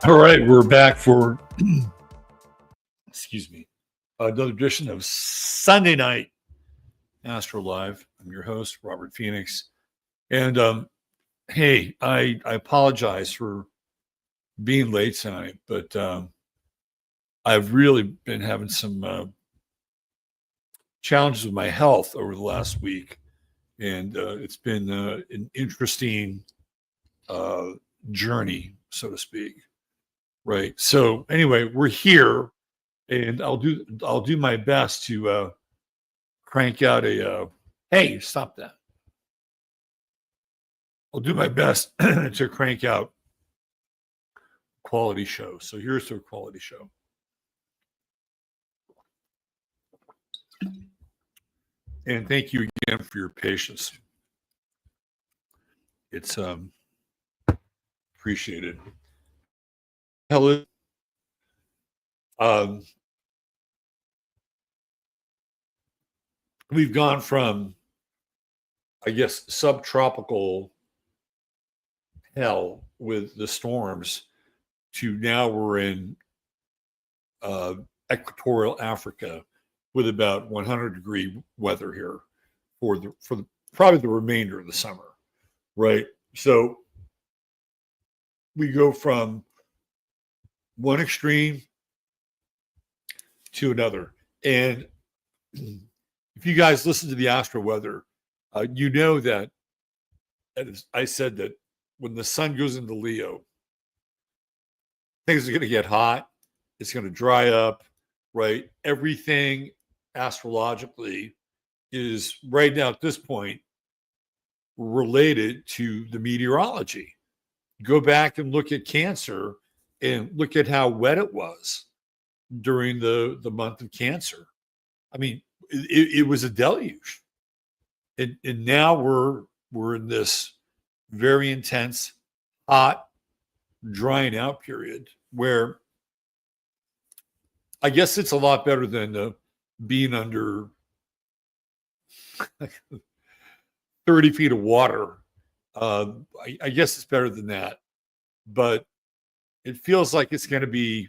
All right, we're back for, excuse me, another edition of Sunday Night AstroLive. I'm your host, Robert Phoenix. And hey, I apologize for being late tonight, but I've really been having some challenges with my health over the last week. And it's been an interesting journey, so to speak. Right. So anyway, we're here, and I'll do my best to crank out a. Hey, stop that! I'll do my best to crank out quality show. So here's to a quality show. And thank you again for your patience. It's appreciated. Hello. We've gone from, I guess, subtropical hell with the storms to now we're in equatorial Africa with about 100-degree weather here for probably the remainder of the summer, right? So we go from one extreme to another. And if you guys listen to the Astro Weather, you know that, as I said, that when the sun goes into Leo, things are going to get hot. It's going to dry up, right? Everything astrologically is right now at this point related to the meteorology. Go back and look at Cancer and look at how wet it was during the month of Cancer. I mean, it was a deluge. And now we're in this very intense, hot, drying out period where I guess it's a lot better than being under 30 feet of water. I guess it's better than that. But it feels like it's going to be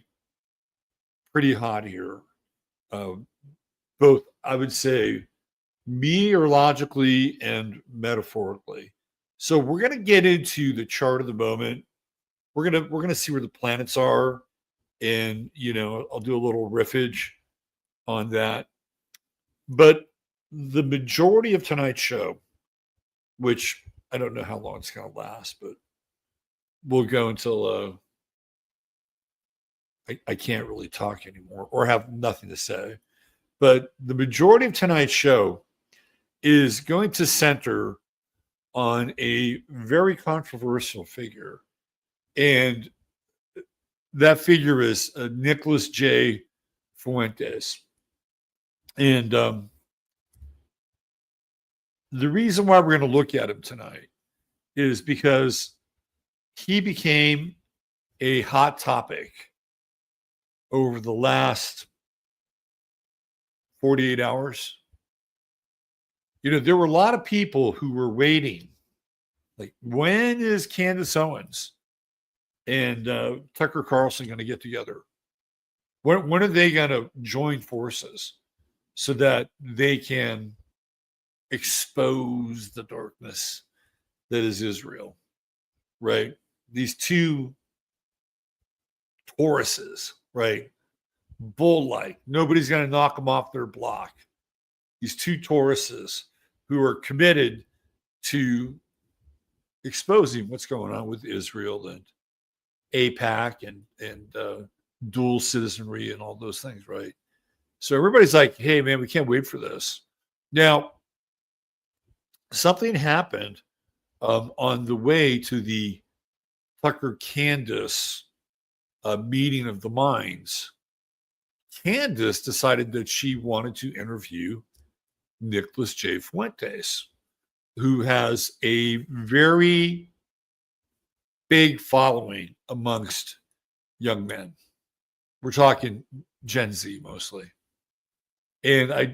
pretty hot here. Both, I would say, meteorologically and metaphorically. So we're going to get into the chart of the moment. We're going to see where the planets are, and I'll do a little riffage on that. But the majority of tonight's show, which I don't know how long it's going to last, but we'll go until I can't really talk anymore or have nothing to say. But the majority of tonight's show is going to center on a very controversial figure. And that figure is Nicholas J. Fuentes. And the reason why we're going to look at him tonight is because he became a hot topic over the last 48 hours. There were a lot of people who were waiting. Like, when is Candace Owens and Tucker Carlson going to get together? When are they going to join forces so that they can expose the darkness that is Israel, right? These two Tauruses, right? Bull-like. Nobody's going to knock them off their block. These two Tauruses who are committed to exposing what's going on with Israel and AIPAC and dual citizenry and all those things, right? So everybody's like, hey, man, we can't wait for this. Now, something happened on the way to the Tucker Candace meeting of the minds. Candace decided that she wanted to interview Nicholas J. Fuentes, who has a very big following amongst young men. We're talking Gen Z mostly. And I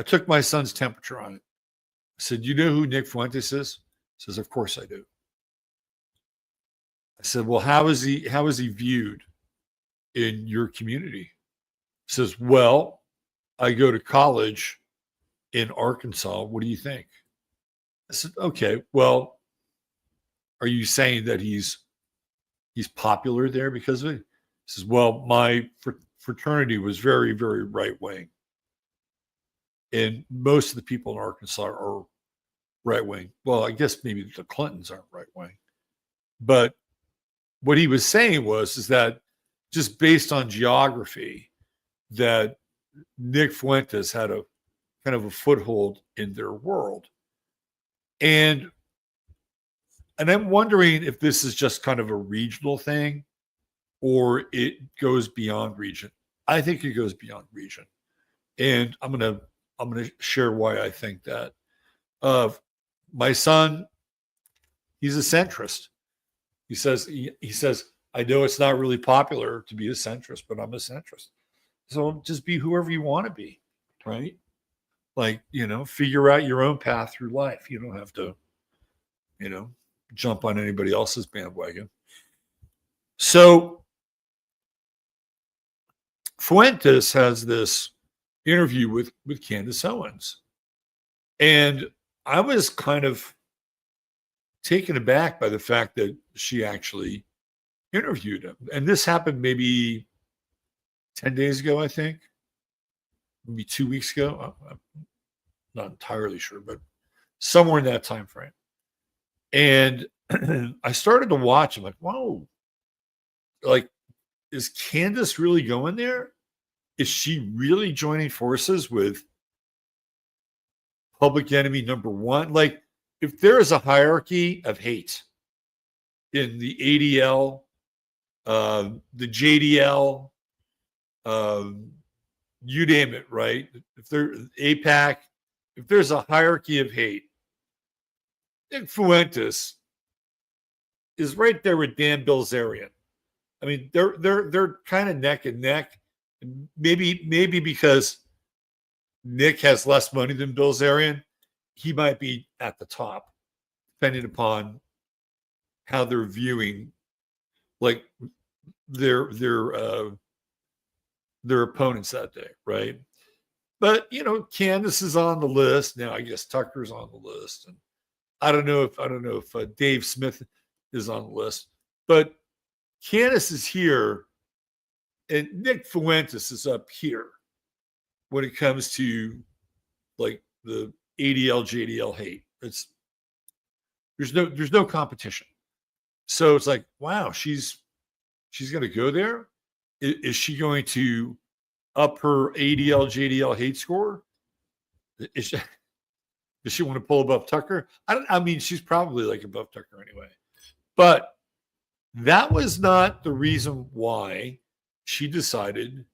took my son's temperature on it. I said, you know who Nick Fuentes is? He says, of course I do. I said, well, how is he viewed in your community? He says, well, I go to college in Arkansas. What do you think? I said, okay, well, are you saying that he's popular there because of it? He says, well, my fraternity was very, very right wing. And most of the people in Arkansas are right wing. Well, I guess maybe the Clintons aren't right wing. But what he was saying is that just based on geography, that Nick Fuentes had a kind of a foothold in their world. And I'm wondering if this is just kind of a regional thing or it goes beyond region. I think it goes beyond region. And I'm gonna share why I think that. My son, he's a centrist. He says, I know it's not really popular to be a centrist, but I'm a centrist. So just be whoever you want to be, right? Like, figure out your own path through life. You don't have to, jump on anybody else's bandwagon. So Fuentes has this interview with Candace Owens. And I was kind of taken aback by the fact that she actually interviewed him. And this happened maybe 10 days ago, I think. Maybe 2 weeks ago. I'm not entirely sure, but somewhere in that time frame. And I started to watch. I'm like, whoa. Like, is Candace really going there? Is she really joining forces with public enemy number one? Like, if there is a hierarchy of hate in the ADL, the JDL, you name it, right? If there APAC, if there's a hierarchy of hate, Nick Fuentes is right there with Dan Bilzerian. I mean, they're kind of neck and neck. Maybe because Nick has less money than Bilzerian, he might be at the top, depending upon how they're viewing, like their opponents that day, right? But Candace is on the list now. I guess Tucker's on the list, and I don't know if Dave Smith is on the list, but Candace is here, and Nick Fuentes is up here when it comes to like the ADL JDL hate. There's no competition. So it's like, wow, she's going to go there. Is she going to up her ADL JDL hate score? Does she want to pull above Tucker? I mean, she's probably like above Tucker anyway. But that was not the reason why she decided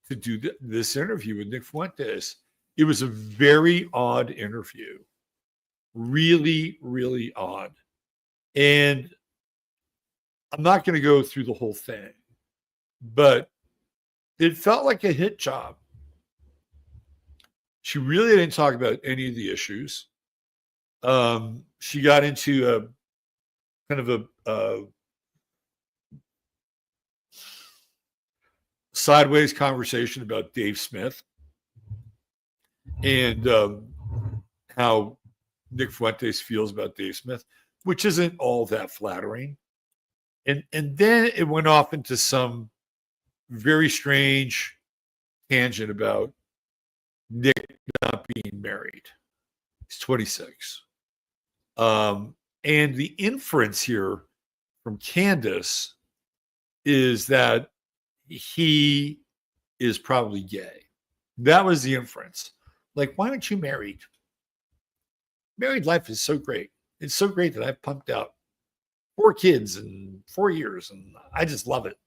to do this interview with Nick Fuentes. It was a very odd interview. Really, really odd. And I'm not going to go through the whole thing, but it felt like a hit job. She really didn't talk about any of the issues. She got into a kind of a sideways conversation about Dave Smith and how Nick Fuentes feels about Dave Smith, which isn't all that flattering. And then it went off into some very strange tangent about Nick not being married. He's 26. And the inference here from Candace is that he is probably gay. That was the inference. Like, why aren't you married? Married life is so great. It's so great that I've pumped out 4 kids in 4 years, and I just love it,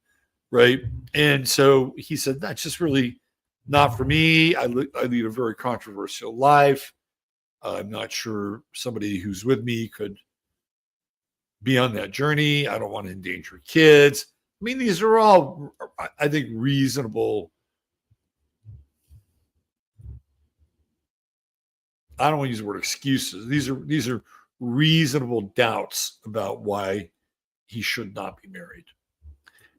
right? And so he said, that's just really not for me. I lead a very controversial life. I'm not sure somebody who's with me could be on that journey. I don't want to endanger kids. I mean, these are all, I think, reasonable. I don't want to use the word excuses. These are reasonable doubts about why he should not be married.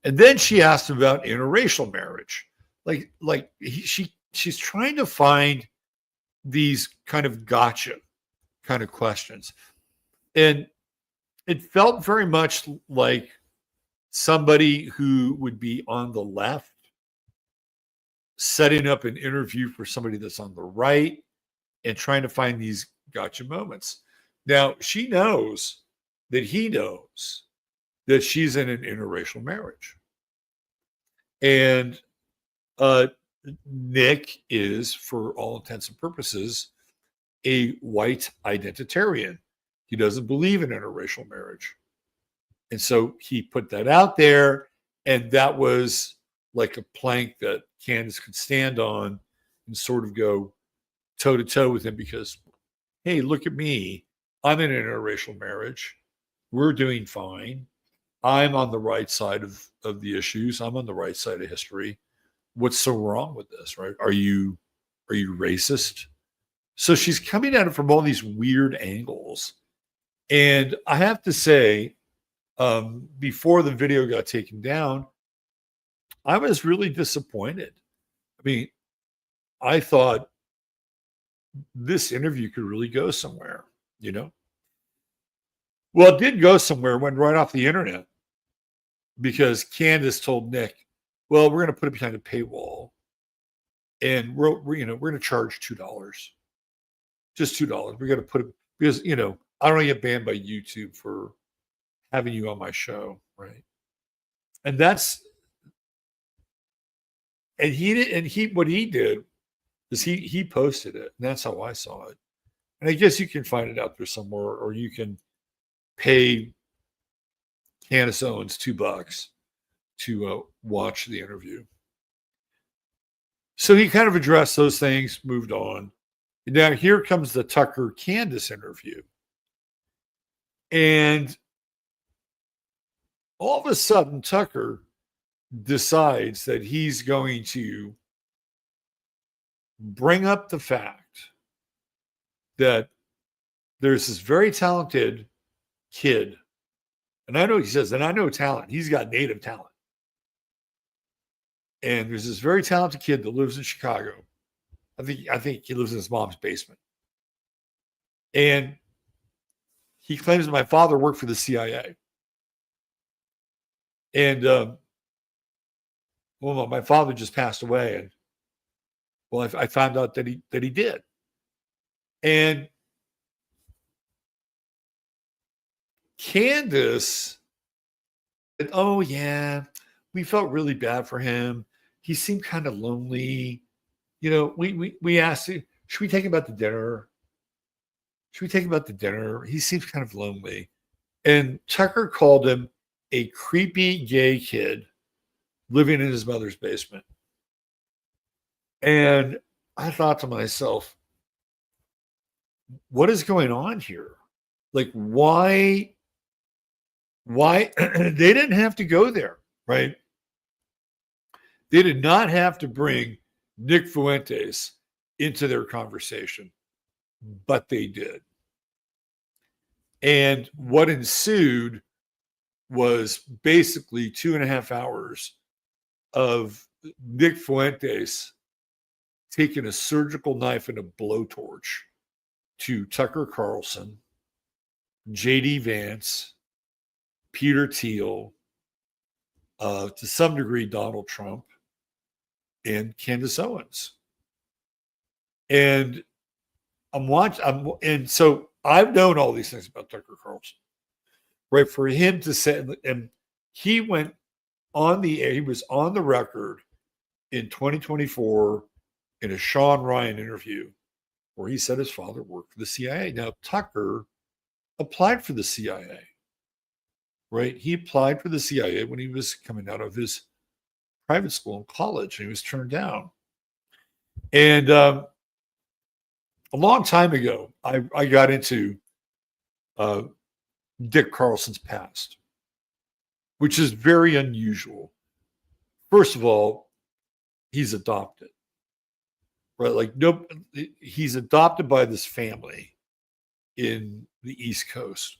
And then she asked him about interracial marriage. She's trying to find these kind of gotcha kind of questions. And it felt very much like somebody who would be on the left setting up an interview for somebody that's on the right and trying to find these gotcha moments. Now, she knows that he knows that she's in an interracial marriage. And Nick is, for all intents and purposes, a white identitarian. He doesn't believe in interracial marriage. And so he put that out there, and that was like a plank that Candace could stand on and sort of go toe to toe with him because, hey, look at me. I'm in an interracial marriage. We're doing fine. I'm on the right side of the issues. I'm on the right side of history. What's so wrong with this, right? Are you racist? So she's coming at it from all these weird angles. And I have to say, before the video got taken down, I was really disappointed. I mean, I thought this interview could really go somewhere, you know? Well, it did go somewhere, went right off the internet because Candace told Nick, well, we're going to put it behind a paywall and we're going to charge $2. Just $2. We're going to put it because, I don't want to get banned by YouTube for having you on my show, right? And what he did is he posted it, and that's how I saw it. And I guess you can find it out there somewhere, or you can pay Candace Owens $2 to watch the interview. So he kind of addressed those things, moved on. And now here comes the Tucker Candace interview. And all of a sudden, Tucker decides that he's going to bring up the fact that there's this very talented kid. And I know he says, and I know talent. He's got native talent. And there's this very talented kid that lives in Chicago. I think he lives in his mom's basement. And he claims that my father worked for the CIA. And well, my father just passed away, and well, I found out that he did. And Candace said, oh yeah, we felt really bad for him. He seemed kind of lonely. We asked him, should we take him out to dinner? Should we take him out to dinner? He seems kind of lonely. And Tucker called him a creepy gay kid living in his mother's basement. And I thought to myself, what is going on here? Like, why they didn't have to go there, right? They did not have to bring Nick Fuentes into their conversation, but they did. And what ensued was basically 2.5 hours of Nick Fuentes taking a surgical knife and a blowtorch to Tucker Carlson, J.D. Vance, Peter Thiel, to some degree Donald Trump, and Candace Owens. And and so I've known all these things about Tucker Carlson, right? For him to say, and he went on the air, he was on the record in 2024 in a Sean Ryan interview where he said his father worked for the CIA. Now, Tucker applied for the CIA, right? He applied for the CIA when he was coming out of his private school in college, and he was turned down. And a long time ago, I got into Dick Carlson's past, which is very unusual. First of all, he's adopted, right? Like, he's adopted by this family in the East Coast.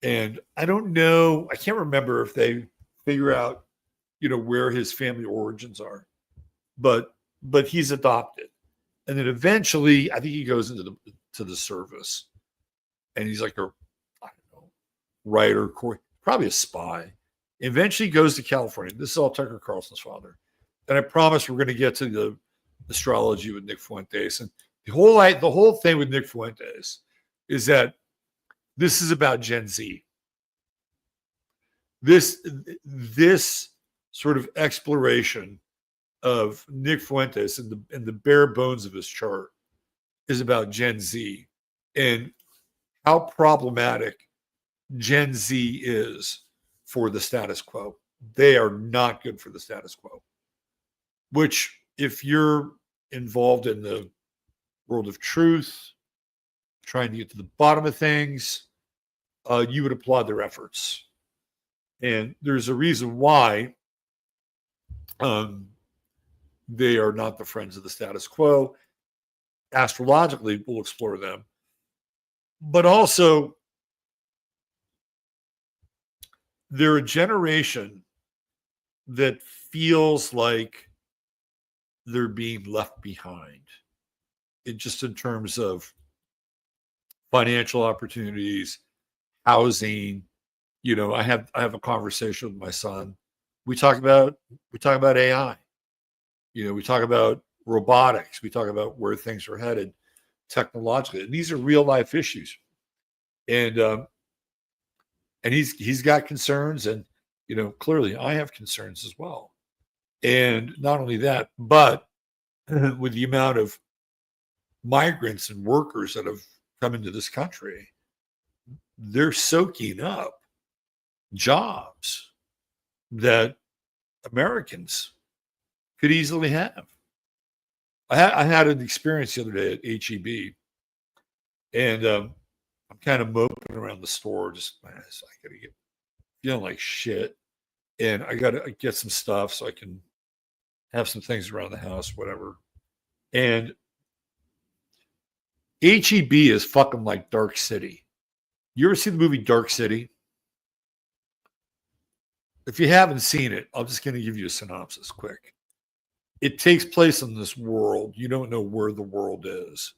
And I don't know, I can't remember if they figure out, where his family origins are, but he's adopted. And then eventually, I think he goes into the service, and he's like I don't know, writer, probably a spy. Eventually goes to California. This is all Tucker Carlson's father. And I promise we're going to get to the astrology with Nick Fuentes. And the whole thing with Nick Fuentes is that this is about Gen Z. This sort of exploration of Nick Fuentes and the bare bones of his chart is about Gen Z and how problematic Gen Z is for the status quo. They are not good for the status quo, which if you're involved in the world of truth, trying to get to the bottom of things, you would applaud their efforts. And there's a reason why they are not the friends of the status quo. Astrologically, we'll explore them. But also, they're a generation that feels like they're being left behind. Just in terms of financial opportunities, housing. I have a conversation with my son. We talk about AI. We talk about robotics. We talk about where things are headed technologically. And these are real life issues. And he's got concerns, and clearly I have concerns as well. And not only that, but with the amount of migrants and workers that have come into this country, they're soaking up jobs that Americans could easily have. I had an experience the other day at HEB, and I'm kind of moping around the store. Just I gotta get feeling like shit, and I gotta get some stuff so I can have some things around the house, whatever. And HEB is fucking like Dark City. You ever see the movie Dark City? If you haven't seen it, I'm just going to give you a synopsis quick. It takes place in this world. You don't know where the world is.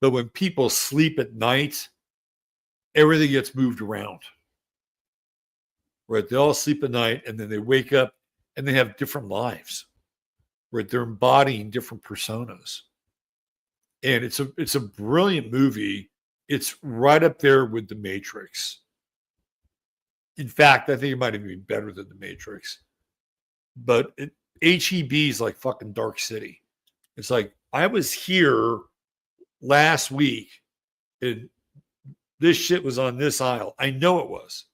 But when people sleep at night, everything gets moved around. Right? They all sleep at night, and then they wake up and they have different lives. Right? They're embodying different personas. And it's a brilliant movie. It's right up there with The Matrix. In fact, I think it might even be better than The Matrix. But HEB is like fucking Dark City. It's like, I was here last week and this shit was on this aisle. I know it was.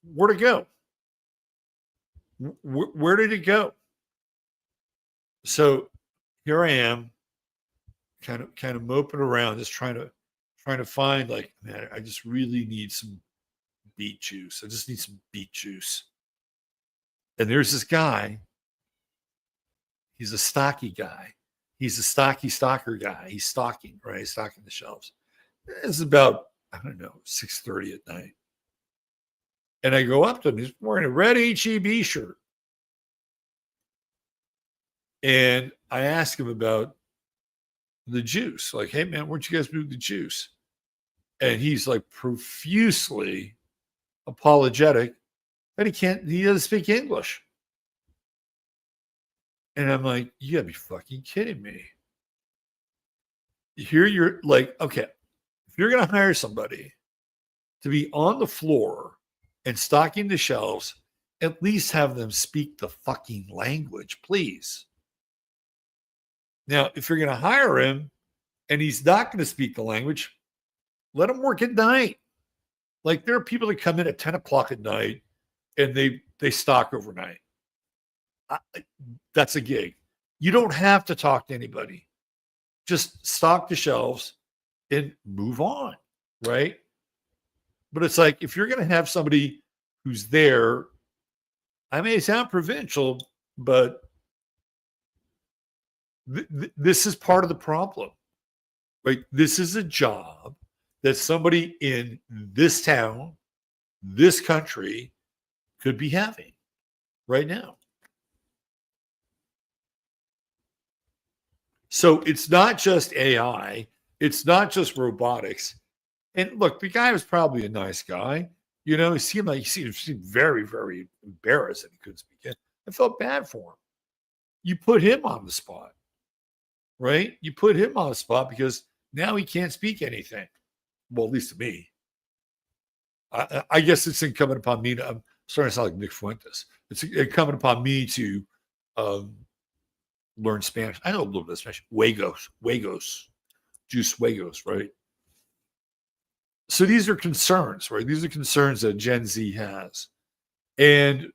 Where'd it go? Where did it go? So here I am, kind of moping around, just trying to find, like, man, I just really need some beet juice. I just need some beet juice. And there's this guy. He's a stocky guy. He's a stalker guy. He's stocking, right? He's stocking the shelves. It's about, I don't know, 6:30 at night. And I go up to him. He's wearing a red HEB shirt. And I ask him about the juice. Like, hey, man, where'd you guys move the juice? And he's like profusely apologetic that he doesn't speak English. And I'm like, you gotta be fucking kidding me. Here you're like, okay, if you're gonna hire somebody to be on the floor and stocking the shelves, at least have them speak the fucking language, please. Now, if you're gonna hire him and he's not gonna speak the language, let him work at night. Like, there are people that come in at 10 o'clock at night and they stock overnight. That's a gig. You don't have to talk to anybody. Just stock the shelves and move on, right? But it's like, if you're going to have somebody who's there, I may sound provincial, but this is part of the problem. Right? This is a job that somebody in this town, this country, could be having right now. So it's not just AI. It's not just robotics. And look, the guy was probably a nice guy. You know, he seemed very, very embarrassed that he couldn't speak. I felt bad for him. You put him on the spot, right? You put him on the spot because now he can't speak anything. Well, at least to me. I guess it's incumbent upon me to, I'm starting to sound like Nick Fuentes. It's incumbent upon me to learn Spanish. I know a little bit of Spanish. Juegos, right? So these are concerns, right? These are concerns that Gen Z has. And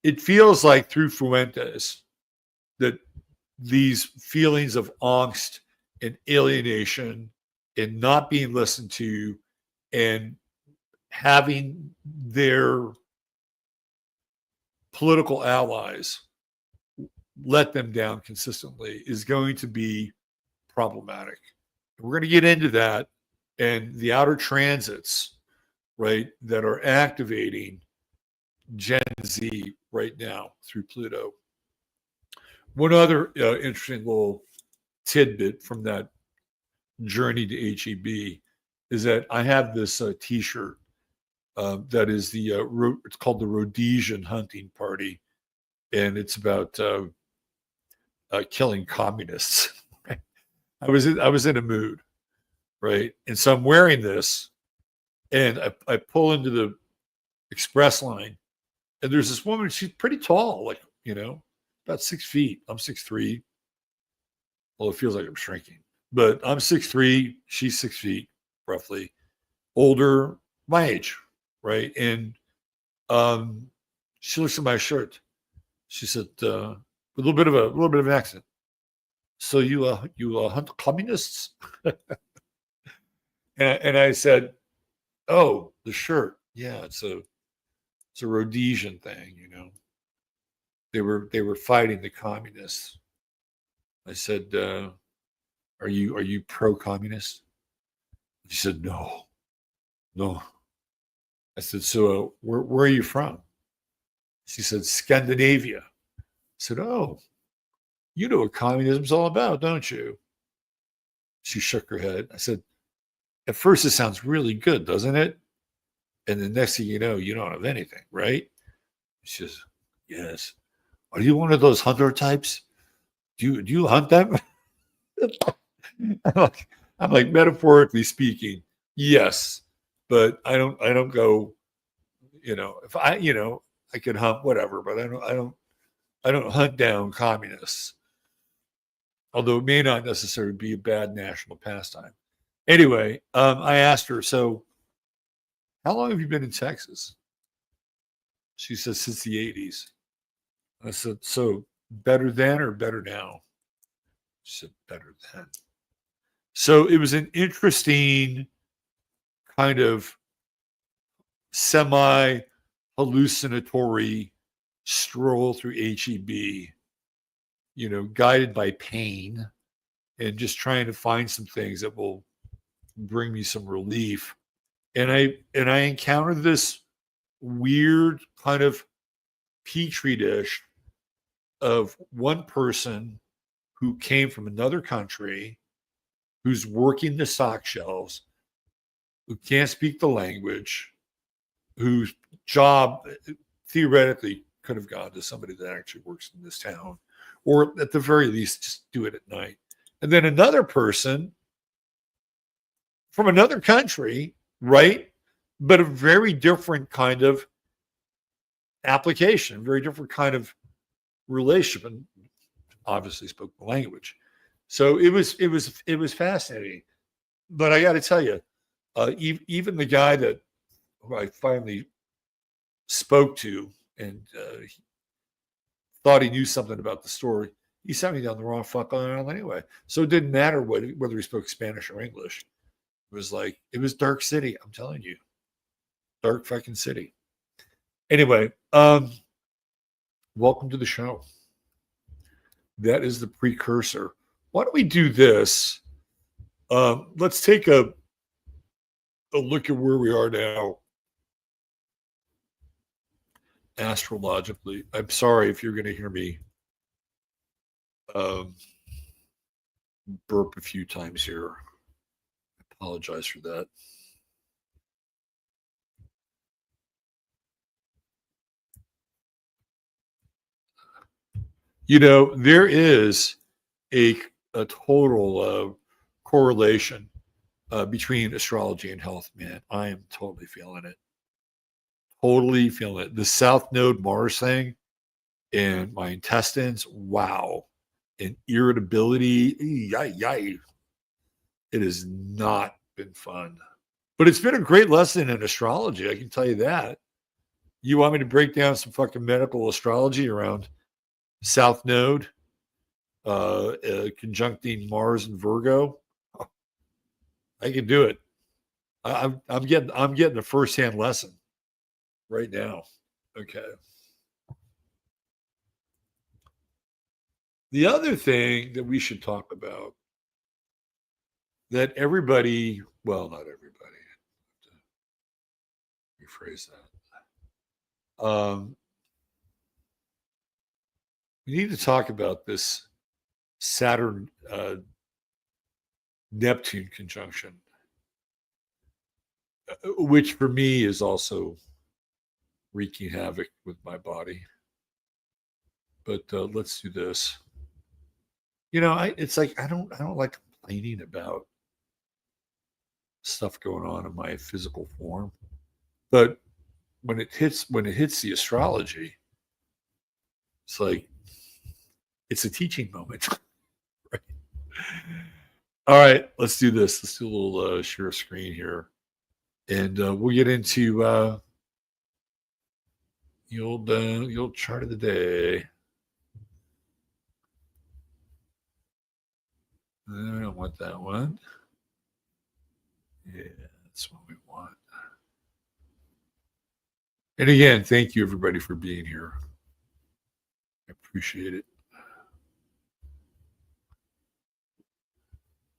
it feels like through Fuentes that these feelings of angst and alienation and not being listened to and having their political allies let them down consistently is going to be problematic. We're going to get into that and the outer transits, right, that are activating Gen Z right now through Pluto. One other interesting little tidbit from that journey to HEB is that I have this T-shirt that is it's called the Rhodesian Hunting Party, and it's about killing communists. I was in a mood, right? And so I'm wearing this, and I pull into the express line, and there's this woman. She's pretty tall, like, you know, about 6 feet. I'm 6'3". Well, it feels like I'm shrinking, but I'm 6'3". She's 6 feet, roughly. Older, my age, right? And she looks at my shirt. She said, with a little bit of an accent. So you hunt communists? and I said, oh, the shirt. Yeah, it's a Rhodesian thing, you know. They were fighting the communists. I said, are you pro-communist? She said, no. I said, so where are you from? She said, Scandinavia. I said, oh, you know what communism's all about, don't you? She shook her head. I said, at first it sounds really good, doesn't it? And the next thing you know, you don't have anything, right? She says, yes. Are you one of those hunter types? Do you hunt them? I'm like, metaphorically speaking, yes, but I don't go, you know, if I, you know, I could hunt whatever, but I don't hunt down communists. Although it may not necessarily be a bad national pastime. Anyway, I asked her, so how long have you been in Texas? She says, since the 80s. I said, so better then or better now? She said, better then. So it was an interesting kind of semi-hallucinatory stroll through HEB, you know, guided by pain and just trying to find some things that will bring me some relief. And I encountered this weird kind of petri dish of one person who came from another country, who's working the stock shelves, who can't speak the language, whose job theoretically could have gone to somebody that actually works in this town, or at the very least, just do it at night. And then another person from another country, right? But a very different kind of application, very different kind of relationship, and obviously spoke the language. So it was fascinating. But I got to tell you, even the guy who I finally spoke to and thought he knew something about the story, he sent me down the wrong fucking aisle anyway. So it didn't matter whether he spoke Spanish or English. It was Dark City. I'm telling you, dark fucking city. Anyway, welcome to the show. That is the precursor. Why don't we do this? Let's take a look at where we are now astrologically. I'm sorry if you're going to hear me burp a few times here. I apologize for that. You know, there is a total correlation between astrology and health, man. I am totally feeling it. Totally feeling it. The South Node Mars thing and my intestines, wow. And irritability, yay. It has not been fun. But it's been a great lesson in astrology, I can tell you that. You want me to break down some fucking medical astrology around South Node, conjuncting Mars and Virgo? I can do it. I'm getting a firsthand lesson right now. Okay. The other thing that we should talk about that everybody, well, not everybody, rephrase that. We need to talk about this Saturn Neptune conjunction, which for me is also wreaking havoc with my body. But let's do this. You know, it's like I don't like complaining about stuff going on in my physical form, but when it hits the astrology, it's like it's a teaching moment. Right? All right, let's do this. Let's do a little share screen here, and we'll get into the old chart of the day. I don't want that one. Yeah, that's what we want. And again, thank you everybody for being here. I appreciate it.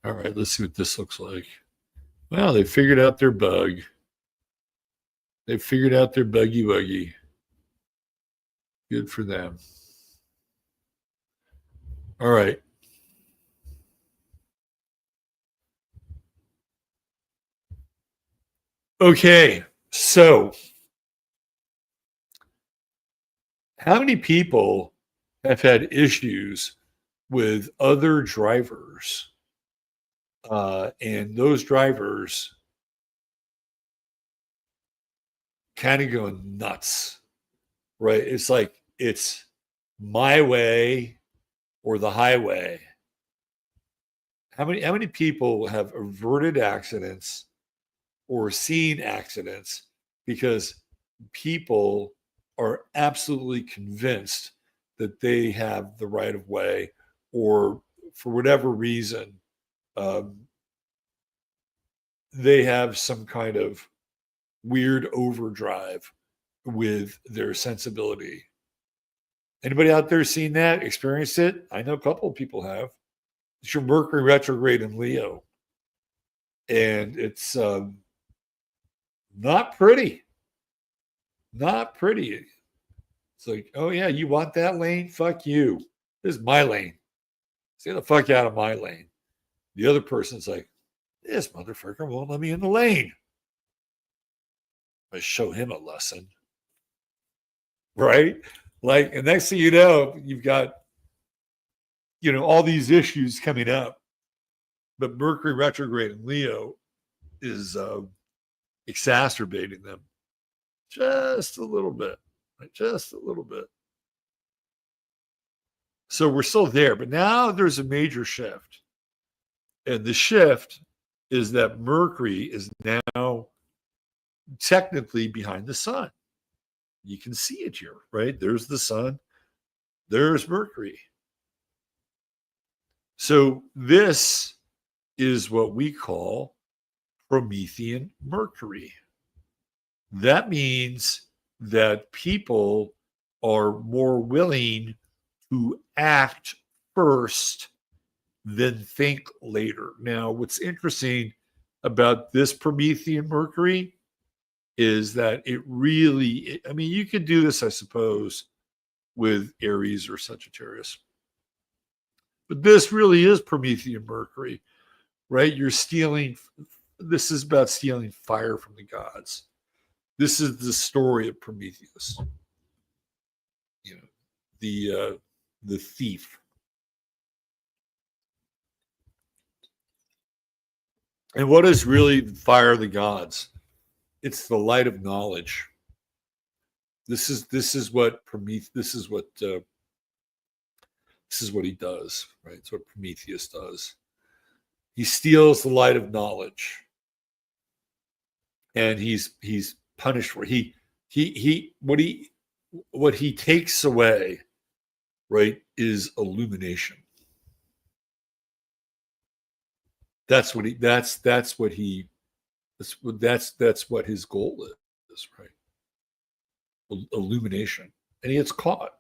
All right, let's see what this looks like. Well, they figured out their bug. They figured out their buggy wuggy. Good for them. All right. Okay, so how many people have had issues with other drivers? And those drivers kind of go nuts, right? It's like it's my way or the highway. How many people have averted accidents or seen accidents because people are absolutely convinced that they have the right of way, or for whatever reason, they have some kind of weird overdrive with their sensibility. Anybody out there seen that, experienced it? I know a couple of people have. It's your Mercury retrograde in Leo. And it's not pretty. Not pretty. It's like, oh yeah, you want that lane? Fuck you. This is my lane. Stay the fuck out of my lane. The other person's like, this motherfucker won't let me in the lane. I show him a lesson. Right? Like, and next thing you know, you've got, all these issues coming up. But Mercury retrograde in Leo is exacerbating them just a little bit. Right? Just a little bit. So we're still there, but now there's a major shift. And the shift is that Mercury is now technically behind the sun. You can see it here, right? There's the sun. There's Mercury. So this is what we call Promethean Mercury. That means that people are more willing to act first then think later. Now, what's interesting about this Promethean Mercury is that it really, I mean, you could do this, I suppose, with Aries or Sagittarius. But this really is Promethean Mercury, right? You're stealing, this is about stealing fire from the gods. This is the story of Prometheus, you know, the thief. And what is really fire of the gods? It's the light of knowledge. This is what Prometheus. This is what he does, right? It's what Prometheus does. He steals the light of knowledge, and he's punished for it. What he takes away, right, is illumination. That's what his goal is, right? Illumination. And he gets caught.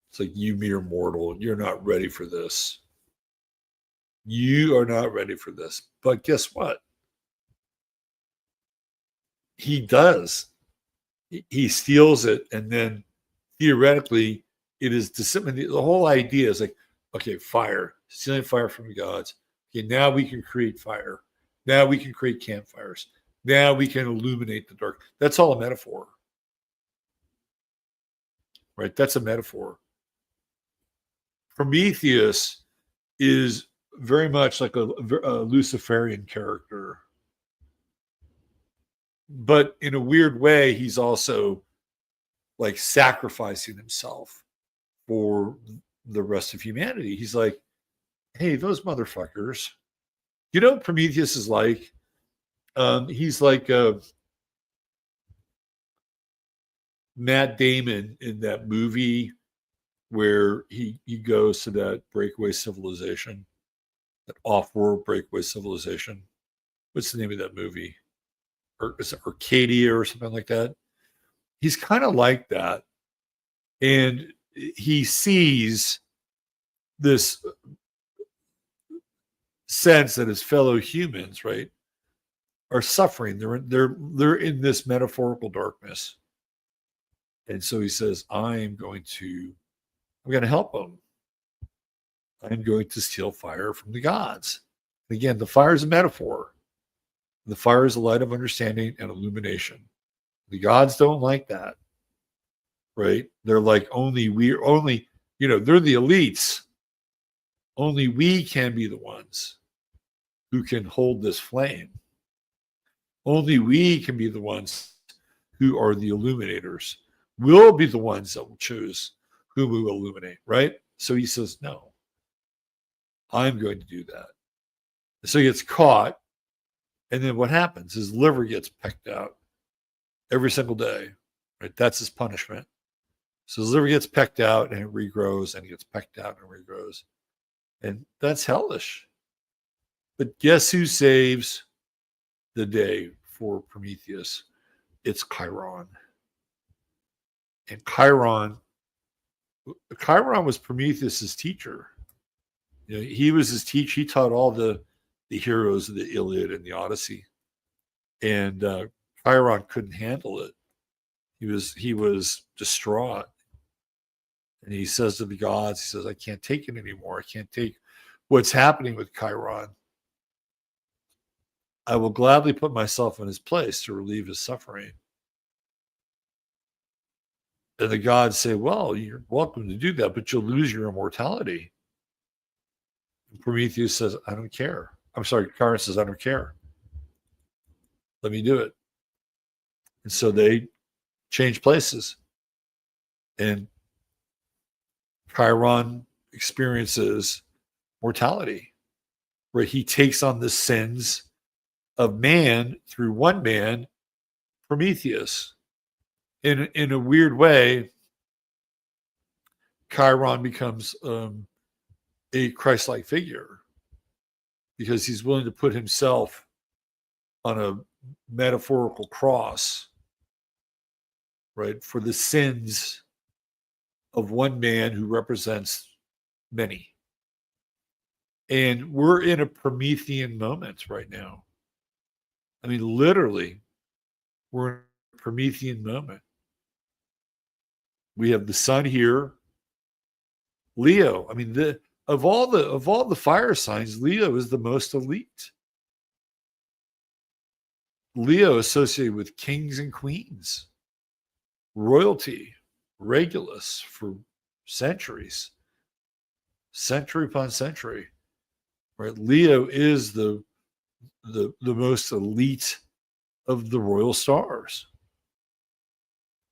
It's like, you mere mortal, you're not ready for this. You are not ready for this. But guess what? He does. He steals it, and then theoretically it is disseminated. The whole idea is like, okay, fire, stealing fire from the gods. Okay, now we can create fire. Now we can create campfires. Now we can illuminate the dark. That's all a metaphor. Right? That's a metaphor. Prometheus is very much like a Luciferian character. But in a weird way, he's also like sacrificing himself for the rest of humanity. He's like, hey, those motherfuckers. You know what Prometheus is like? He's like Matt Damon in that movie where he goes to that breakaway civilization, that off-world breakaway civilization. What's the name of that movie? Or is it Arcadia or something like that? He's kind of like that. And he sees this sense that his fellow humans, right, are suffering. They're in this metaphorical darkness. And so he says, I'm going to help them. I'm going to steal fire from the gods. Again, the fire is a metaphor. The fire is a light of understanding and illumination. The gods don't like that, right? They're like, they're the elites. Only we can be the ones who can hold this flame. Only we can be the ones who are the illuminators. We'll be the ones that will choose who we will illuminate, right? So he says, no, I'm going to do that. So he gets caught. And then what happens? His liver gets pecked out every single day, right? That's his punishment. So his liver gets pecked out and it regrows, and it gets pecked out and regrows. And that's hellish. But guess who saves the day for Prometheus? It's Chiron. And Chiron was Prometheus's teacher. You know, he was his teacher. He taught all the heroes of the Iliad and the Odyssey. And Chiron couldn't handle it. He was distraught. And he says to the gods, he says, I can't take it anymore. I can't take what's happening with Chiron. I will gladly put myself in his place to relieve his suffering. And the gods say, well, you're welcome to do that, but you'll lose your immortality. And Prometheus says, I don't care. I'm sorry, Chiron says, I don't care. Let me do it. And so they change places. And Chiron experiences mortality, where he takes on the sins of man through one man, Prometheus. In a weird way, Chiron becomes a Christ-like figure, because he's willing to put himself on a metaphorical cross, right, for the sins of one man who represents many. And we're in a Promethean moment right now. I mean, literally, we're in a Promethean moment. We have the sun here. Leo. I mean, of all the fire signs, Leo is the most elite. Leo associated with kings and queens, royalty, Regulus for centuries, century upon century. Right? Leo is the most elite of the royal stars.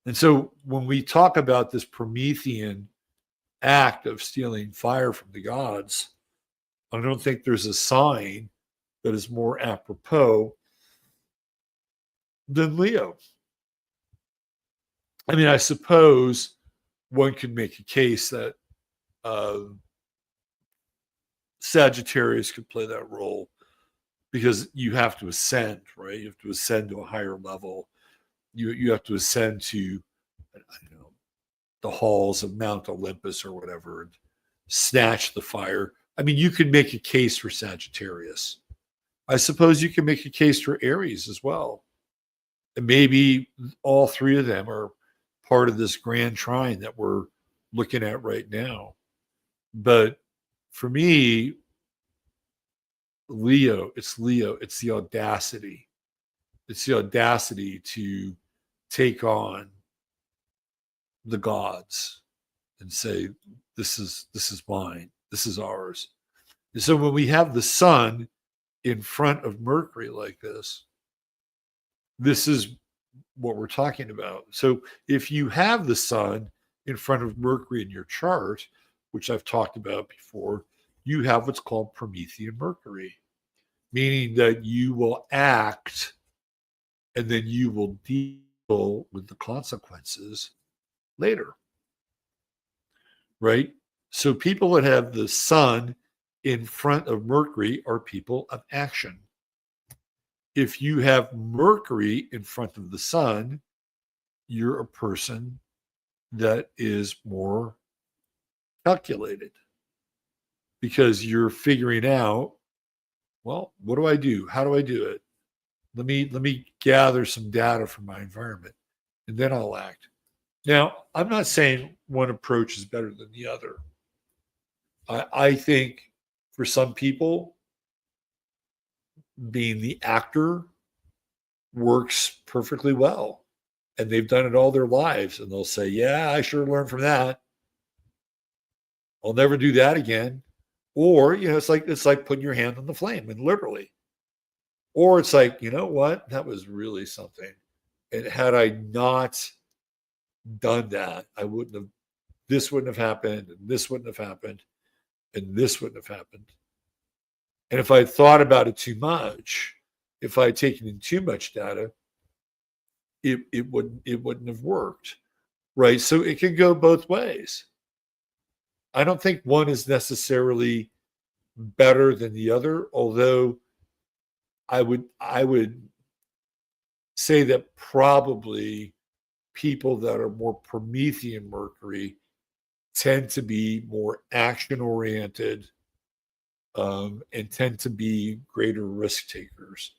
And so when we talk about this Promethean act of stealing fire from the gods, I don't think there's a sign that is more apropos than Leo. I mean, I suppose one could make a case that Sagittarius could play that role because you have to ascend, right? You have to ascend to a higher level. You have to ascend to, I don't know, the halls of Mount Olympus or whatever and snatch the fire. I mean, you could make a case for Sagittarius. I suppose you can make a case for Aries as well. And maybe all three of them are part of this grand trine that we're looking at right now. But for me, Leo, it's the audacity. It's the audacity to take on the gods and say, this is mine. This is ours. And so when we have the sun in front of Mercury like this is what we're talking about. So if you have the sun in front of Mercury in your chart, which I've talked about before, you have what's called Promethean Mercury, meaning that you will act and then you will deal with the consequences later, right? So people that have the sun in front of Mercury are people of action. If you have Mercury in front of the sun, you're a person that is more calculated because you're figuring out, well, what do I do? How do I do it? Let me gather some data from my environment and then I'll act. Now, I'm not saying one approach is better than the other. I think for some people, being the actor works perfectly well. And they've done it all their lives. And they'll say, yeah, I sure learned from that. I'll never do that again. Or, it's like putting your hand on the flame, and literally. Or it's like, you know what? That was really something. And had I not done that, this wouldn't have happened, and this wouldn't have happened, and this wouldn't have happened. And if I thought about it too much, if I had taken in too much data, it wouldn't have worked, right? So it can go both ways. I don't think one is necessarily better than the other, although I would say that probably people that are more Promethean Mercury tend to be more action oriented and tend to be greater risk takers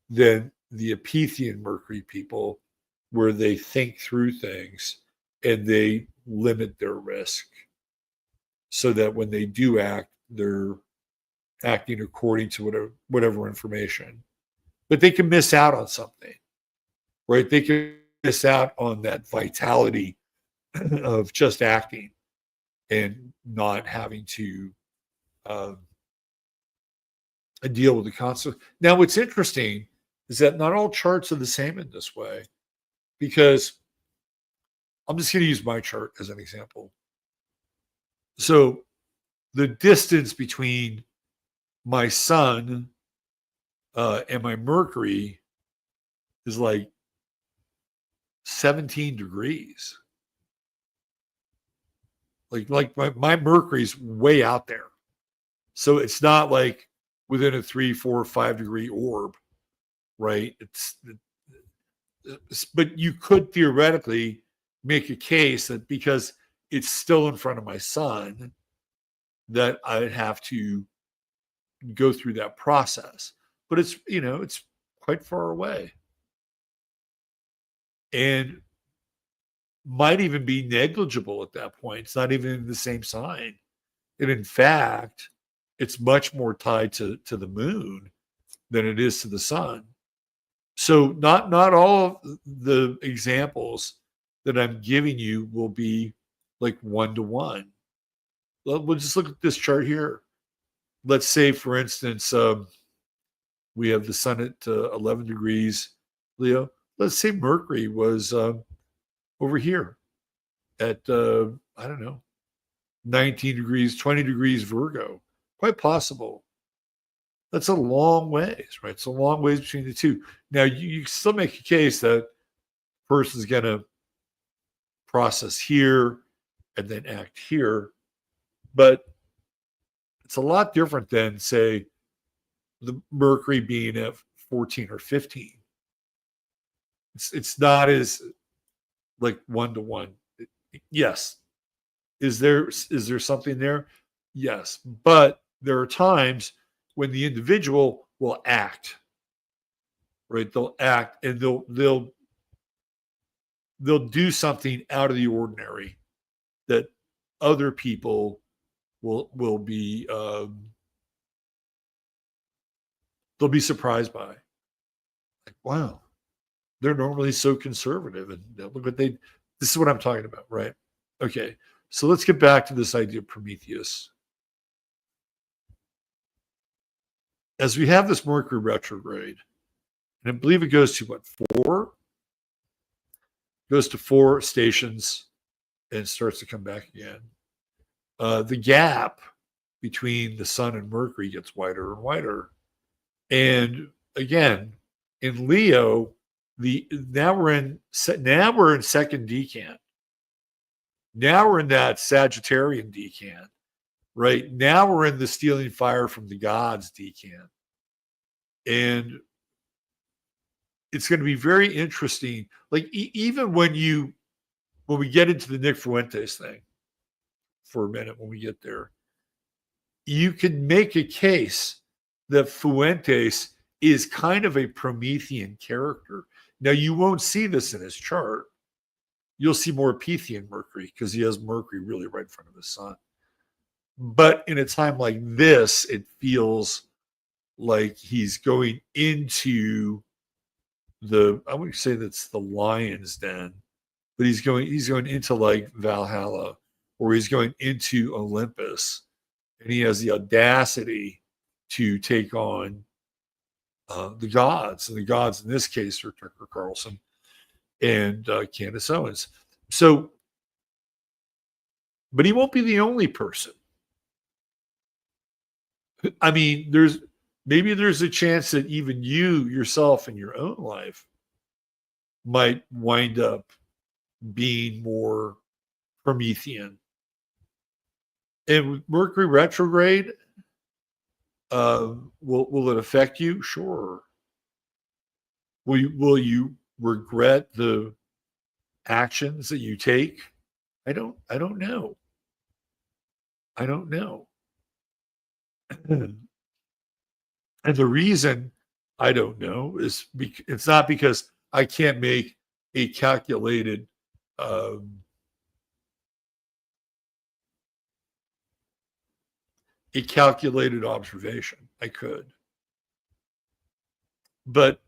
than the Epithean Mercury people, where they think through things and they limit their risk so that when they do act, they're acting according to whatever information. But they can miss out on something, right? They can miss out on that vitality of just acting and not having to deal with the consequence. Now, what's interesting is that not all charts are the same in this way, because I'm just going to use my chart as an example. So the distance between my sun and my Mercury is like 17 degrees. Like my Mercury's way out there. So it's not like within a 3, 4, 5 degree orb, right? But you could theoretically make a case that because it's still in front of my sun, that I'd have to go through that process. But it's, it's quite far away. And might even be negligible at that point. It's not even in the same sign. And in fact, it's much more tied to the moon than it is to the sun. So not all of the examples that I'm giving you will be like 1-to-1. We'll just look at this chart here. Let's say, for instance, we have the sun at 11 degrees Leo. Let's say Mercury was over here at, I don't know, 19 degrees, 20 degrees Virgo. Quite possible. That's a long ways, right? It's a long ways between the two. Now, you still make a case that person's going to process here and then act here. But it's a lot different than, say, the Mercury being at 14 or 15. It's not as like 1-to-1. Yes. Is there something there? Yes. But there are times when the individual will act, right? They'll act and they'll do something out of the ordinary that other people will be they'll be surprised by. Like, wow, they're normally so conservative, and look what this is what I'm talking about, right? Okay, so let's get back to this idea of Prometheus. As we have this Mercury retrograde, and I believe it goes to what, 4? Goes to 4 stations and starts to come back again. The gap between the sun and Mercury gets wider and wider. And again, in Leo, now we're in second decant. Now we're in that Sagittarian decant, right? Now we're in the stealing fire from the gods decant. And it's going to be very interesting. Like even when we get into the Nick Fuentes thing for a minute, when we get there, you can make a case that Fuentes is kind of a Promethean character. Now, you won't see this in his chart. You'll see more Pythian Mercury because he has Mercury really right in front of his sun. But in a time like this, it feels like he's going into I wouldn't say that's the lion's den, but he's going into like Valhalla, or he's going into Olympus, and he has the audacity to take on the gods. And the gods in this case are Tucker Carlson and Candace Owens. So, but he won't be the only person. I mean, there's a chance that even you yourself in your own life might wind up being more Promethean. And with Mercury retrograde, will it affect you? Sure. Will you regret the actions that you take? I don't know. I don't know. And the reason I don't know is it's not because I can't make a calculated observation. I could. But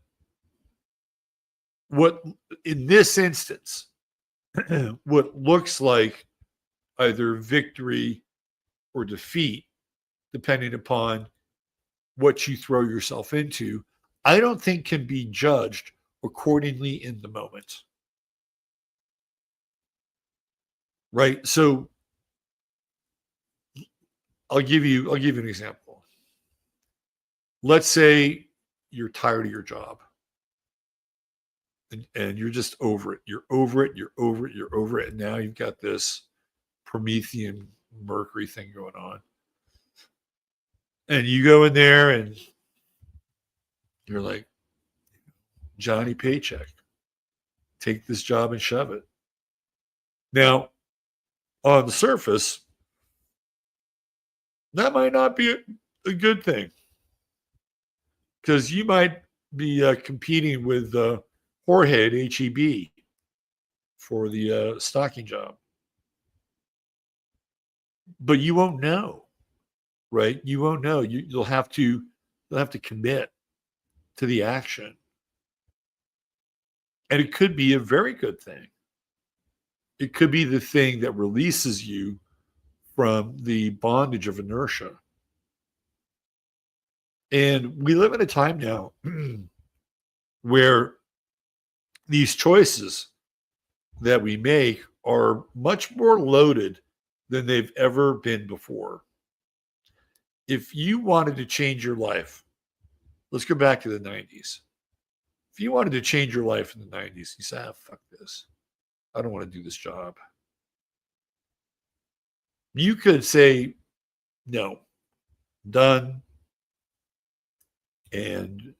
what in this instance, what looks like either victory or defeat, depending upon what you throw yourself into, I don't think can be judged accordingly in the moment. Right? So I'll give you an example. Let's say you're tired of your job and you're just over it. You're over it. And now you've got this Promethean Mercury thing going on. And you go in there and you're like, Johnny Paycheck, take this job and shove it. Now, on the surface, that might not be a good thing. Because you might be competing with Jorge at HEB for the stocking job. But you won't know, right? You won't know. You'll have to commit to the action. And it could be a very good thing. It could be the thing that releases you from the bondage of inertia. And we live in a time now where these choices that we make are much more loaded than they've ever been before. If you wanted to change your life, let's go back to the 90s. If you wanted to change your life in the 90s, you say, fuck this. I don't want to do this job. You could say, no, done. And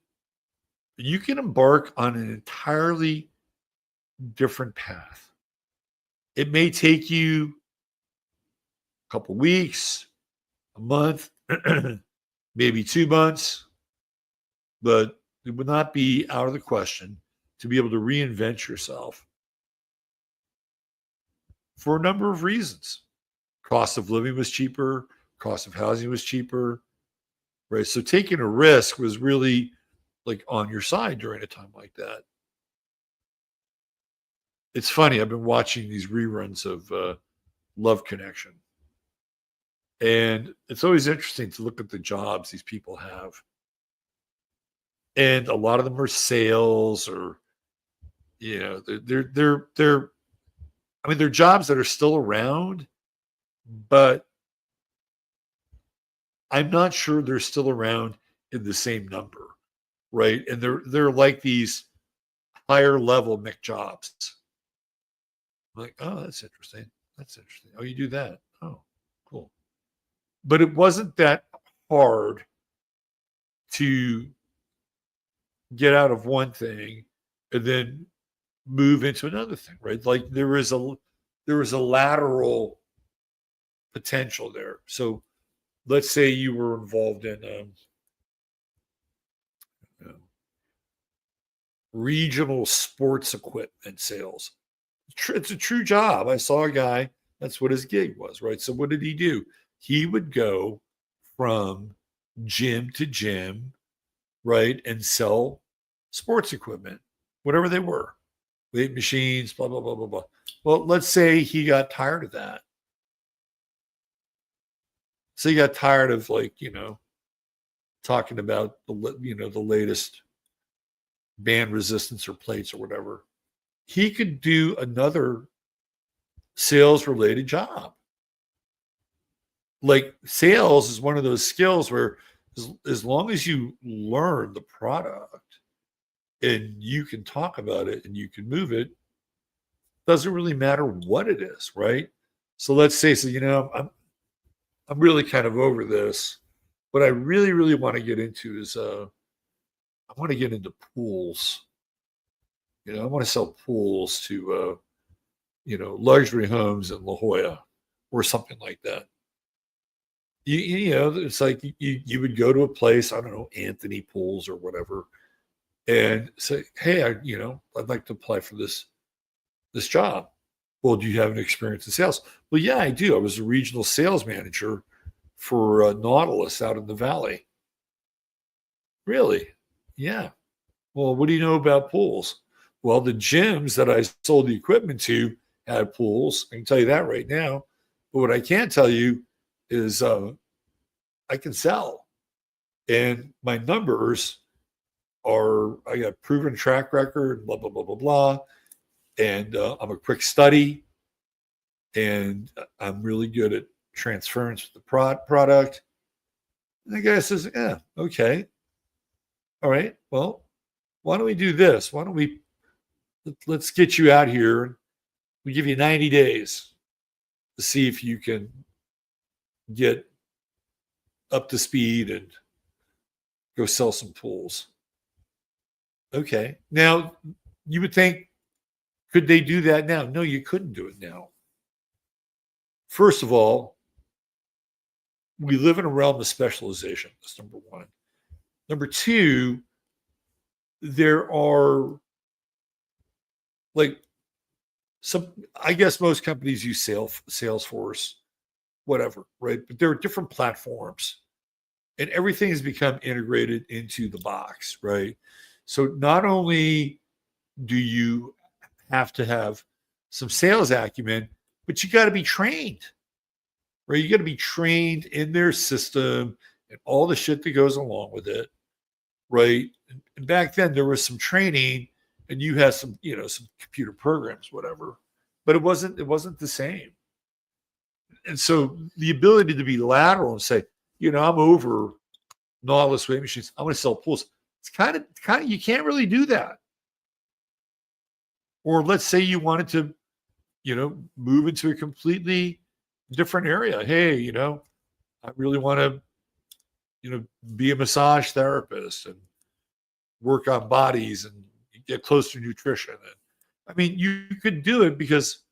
you can embark on an entirely different path. It may take you a couple weeks, a month, maybe 2 months, but it would not be out of the question to be able to reinvent yourself for a number of reasons. Cost of living was cheaper, cost of housing was cheaper, right? So taking a risk was really like on your side during a time like that. It's funny, I've been watching these reruns of Love Connection. And it's always interesting to look at the jobs these people have. And a lot of them are sales, or, you know, they're I mean, they're jobs that are still around, but I'm not sure they're still around in the same number, right? And they're like these higher level Mick jobs. I'm like, oh, that's interesting. That's interesting. Oh, you do that. Oh, cool. But it wasn't that hard to get out of one thing and then move into another thing, right? Like there was a lateral potential there. So let's say you were involved in regional sports equipment sales. It's a true job. I saw a guy, that's what his gig was, right? So what did he do? He would go from gym to gym, right, and sell sports equipment, whatever they were, weight machines, blah, blah, blah, blah, blah. Well, let's say he got tired of that. So he got tired of, like, you know, talking about the latest band resistance or plates or whatever. He could do another sales related job. Like, sales is one of those skills where as long as you learn the product and you can talk about it and you can move it, doesn't really matter what it is, right? So let's say, you know, I'm really kind of over this. What I really, really want to get into is I want to get into pools. You know, I want to sell pools to you know, luxury homes in La Jolla or something like that. You know, it's like you would go to a place, I don't know, Anthony Pools or whatever, and say, hey, I'd like to apply for this job. Well, do you have an experience in sales? Well, yeah, I do. I was a regional sales manager for Nautilus out in the valley. Really? Yeah. Well, what do you know about pools? Well, the gyms that I sold the equipment to had pools. I can tell you that right now. But what I can't tell you is I can sell. And my numbers are, I got proven track record, blah, blah, blah, blah, blah. And I'm a quick study. And I'm really good at transference of the product. And the guy says, yeah, okay. All right, well, why don't we do this? Why don't let's get you out here. We give you 90 days to see if you can get up to speed and go sell some pools. Okay. Now, you would think, could they do that now? No, you couldn't do it now. First of all, we live in a realm of specialization. That's number one. Number two, there are like some, I guess most companies use Salesforce, whatever, right? But there are different platforms and everything has become integrated into the box, right? So not only do you have to have some sales acumen, but you got to be trained, right? You got to be trained in their system and all the shit that goes along with it, right? And back then there was some training and you had some, some computer programs, whatever, but it wasn't the same. And so the ability to be lateral and say, I'm over Nautilus weight machines, I want to sell pools. It's kind of, you can't really do that. Or let's say you wanted to, move into a completely different area. Hey, I really want to, be a massage therapist and work on bodies and get close to nutrition. And I mean, you could do it because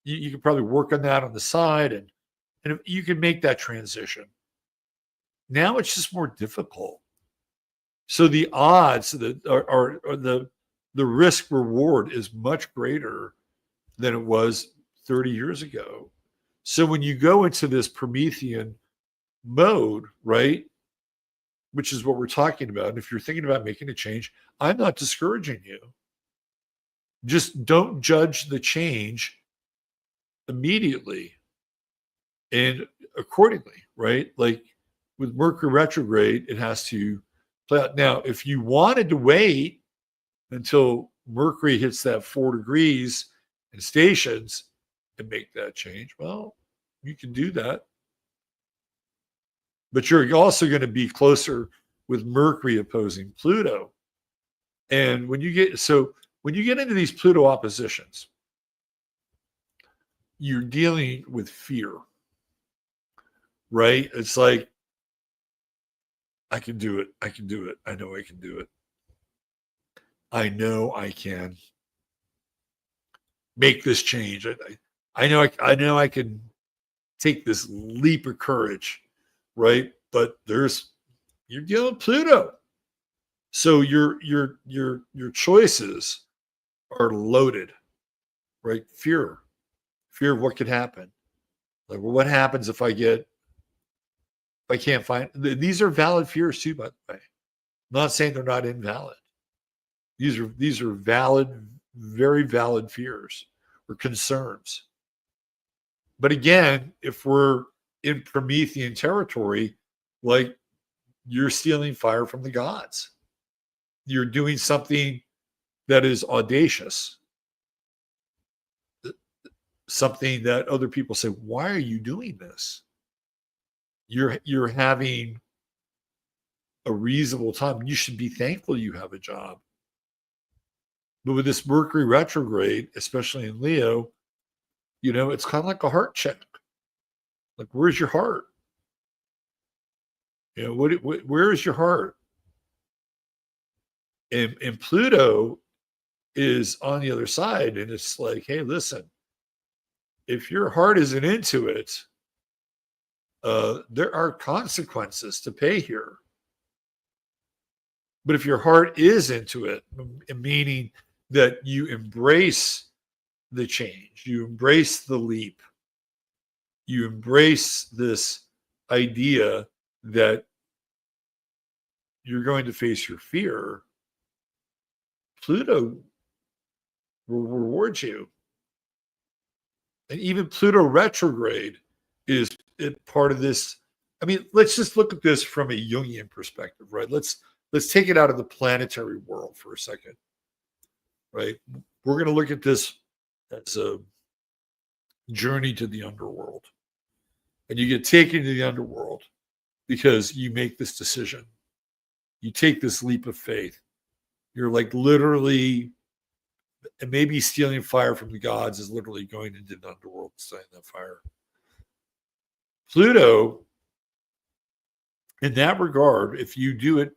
you could probably work on that on the side and you can make that transition. Now it's just more difficult. So the odds that are the risk reward is much greater than it was 30 years ago. So when you go into this Promethean mode, right, which is what we're talking about, and if you're thinking about making a change, I'm not discouraging you. Just don't judge the change immediately and accordingly, right? Like with Mercury retrograde, it has to play out. Now, if you wanted to wait until Mercury hits that 4 degrees and stations and make that change, well, you can do that. But you're also going to be closer with Mercury opposing Pluto. And when you get into these Pluto oppositions, you're dealing with fear, right? It's like, I can do it. I can do it. I know I can do it. I know I can make this change. I know I can take this leap of courage, right? But you're dealing with Pluto. So your choices are loaded, right? Fear of what could happen. Like, well, what happens if I can't find, these are valid fears too, by the way. I'm not saying they're not invalid. These are valid, very valid fears or concerns. But again, if we're in Promethean territory, like, you're stealing fire from the gods. You're doing something that is audacious. Something that other people say, why are you doing this? You're having a reasonable time. You should be thankful you have a job. But with this Mercury retrograde, especially in Leo, it's kind of like a heart check. Like, where's your heart? Where is your heart? And Pluto is on the other side, and it's like, hey, listen, if your heart isn't into it, there are consequences to pay here. But if your heart is into it, meaning that you embrace the change, you embrace the leap, you embrace this idea that you're going to face your fear, Pluto will reward you. And even Pluto retrograde is part of this. I mean, let's just look at this from a Jungian perspective, right? Let's take it out of the planetary world for a second, right? We're going to look at this as a journey to the underworld. And you get taken to the underworld because you make this decision. You take this leap of faith. You're like literally, and maybe stealing fire from the gods is literally going into the underworld and stealing that fire. Pluto, in that regard, if you do it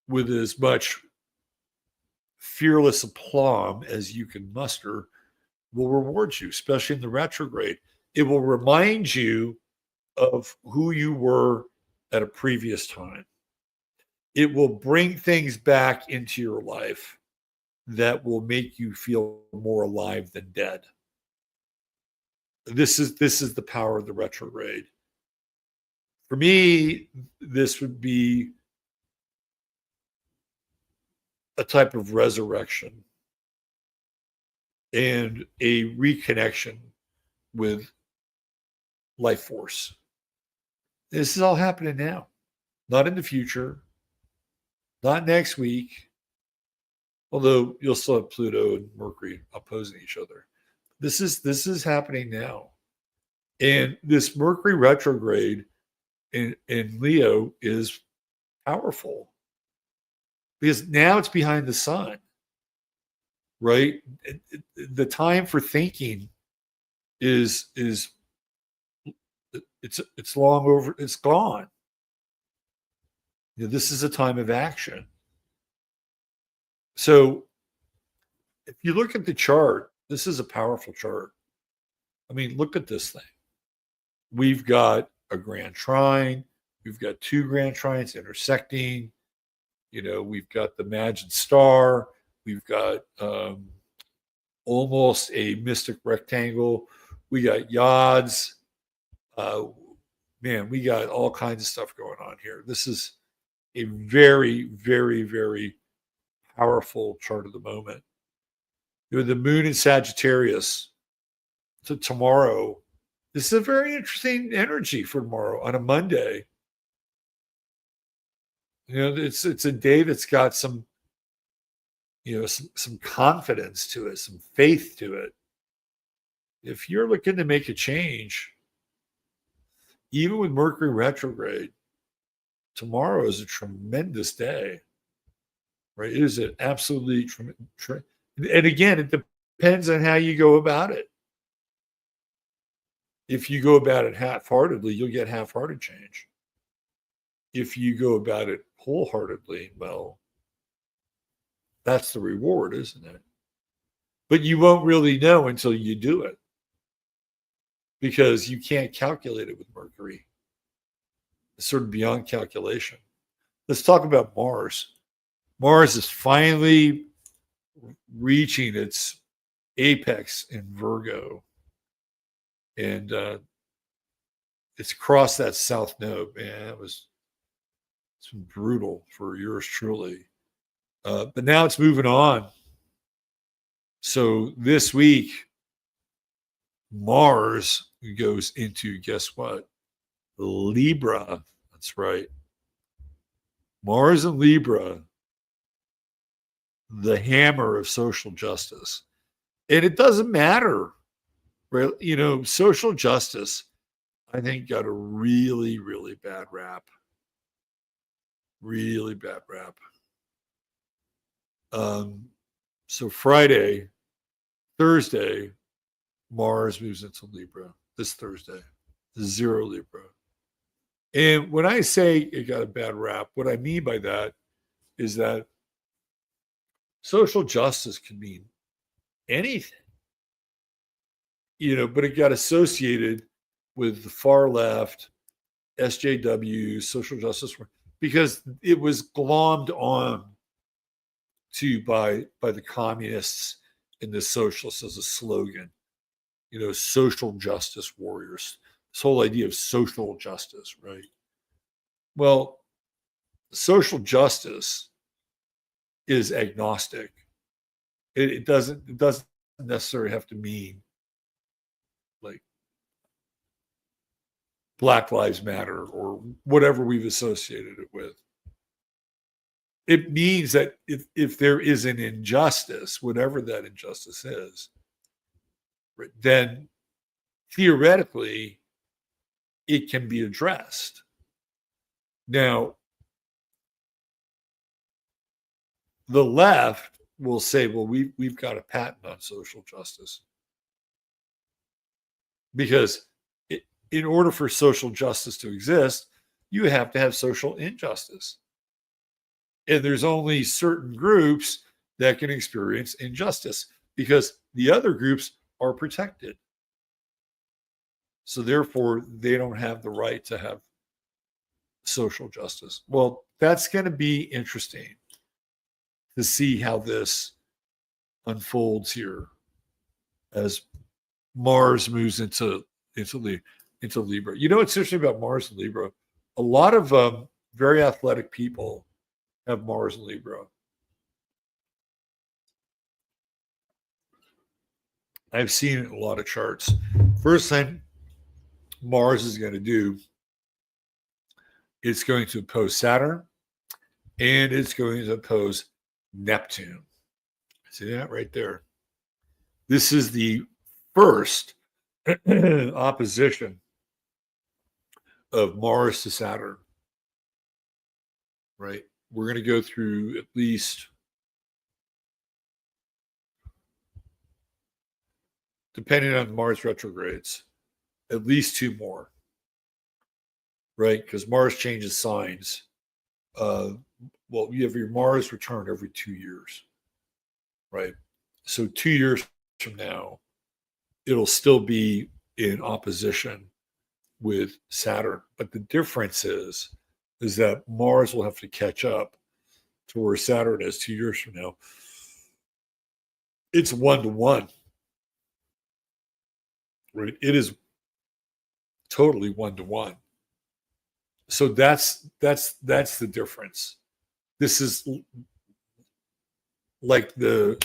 with as much fearless aplomb as you can muster, will reward you, especially in the retrograde. It will remind you of who you were at a previous time. it will bring things back into your life that will make you feel more alive than dead. This is the power of the retrograde. For me, this would be a type of resurrection and a reconnection with life force. This is all happening now, not in the future, not next week, although you'll still have Pluto and Mercury opposing each other. This is happening now. And this Mercury retrograde in Leo is powerful because now it's behind the sun, right? The time for thinking is it's long over, it's gone. You know, this is a time of action. So if you look at the chart, this is a powerful chart. I mean, look at this thing. We've got a grand trine. We've got two grand trines intersecting. You know, we've got the Imagine Star. We've got almost a mystic rectangle. We got yods. Man, we got all kinds of stuff going on here. This is a very, very, very powerful chart of the moment. You know, the moon in Sagittarius to tomorrow. This is a very interesting energy for tomorrow on a Monday. You know, it's a day that's got some, you know, some confidence to it, some faith to it. If you're looking to make a change, even with Mercury retrograde, tomorrow is a tremendous day, right? It is an absolutely tremendous. And again, it depends on how you go about it. If you go about it half-heartedly, you'll get half-hearted change. If you go about it wholeheartedly, well, that's the reward, isn't it? But you won't really know until you do it because you can't calculate it with Mercury. It's sort of beyond calculation. Let's talk about Mars. Mars is finally reaching its apex in Virgo. And it's crossed that south node. Man, it's been brutal for yours truly. But now it's moving on. So this week, Mars goes into, guess what? Libra. That's right. Mars and Libra, the hammer of social justice. And it doesn't matter. Right? You know, social justice, I think, got a really, really bad rap. Really bad rap. So Friday, Thursday, Mars moves into Libra this Thursday, 0 Libra. And when I say it got a bad rap, what I mean by that is that social justice can mean anything. You know, but it got associated with the far left, SJW, social justice, because it was glommed on to by the communists and the socialists as a slogan. You know, social justice warriors. This whole idea of social justice, right? Well, social justice is agnostic. It doesn't necessarily have to mean like Black Lives Matter or whatever we've associated it with. It means that if there is an injustice, whatever that injustice is, then theoretically it can be addressed. Now, the left will say, well, we've got a patent on social justice. Because in order for social justice to exist, you have to have social injustice. And there's only certain groups that can experience injustice because the other groups are protected. So therefore, they don't have the right to have social justice. Well, that's going to be interesting to see how this unfolds here as Mars moves into Libra. You know what's interesting about Mars and Libra? A lot of very athletic people have Mars and Libra. I've seen it in a lot of charts. First thing Mars is going to do, it's going to oppose Saturn and it's going to oppose Neptune. See that right there? This is the first opposition of Mars to Saturn, right? We're going to go through at least, depending on Mars retrogrades, at least 2 more, right? Because Mars changes signs. Well, you have your Mars return every 2 years, right? So 2 years from now, it'll still be in opposition with Saturn. But the difference is that Mars will have to catch up to where Saturn is 2 years from now. It's 1-to-1, right? It is totally 1-to-1. So that's the difference. This is like the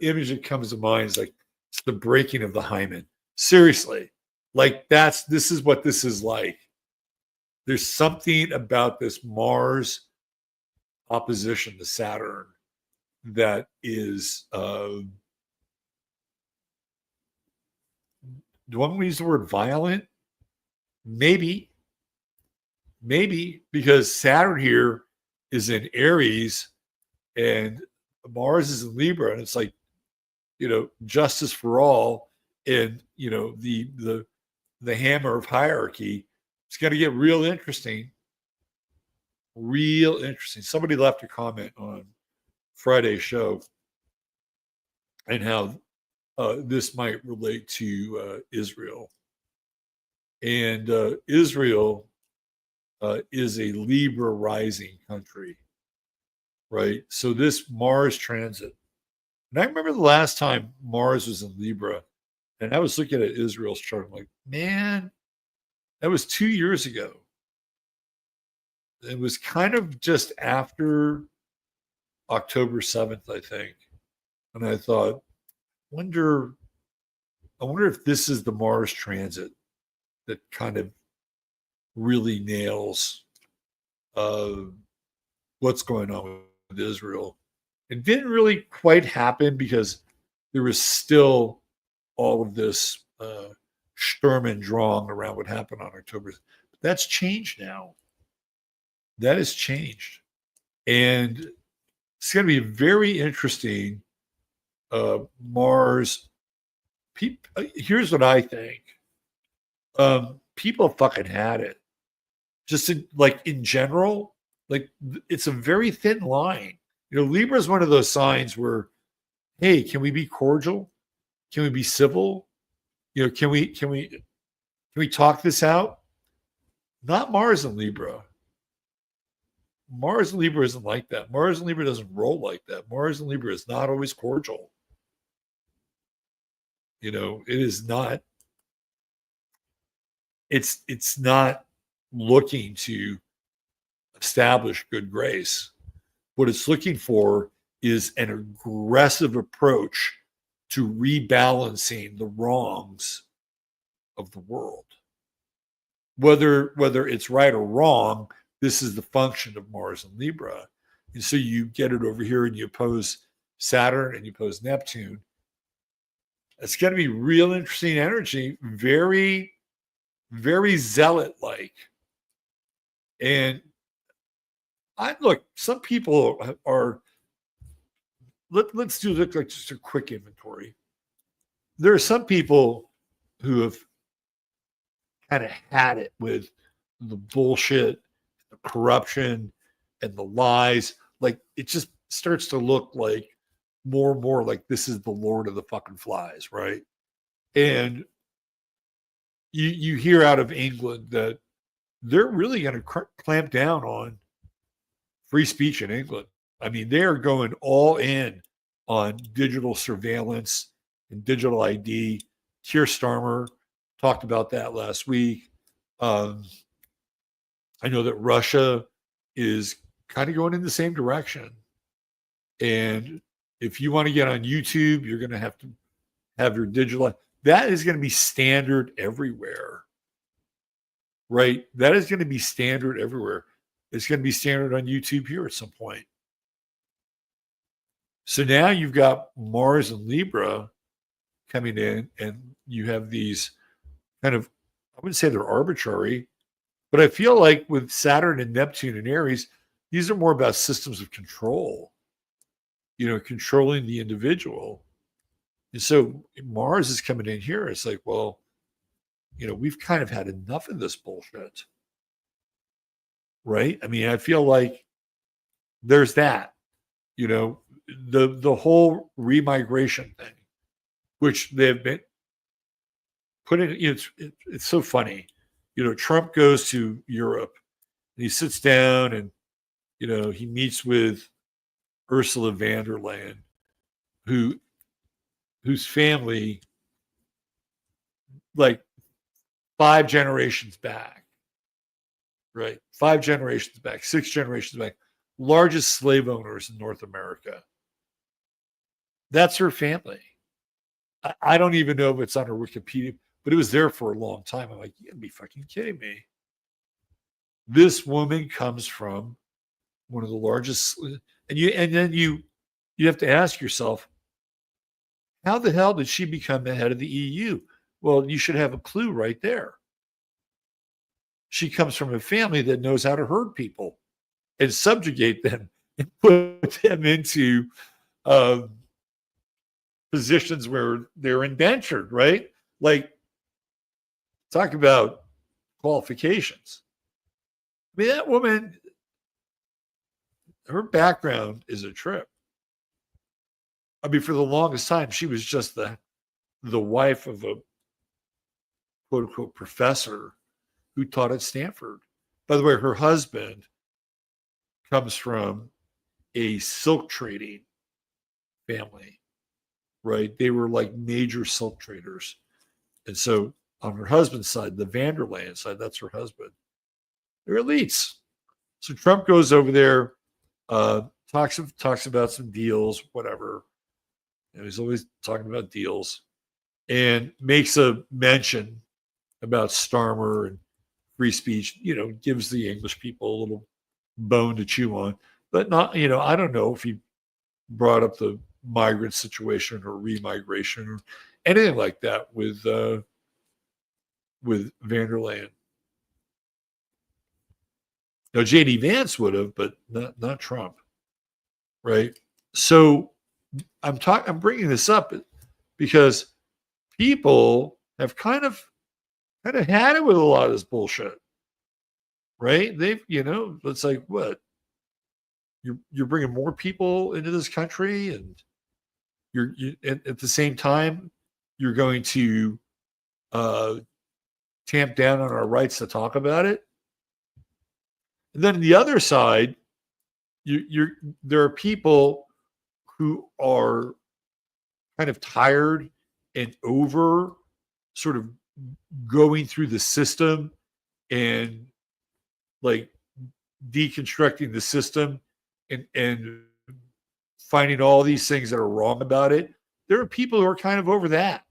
image that comes to mind is like it's the breaking of the hymen. Seriously, like this is what this is like. There's something about this Mars opposition to Saturn that is. Do I want to use the word violent? Maybe, because Saturn here is in Aries and Mars is in Libra, and it's like, justice for all, and the hammer of hierarchy. It's going to get real interesting. Real interesting. Somebody left a comment on Friday's show and how this might relate to Israel. And Israel is a Libra rising country, right? So this Mars transit, and I remember the last time Mars was in Libra, and I was looking at Israel's chart. I'm like, man, that was 2 years ago. It was kind of just after October 7th, I think. And I thought, I wonder if this is the Mars transit that kind of really nails what's going on with Israel. It didn't really quite happen because there was still all of this Sturm and Drang around what happened on October. But that's changed now. That has changed. And it's going to be very interesting. Mars. Here's what I think. People fucking had it. Just in general, like it's a very thin line. Libra is one of those signs where, hey, can we be cordial? Can we be civil? Can we talk this out? Not Mars and Libra. Mars and Libra isn't like that. Mars and Libra doesn't roll like that. Mars and Libra is not always cordial. It is not. It's not looking to establish good grace. What it's looking for is an aggressive approach to rebalancing the wrongs of the world. Whether it's right or wrong, this is the function of Mars and Libra. And so you get it over here and you oppose Saturn and you oppose Neptune. It's going to be real interesting energy, very, very zealot-like. And look, some people are, let's do like just a quick inventory. There are some people who have kind of had it with the bullshit, the corruption, and the lies. Like it just starts to look like more and more like this is the Lord of the fucking Flies, right? And you hear out of England that they're really going to clamp down on free speech in England. I mean, they are going all in on digital surveillance and digital ID. Keir Starmer talked about that last week. I know that Russia is kind of going in the same direction. And if you want to get on YouTube, you're going to have your digital. That is going to be standard everywhere, right? That is going to be standard everywhere. It's going to be standard on YouTube here at some point. So now you've got Mars and Libra coming in, and you have these kind of, I wouldn't say they're arbitrary, but I feel like with Saturn and Neptune and Aries, these are more about systems of control, controlling the individual. And so Mars is coming in here. It's like, well, we've kind of had enough of this bullshit. Right? I mean, I feel like there's that, the whole remigration thing, which they've been putting, it's so funny. Trump goes to Europe and he sits down and, he meets with Ursula von der Leyen, whose family, like 5 generations back, right? 5 generations back, 6 generations back, largest slave owners in North America. That's her family. I don't even know if it's on her Wikipedia, but it was there for a long time. I'm like, you gotta be fucking kidding me. This woman comes from one of the largest, and then you have to ask yourself, how the hell did she become the head of the EU? Well, you should have a clue right there. She comes from a family that knows how to herd people and subjugate them and put them into positions where they're indentured, right? Like, talk about qualifications. I mean, that woman, her background is a trip. I mean, for the longest time, she was just the wife of a quote unquote professor who taught at Stanford. By the way, her husband comes from a silk trading family, right? They were like major silk traders. And so on her husband's side, the van der Leyen side, that's her husband. They're elites. So Trump goes over there, talks about some deals, whatever. He's always talking about deals, and makes a mention about Starmer and free speech, gives the English people a little bone to chew on, but not, I don't know if he brought up the migrant situation or remigration or anything like that with van der Leyen. Now, J.D. Vance would have, but not Trump, right? So I'm bringing this up because people have kind of had it with a lot of this bullshit, right? They've, it's like, what? You're bringing more people into this country, and you're at the same time you're going to tamp down on our rights to talk about it. And then on the other side, there are people who are kind of tired and over sort of going through the system and like deconstructing the system and finding all these things that are wrong about it. There are people who are kind of over that.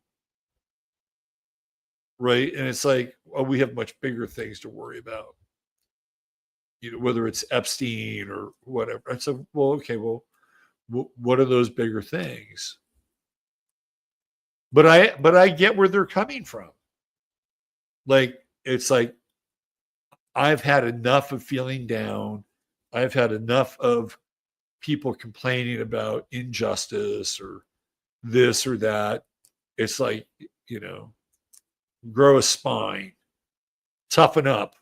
Right. And it's like, oh, we have much bigger things to worry about. Whether it's Epstein or whatever. I said, well, okay, well, what are those bigger things? But I get where they're coming from. Like, it's like, I've had enough of feeling down. I've had enough of people complaining about injustice or this or that. It's like, grow a spine, toughen up,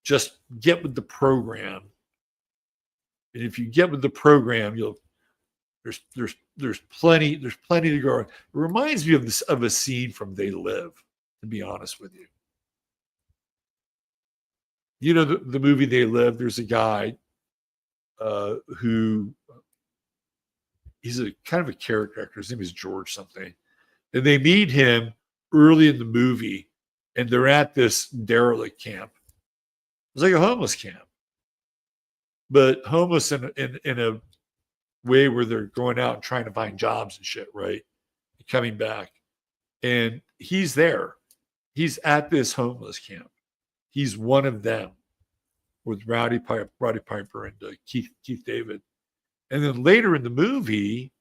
just get with the program. And if you get with the program, there's plenty to go. It reminds me of a scene from They Live. to be honest with you. You know, the movie They Live, there's a guy who, he's a kind of a character actor. His name is George something. And they meet him early in the movie, and they're at this derelict camp. It's like a homeless camp, but homeless in a way where they're going out and trying to find jobs and shit, right? Coming back. And he's there. He's at this homeless camp. He's one of them with Roddy Piper and Keith David. And then later in the movie,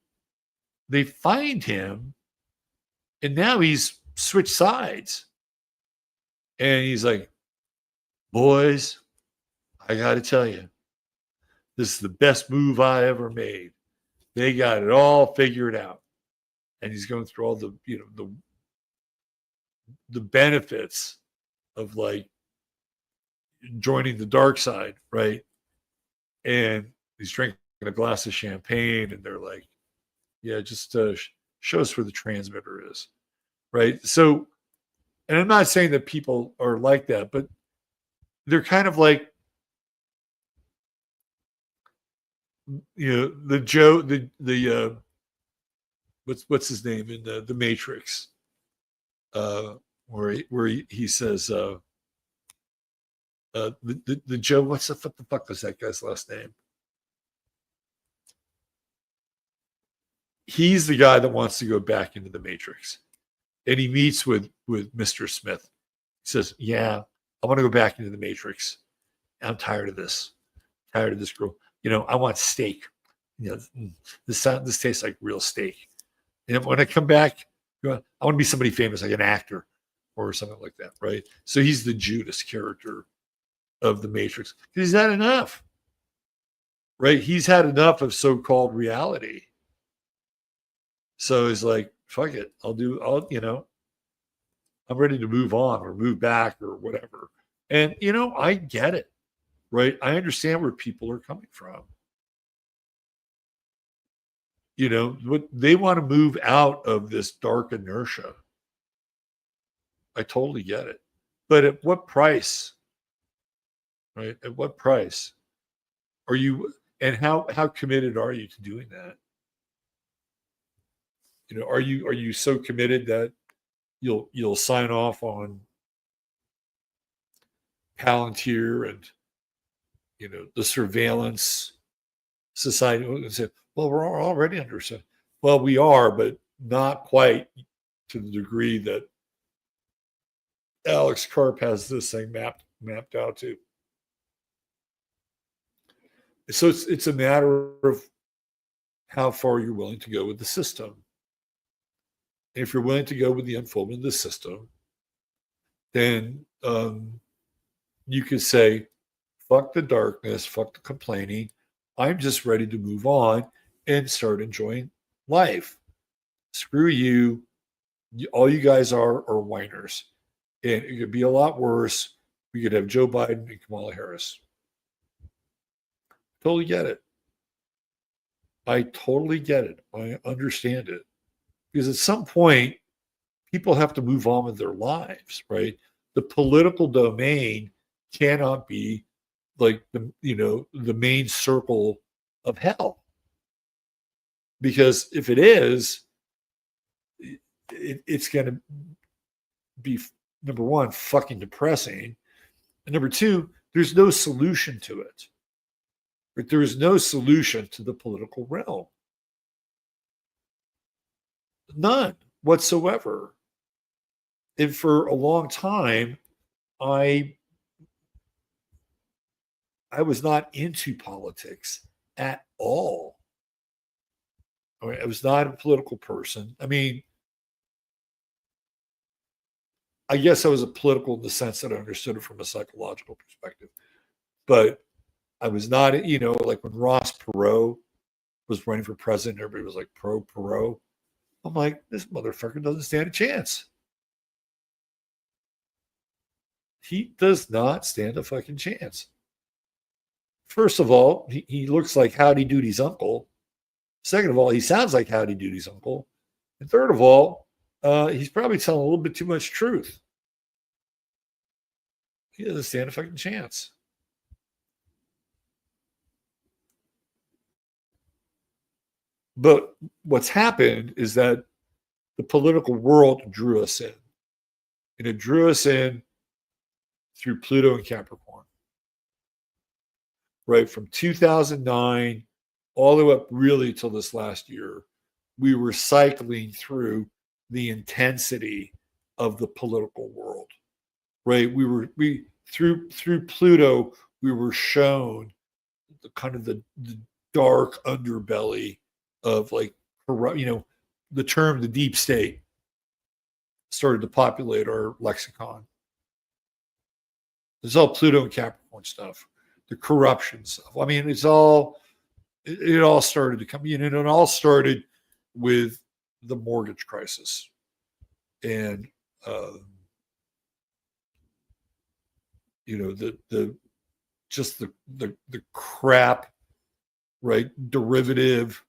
they find him, and now he's switched sides. And he's like, boys, I got to tell you, this is the best move I ever made. They got it all figured out. And he's going through all the, you know, the benefits of like joining the dark side, right? And he's drinking a glass of champagne, and they're like, yeah, just show us where the transmitter is, right? So, and I'm not saying that people are like that, but they're kind of like, you know, the what's his name in the Matrix, where he says the Joe, what the fuck was that guy's last name? He's the guy that wants to go back into the Matrix, and he meets with Mr. Smith. He says, yeah, I want to go back into the Matrix. I'm tired of this. Tired of this girl. You know, I want steak. You know, this tastes like real steak. And when I come back, I want to be somebody famous, like an actor or something like that, right? So he's the Judas character of the Matrix. He's had enough, right? He's had enough of so-called reality. So he's like, fuck it. You know, I'm ready to move on or move back or whatever. And, you know, I get it, right? I understand where people are coming from. You know, they want to move out of this dark inertia. I totally get it. But at what price? Right? At what price are you, and how committed are you to doing that? You know, are you so committed that you'll sign off on Palantir and, you know, the surveillance society, and say, well, we're already under. Well, we are, but not quite to the degree that Alex Karp has this thing mapped out to. So it's a matter of how far you're willing to go with the system. If you're willing to go with the unfoldment of the system, then you could say, fuck the darkness, fuck the complaining. I'm just ready to move on and start enjoying life. Screw you. All you guys are whiners. And it could be a lot worse. We could have Joe Biden and Kamala Harris. Totally get it. I totally get it. I understand it. Because at some point, people have to move on with their lives, right? The political domain cannot be like the main circle of hell. Because if it is, it's going to be, number one, fucking depressing. And number two, there's no solution to it. But there is no solution to the political realm. None whatsoever. And for a long time, I was not into politics at all. I was not a political person. I mean, I guess I was a political in the sense that I understood it from a psychological perspective. But I was not, like when Ross Perot was running for president, everybody was like pro Perot. I'm like, this motherfucker doesn't stand a chance. He does not stand a fucking chance. First of all, he looks like Howdy Doody's uncle. Second of all, he sounds like Howdy Doody's uncle. And third of all, he's probably telling a little bit too much truth. He doesn't stand a fucking chance. But what's happened is that the political world drew us in. And it drew us in through Pluto and Capricorn. Right? From 2009 all the way up really till this last year, we were cycling through the intensity of the political world. Right? We through Pluto, we were shown the kind of the dark underbelly of like, the term the deep state started to populate our lexicon. It's all Pluto and Capricorn stuff, the corruption stuff. I mean, it all started to come, and it all started with the mortgage crisis and, the crap, right? Derivative,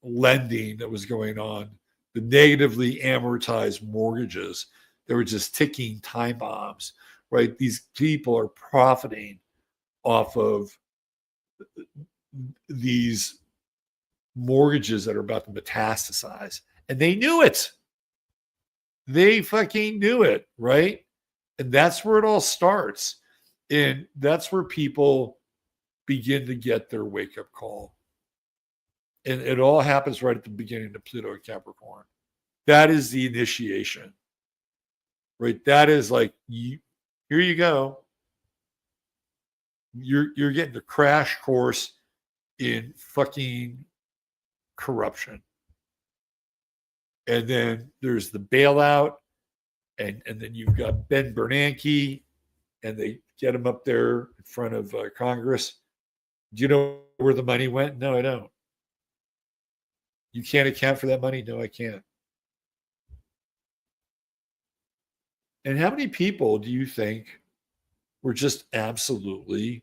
lending that was going on, the negatively amortized mortgages. They were just ticking time bombs, right? These people are profiting off of these mortgages that are about to metastasize. And they knew it. They fucking knew it, right? And that's where it all starts. And that's where people begin to get their wake-up call. And it all happens right at the beginning of Pluto and Capricorn. That is the initiation, right? That is like, here you go. You're getting the crash course in fucking corruption. And then there's the bailout, and then you've got Ben Bernanke, and they get him up there in front of Congress. Do you know where the money went? No, I don't. You can't account for that money? No, I can't. And how many people do you think were just absolutely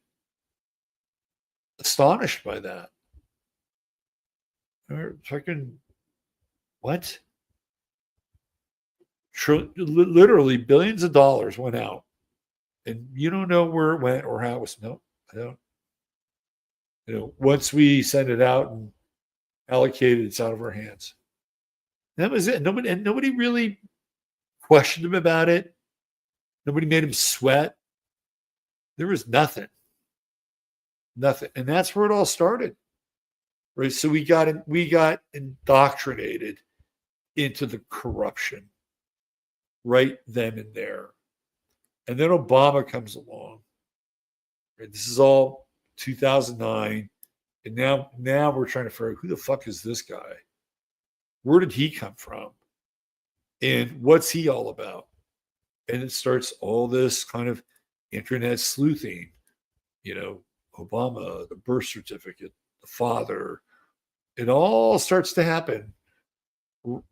astonished by that? Fucking what? Literally billions of dollars went out, and you don't know where it went or how it was. No, I don't. Once we send it out and allocate it, it's out of our hands. That was it. Nobody really questioned him about it. Nobody made him sweat. There was nothing. And that's where it all started. Right. So we got indoctrinated into the corruption right then and there. And then Obama comes along. Right? This is all 2009. And now we're trying to figure out, who the fuck is this guy? Where did he come from? And what's he all about? And it starts all this kind of internet sleuthing, Obama, the birth certificate, the father. It all starts to happen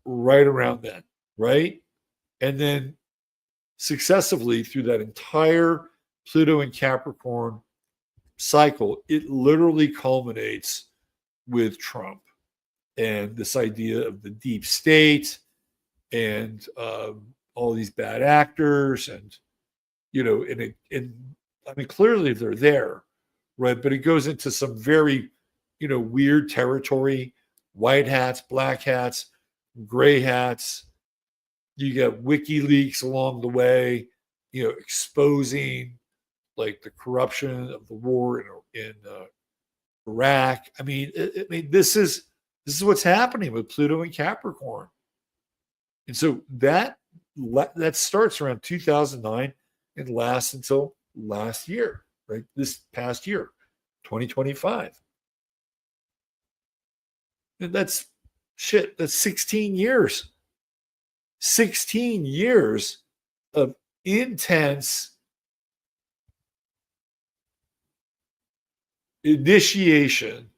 right around then, right? And then successively through that entire Pluto and Capricorn cycle, it literally culminates with Trump and this idea of the deep state and all these bad actors, and I mean, clearly they're there, right? But it goes into some very weird territory: white hats, black hats, gray hats. You got WikiLeaks along the way, exposing like the corruption of the war in Iraq. I mean, this is what's happening with Pluto and Capricorn. And so that starts around 2009 and lasts until last year, right? This past year, 2025. And that's 16 years. 16 years of intense initiation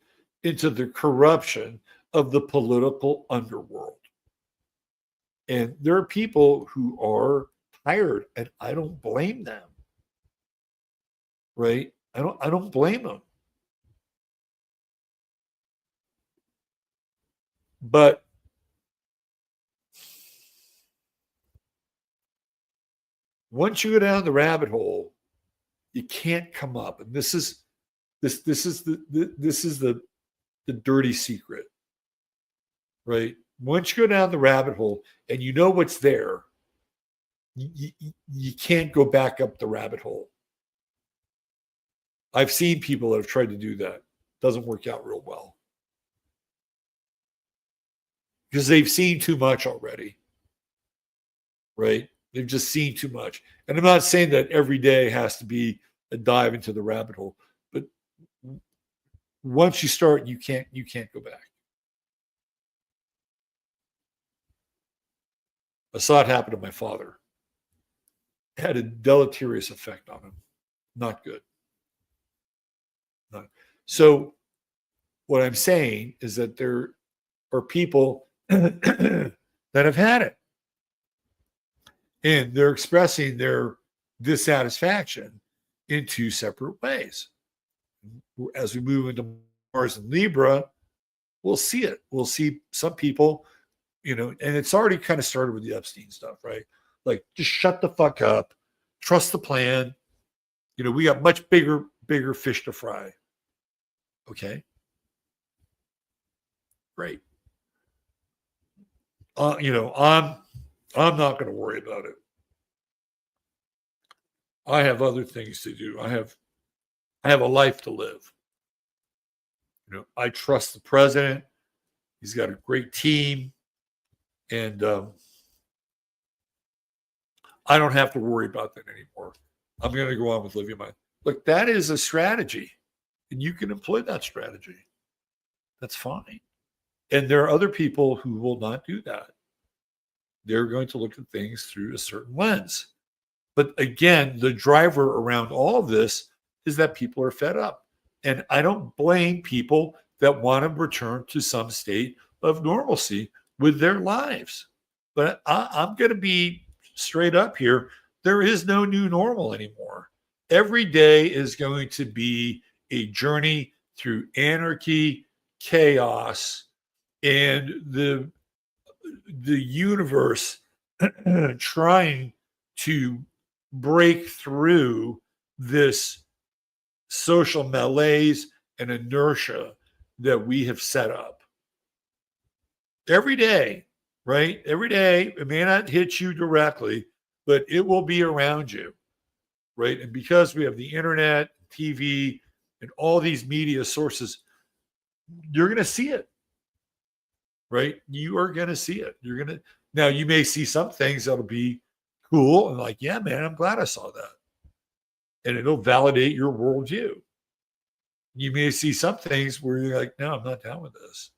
into the corruption of the political underworld. And there are people who are tired, and I don't blame them. Right? I don't blame them. But Once you go down the rabbit hole, you can't come up. And this is the dirty secret, right? Once you go down the rabbit hole and you know what's there, you can't go back up the rabbit hole. I've seen people that have tried to do that. Doesn't work out real well. Because they've seen too much already, right? They've just seen too much. And I'm not saying that every day has to be a dive into the rabbit hole, but once you start, you can't go back. I saw it happen to my father. It had a deleterious effect on him. Not good. So what I'm saying is that there are people that have had it. And they're expressing their dissatisfaction in two separate ways. As we move into Mars and Libra, we'll see it. We'll see some people, and it's already kind of started with the Epstein stuff, right? Like, just shut the fuck up. Trust the plan. We got much bigger fish to fry. Okay. Great. I'm not going to worry about it. I have other things to do. I have a life to live. I trust the president. He's got a great team. And I don't have to worry about that anymore. I'm going to go on with living my life. Look, that is a strategy. And you can employ that strategy. That's fine. And there are other people who will not do that. They're going to look at things through a certain lens. But again, the driver around all of this is that people are fed up. And I don't blame people that want to return to some state of normalcy with their lives. But I'm going to be straight up here. There is no new normal anymore. Every day is going to be a journey through anarchy, chaos, and the universe trying to break through this social malaise and inertia that we have set up. Every day, right? Every day, it may not hit you directly, but it will be around you, right? And because we have the internet, TV, and all these media sources, you're going to see it. Right? You are going to see it. Now you may see some things that'll be cool and like, yeah, man, I'm glad I saw that. And it'll validate your worldview. You may see some things where you're like, no, I'm not down with this.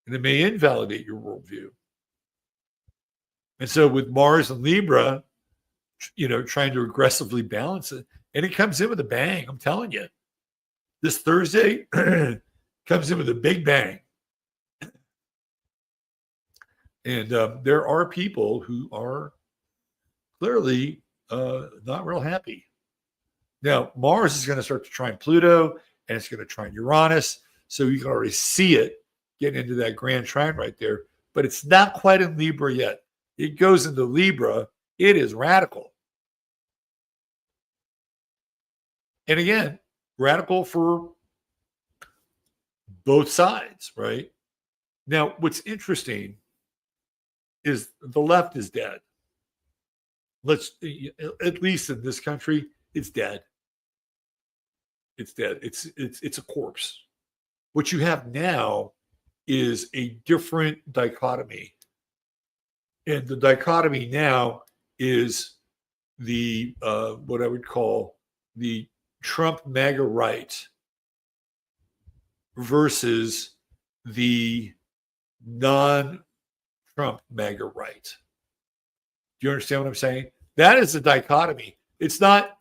And it may invalidate your worldview. And so with Mars and Libra, trying to aggressively balance it, and it comes in with a bang. I'm telling you, this Thursday comes in with a big bang. And there are people who are clearly not real happy. Now, Mars is going to start to trine Pluto, and it's going to trine Uranus. So you can already see it getting into that grand trine right there. But it's not quite in Libra yet. It goes into Libra. It is radical. And again, radical for both sides, right? Now, what's interesting is the left is dead. At least in this country, it's dead. It's dead. It's a corpse. What you have now is a different dichotomy. And the dichotomy now is the what I would call the Trump MAGA right versus the non-Trump MAGA right. Do you understand what I'm saying? That is a dichotomy. It's not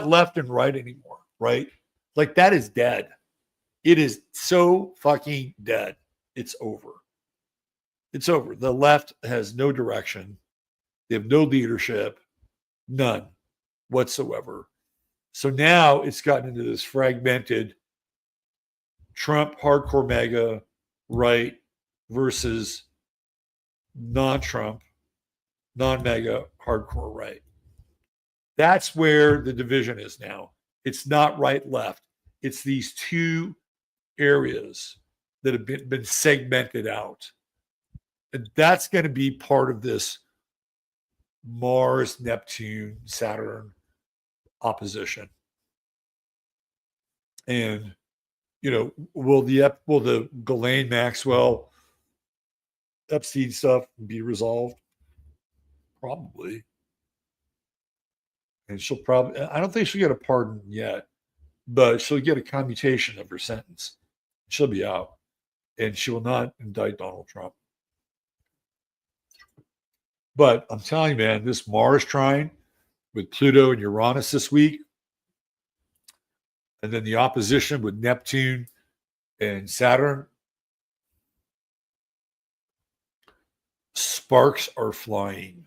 left and right anymore, right? Like, that is dead. It is so fucking dead. It's over. It's over. The left has no direction. They have no leadership, none whatsoever. So now it's gotten into this fragmented Trump hardcore MAGA right versus non-Trump, non-MAGA hardcore right. That's where the division is now. It's not right, left. It's these two areas that have been segmented out. And that's going to be part of this Mars, Neptune, Saturn opposition. And, will the Ghislaine Maxwell Epstein stuff be resolved? Probably. And she'll probably, I don't think she'll get a pardon yet, but she'll get a commutation of her sentence. She'll be out, and she will not indict Donald Trump. But I'm telling you, man, this Mars trine with Pluto and Uranus this week, and then the opposition with Neptune and Saturn, sparks are flying.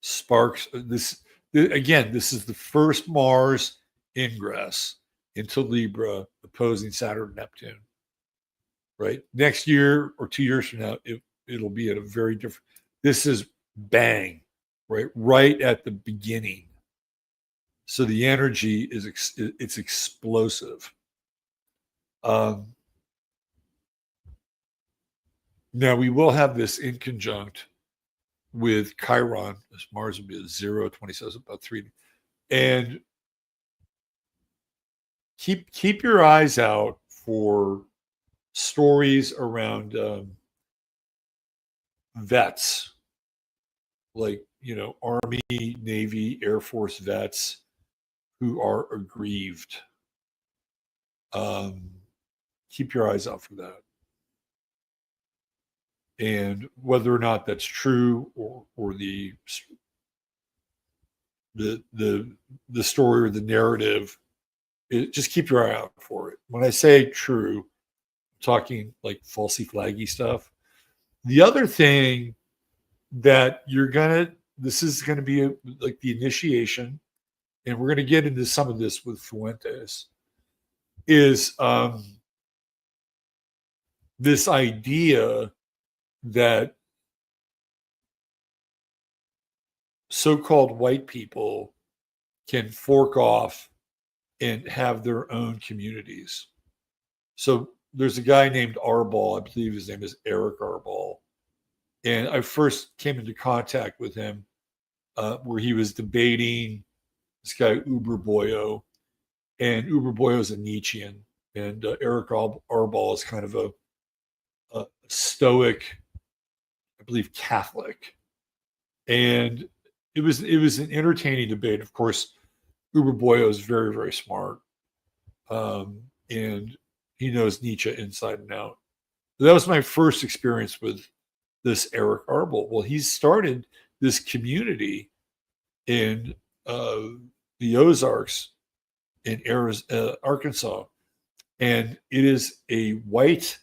Sparks. This is the first Mars ingress into Libra opposing Saturn and Neptune. Right? Next year or 2 years from now, it'll be at a very different. This is bang, right at the beginning. So the energy it's explosive. Now we will have this in conjunct with Chiron. This Mars will be at 0.27, about 3. And keep your eyes out for stories around vets, like Army, Navy, Air Force vets who are aggrieved. Keep your eyes out for that. And whether or not that's true, or the story or the narrative, just keep your eye out for it. When I say true, I'm talking like falsy flaggy stuff. The other thing that this is gonna be like the initiation, and we're gonna get into some of this with Fuentes, is this idea that so-called white people can fork off and have their own communities. So there's a guy named Arbol, I believe his name is Eric Arbol, and I first came into contact with him where he was debating this guy Uber Boyo, and Uber Boyo is a Nietzschean, and Eric Arbol is kind of a stoic, I believe, Catholic. And it was an entertaining debate. Of course, Uber Boyo is very, very smart, and he knows Nietzsche inside and out. That was my first experience with this Eric Arbol. Well, he's started this community in the Ozarks in Arkansas, and it is a white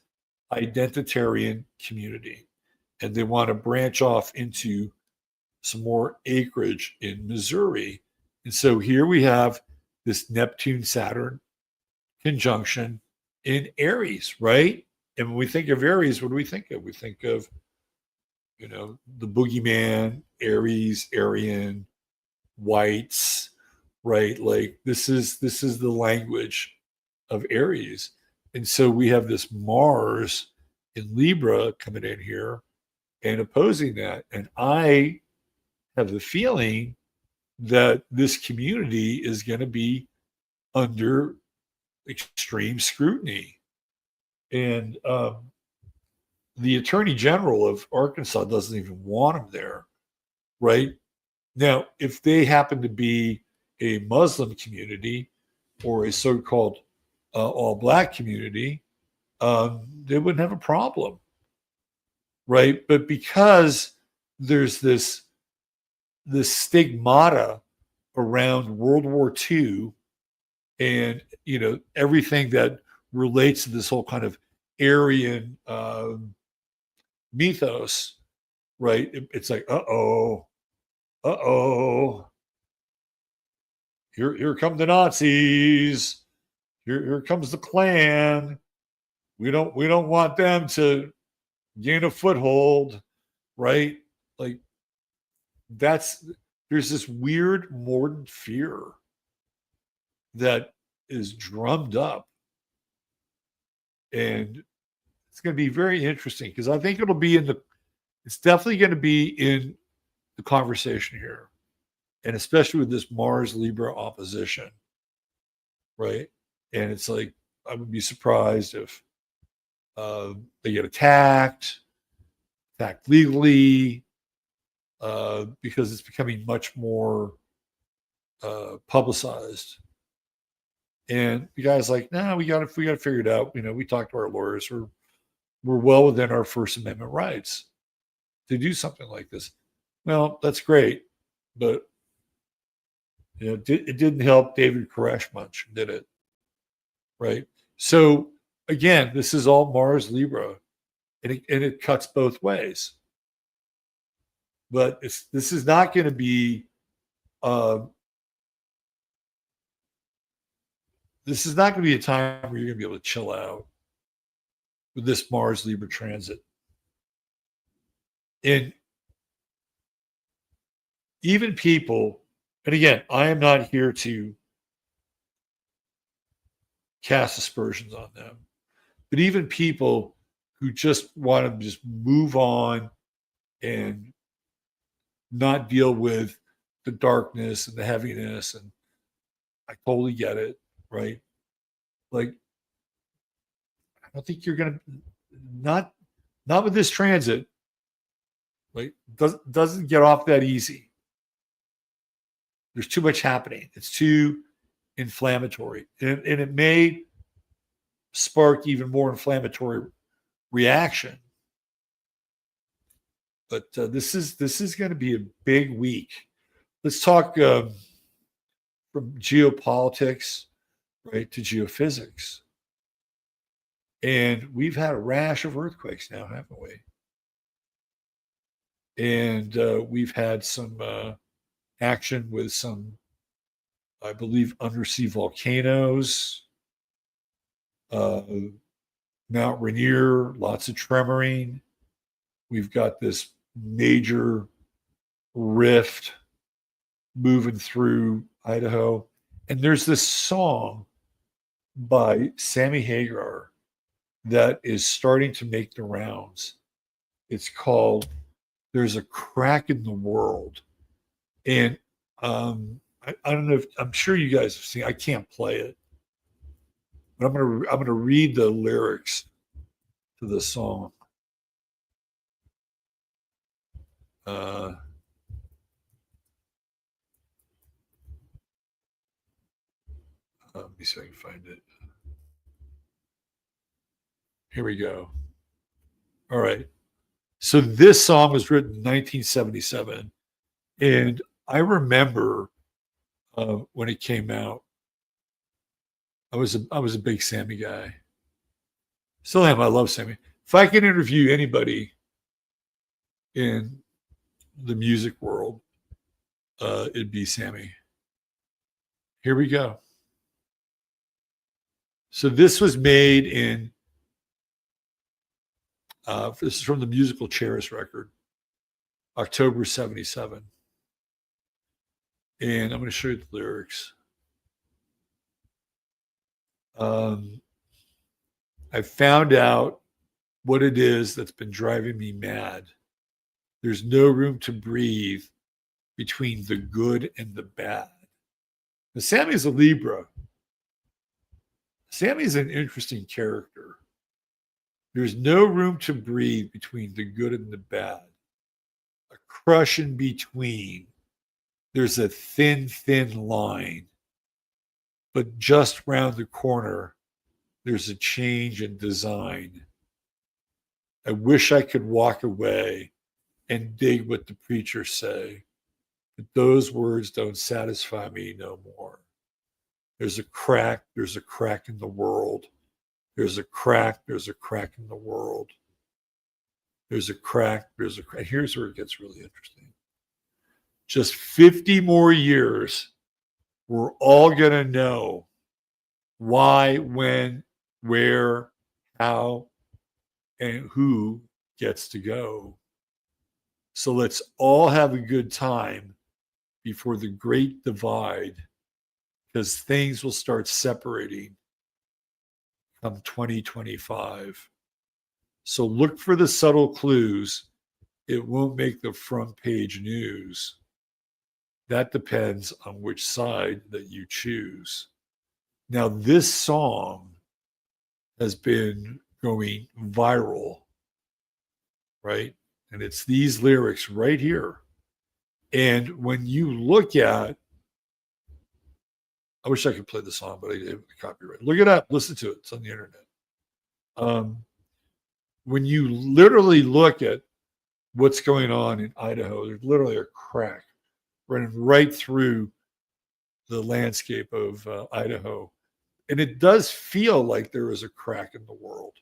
identitarian community, and they want to branch off into some more acreage in Missouri. And so here we have this Neptune Saturn conjunction in Aries, right? And when we think of Aries, what do we think of? We think of, the boogeyman, Aries, Aryan, whites, right? Like this is the language of Aries. And so we have this Mars in Libra coming in here and opposing that. And I have the feeling that this community is going to be under extreme scrutiny. And the Attorney General of Arkansas doesn't even want them there, right? Now, if they happen to be a Muslim community or a so-called all-black community, they wouldn't have a problem, right? But because there's this stigmata around World War II and, everything that relates to this whole kind of Aryan mythos, right? It's like, uh-oh, here come the Nazis. Here comes the Klan. We don't want them to gain a foothold, right? Like that's there's this weird mordant fear that is drummed up. And it's going to be very interesting because I think it's definitely going to be in the conversation here. And especially with this Mars Libra opposition, right? And it's like, I would be surprised if they get attacked legally, because it's becoming much more publicized. And the guy's like, "No, we got to figure it out. We talked to our lawyers. We're well within our First Amendment rights to do something like this." Well, that's great, but it didn't help David Koresh much, did it? Right. So again, this is all Mars Libra, and it cuts both ways. But this is not going to be. This is not going to be a time where you're going to be able to chill out with this Mars Libra transit. And even people, and again, I am not here to cast aspersions on them, but even people who just want to just move on and not deal with the darkness and the heaviness, and I totally get it, right? Like, I don't think you're gonna not with this transit. Like, doesn't get off that easy. There's too much happening. It's too inflammatory, and it may spark even more inflammatory reaction. But this is going to be a big week. Let's talk from geopolitics, right, to geophysics. And we've had a rash of earthquakes now, haven't we? And we've had some action with some, I believe, undersea volcanoes. Mount Rainier, lots of tremoring. We've got this major rift moving through Idaho. And there's this song by Sammy Hagar that is starting to make the rounds. It's called "There's a Crack in the World." And I don't know if, I'm sure you guys have seen, I can't play it, but I'm gonna read the lyrics to the song. Let me see if I can find it. Here we go. All right. So this song was written in 1977, and I remember when it came out. I was a big Sammy guy. Still am. I love Sammy. If I could interview anybody in the music world, it'd be Sammy. Here we go. So this was made in, this is from the Musical Chairs record, October 77. And I'm going to show you the lyrics. I found out what it is that's been driving me mad. There's no room to breathe between the good and the bad. Now, Sammy's a Libra. Sammy's an interesting character. There's no room to breathe between the good and the bad. A crush in between. There's a thin, thin line. But just round the corner, there's a change in design. I wish I could walk away and dig what the preachers say, but those words don't satisfy me no more. There's a crack in the world. There's a crack in the world. There's a crack. Here's where it gets really interesting. Just 50 more years, we're all going to know why, when, where, how, and who gets to go. So let's all have a good time before the great divide, because things will start separating come 2025. So look for the subtle clues. It won't make the front page news. That depends on which side that you choose. Now, this song has been going viral, right? And it's these lyrics right here. And when you look at, I wish I could play the song, but I didn't have copyright. Look it up, listen to it. It's on the internet. When you literally look at what's going on in Idaho, there's literally a crack running right through the landscape of Idaho. And it does feel like there is a crack in the world.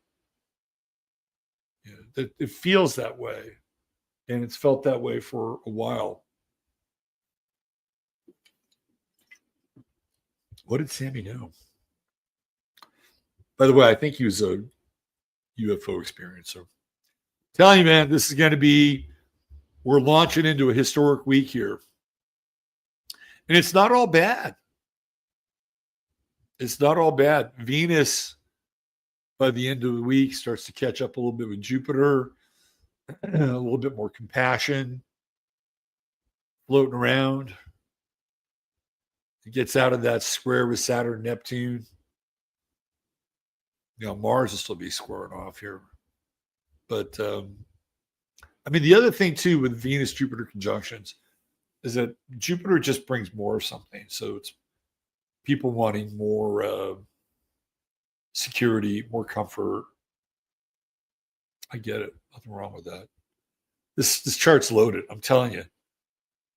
It feels that way. And it's felt that way for a while. What did Sammy know? By the way, I think he was a UFO experiencer. Telling you, man, this is going to be, we're launching into a historic week here. And it's not all bad. It's not all bad. Venus, by the end of the week, starts to catch up a little bit with Jupiter, a little bit more compassion, floating around. It gets out of that square with Saturn, Neptune. Mars will still be squaring off here. But, the other thing, too, with Venus-Jupiter conjunctions is that Jupiter just brings more of something. So it's people wanting more security, more comfort. I get it. Nothing wrong with that. This chart's loaded. I'm telling you.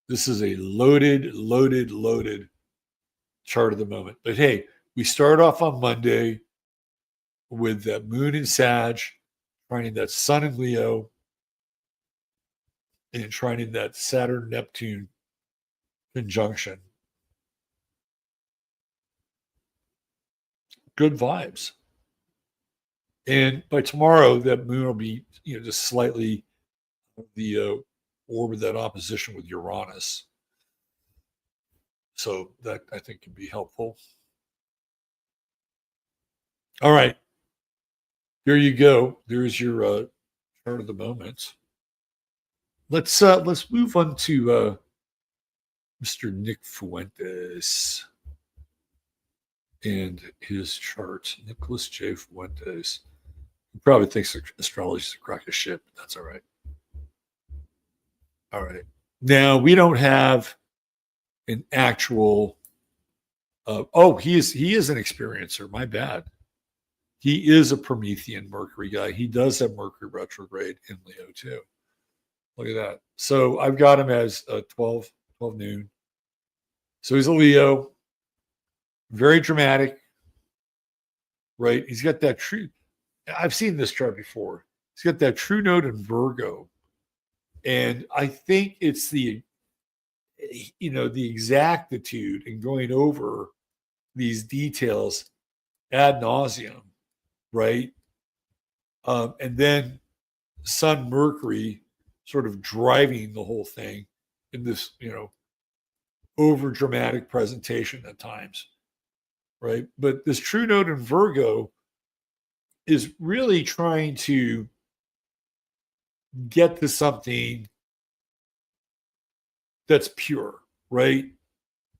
This is a loaded chart of the moment. But hey, we start off on Monday with that moon in Sag, trining that sun in Leo, and trining that Saturn-Neptune conjunction. Good vibes. And by tomorrow, that moon will be, just slightly the orbit, that opposition with Uranus. So that, I think, can be helpful. All right. There you go. There's your chart of the moment. Let's move on to Mr. Nick Fuentes and his chart. Nicholas J. Fuentes. He probably thinks astrology is a crock of shit, but that's all right. All right. Now, we don't have an actual he is an experiencer. My bad. He is a Promethean Mercury guy. He does have Mercury retrograde in Leo too. Look at that. So I've got him as 12 noon. So he's a Leo. Very dramatic, right? He's got that true. I've seen this chart before. He's got that true note in Virgo. And I think it's the exactitude in going over these details ad nauseum, right? And then Sun Mercury sort of driving the whole thing in this, over dramatic presentation at times, right? But this true note in Virgo is really trying to get to something that's pure, right?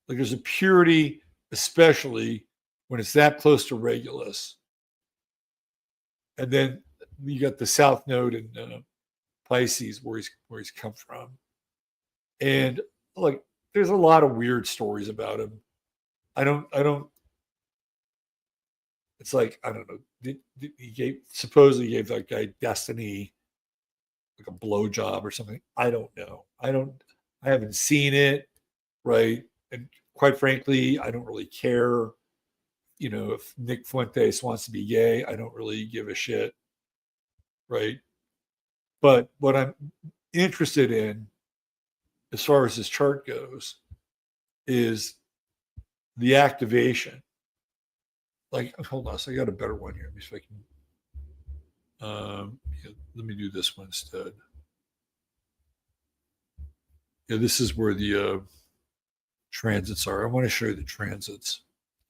Like there's a purity, especially when it's that close to Regulus. And then you got the South Node in Pisces, where he's come from. And like, there's a lot of weird stories about him. I don't. It's like, I don't know. He supposedly gave that guy Destiny like a blowjob or something. I don't know. I haven't seen it, right? And quite frankly, I don't really care. If Nick Fuentes wants to be gay, I don't really give a shit, right? But what I'm interested in, as far as his chart goes, is the activation. Like, hold on, so I got a better one here. Let me see if I can. Let me do this one instead. Yeah, this is where the transits are. I want to show you the transits.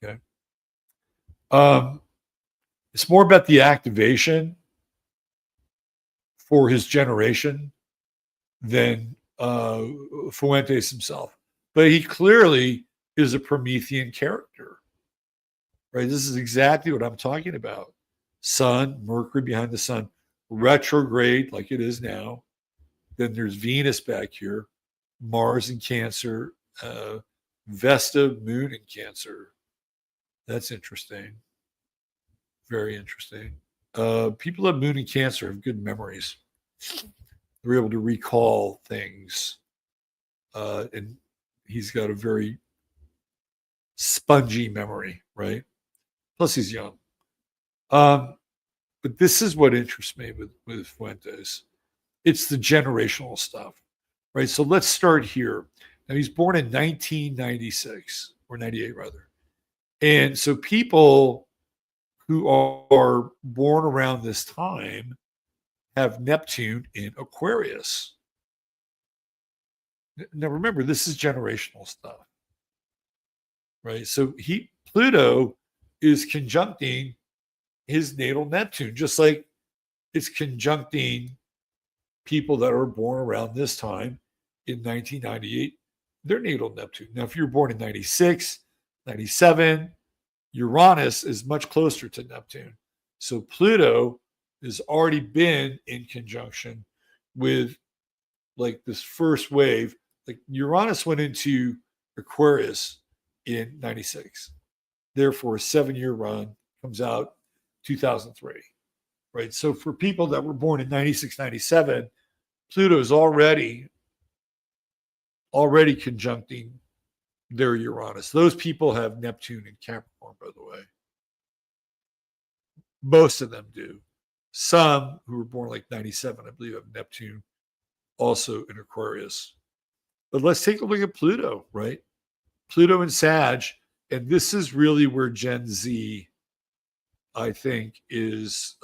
Okay. It's more about the activation for his generation than Fuentes himself. But he clearly is a Promethean character, right? This is exactly what I'm talking about. Sun, Mercury behind the sun, retrograde like it is now. Then there's Venus back here, Mars in Cancer, Vesta, Moon in Cancer. That's interesting. Very interesting. People that have Moon in Cancer have good memories. They're able to recall things. And he's got a very spongy memory, right? Plus he's young. But this is what interests me with Fuentes. It's the generational stuff, right? So let's start here. Now he's born in 1996 or 98 rather. And so people who are born around this time have Neptune in Aquarius. Now remember, this is generational stuff, right? So Pluto is conjuncting his natal Neptune, just like it's conjuncting people that are born around this time in 1998, their natal Neptune. Now, if you're born in 96, 97, Uranus is much closer to Neptune. So Pluto has already been in conjunction with like this first wave. Like Uranus went into Aquarius in 96. Therefore, a 7-year run comes out 2003, right? So for people that were born in 96, 97, Pluto is already conjuncting their Uranus. Those people have Neptune in Capricorn, by the way. Most of them do. Some who were born like 97, I believe, have Neptune also in Aquarius. But let's take a look at Pluto, right? Pluto in Sag, and this is really where Gen Z, I think, is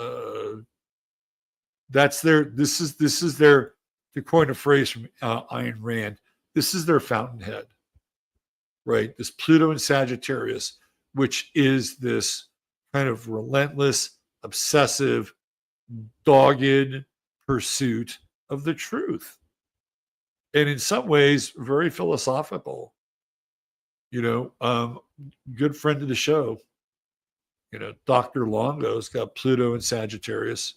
this is their, to coin a phrase from Ayn Rand, this is their fountainhead, right? This Pluto in Sagittarius, which is this kind of relentless, obsessive, dogged pursuit of the truth. And in some ways, very philosophical. Good friend of the show, Dr. Longo's got Pluto in Sagittarius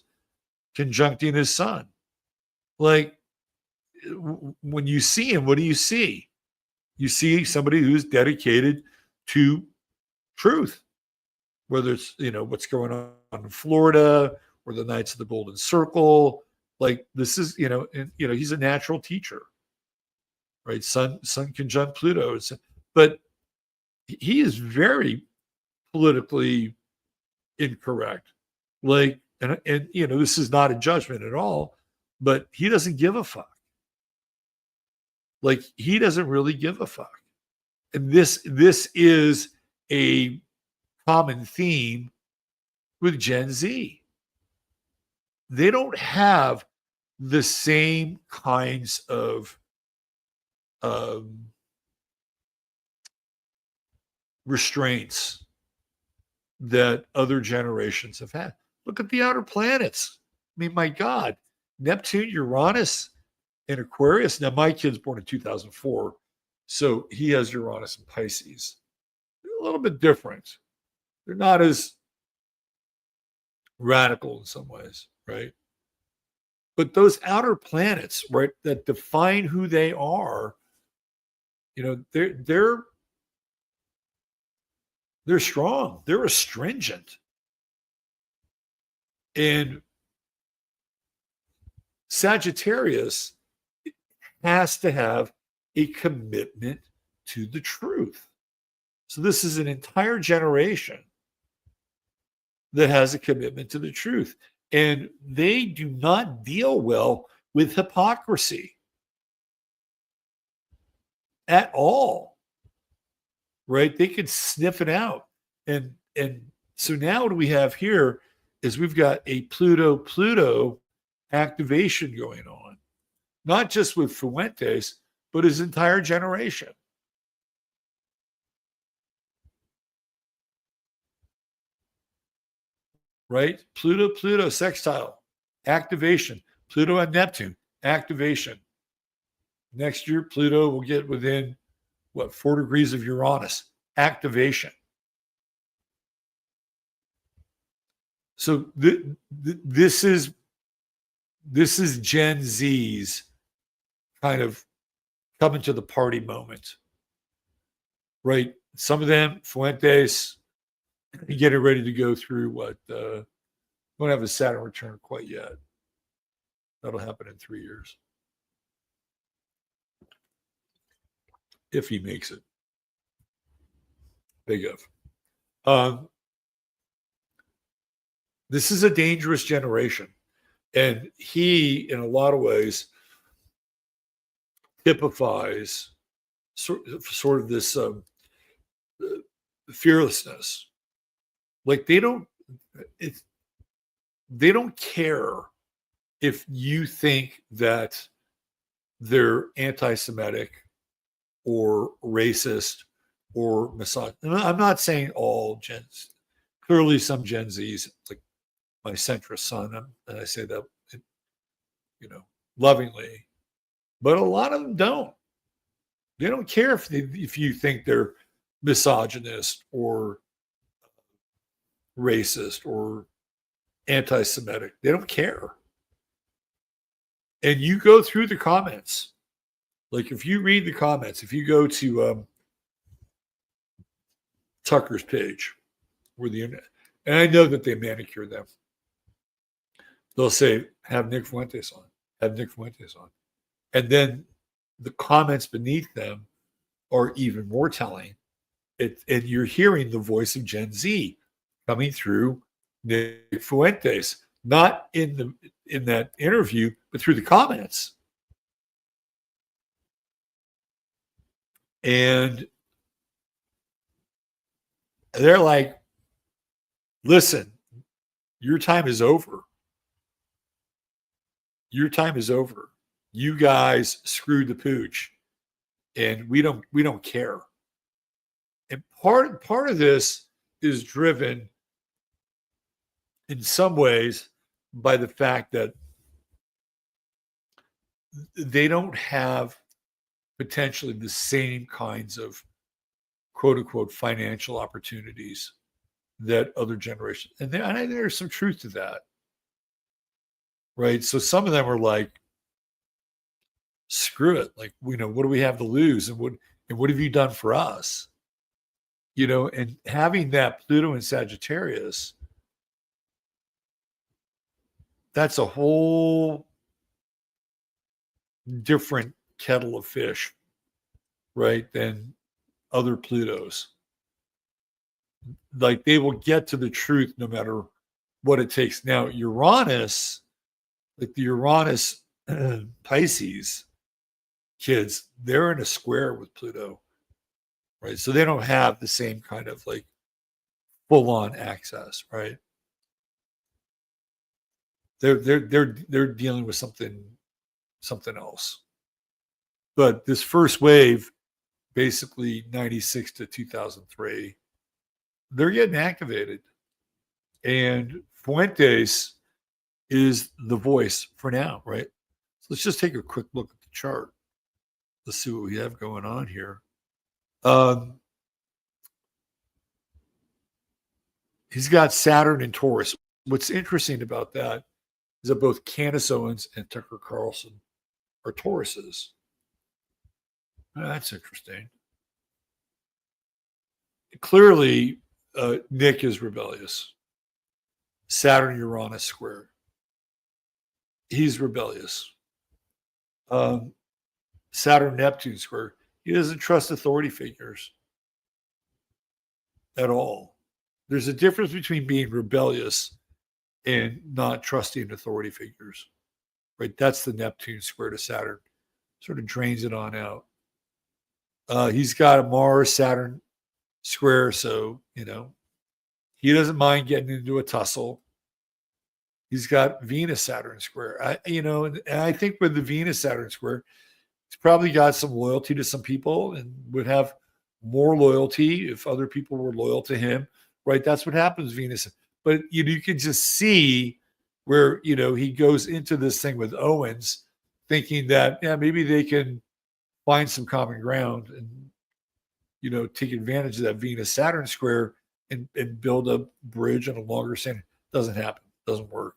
conjuncting his sun. Like, when you see him, what do you see? You see somebody who's dedicated to truth, whether it's, what's going on in Florida or the Knights of the Golden Circle. Like, this is, he's a natural teacher, right? Sun conjunct Pluto. But he is very politically incorrect. Like, and this is not a judgment at all, but he doesn't give a fuck. Like, he doesn't really give a fuck. And this is a common theme with Gen Z. They don't have the same kinds of restraints that other generations have had. Look at the outer planets. I mean, my God, Neptune, Uranus, and Aquarius. Now, my kid's born in 2004, so he has Uranus and Pisces. They're a little bit different. They're not as radical in some ways, right? But those outer planets, right, that define who they are, they're strong. They're astringent. And Sagittarius has to have a commitment to the truth. So this is an entire generation that has a commitment to the truth. And they do not deal well with hypocrisy at all, right? They could sniff it out. And so now what we have here is we've got a Pluto activation going on, not just with Fuentes, but his entire generation. right? Pluto sextile, activation. Pluto and Neptune, activation. Next year, Pluto will get within, 4 degrees of Uranus, activation. So this is Gen Z's kind of coming to the party moment, right? Some of them, Fuentes, getting ready to go through won't have a Saturn return quite yet. That'll happen in 3 years. If he makes it. Big if. This is a dangerous generation. And he, in a lot of ways, typifies sort of this fearlessness. Like they don't care if you think that they're anti-Semitic or racist or misogynist. I'm not saying all Gens. Clearly, some Gen Zs, like my centrist son, and I say that, lovingly, but a lot of them don't. They don't care if you think they're misogynist or racist or anti-Semitic. They don't care. And you go through the comments. Like if you read the comments, if you go to Tucker's page, where the internet, and I know that they manicure them. They'll say, have Nick Fuentes on, have Nick Fuentes on. And then the comments beneath them are even more telling. And you're hearing the voice of Gen Z coming through Nick Fuentes, not in that interview, but through the comments. And they're like, listen, your time is over. Your time is over. You guys screwed the pooch, and we don't care. And part of this is driven in some ways by the fact that they don't have potentially the same kinds of quote unquote financial opportunities that other generations. And there's some truth to that. Right. So some of them are like, screw it. Like, what do we have to lose? And what have you done for us? And having that Pluto in Sagittarius, that's a whole different kettle of fish, right, than other Plutos. Like they will get to the truth no matter what it takes. Now, Uranus, like the Uranus Pisces kids, they're in a square with Pluto, right? So they don't have the same kind of like full-on access, right? They're dealing with something else. But this first wave, basically 96 to 2003, they're getting activated. And Fuentes is the voice for now, right? So let's just take a quick look at the chart. Let's see what we have going on here. He's got Saturn and Taurus. What's interesting about that is that both Candace Owens and Tucker Carlson are Tauruses. That's interesting. Clearly, Nick is rebellious. Saturn-Uranus square. He's rebellious. Saturn-Neptune square. He doesn't trust authority figures at all. There's a difference between being rebellious and not trusting authority figures, right? That's the Neptune square to Saturn. Sort of drains it on out. He's got a Mars-Saturn square, so, he doesn't mind getting into a tussle. He's got Venus-Saturn square. And I think with the Venus-Saturn square, he's probably got some loyalty to some people and would have more loyalty if other people were loyal to him, right? That's what happens, Venus. but you can just see where he goes into this thing with Owens, thinking that maybe they can find some common ground and take advantage of that Venus Saturn square and build a bridge on a longer standing. Doesn't happen. Doesn't work.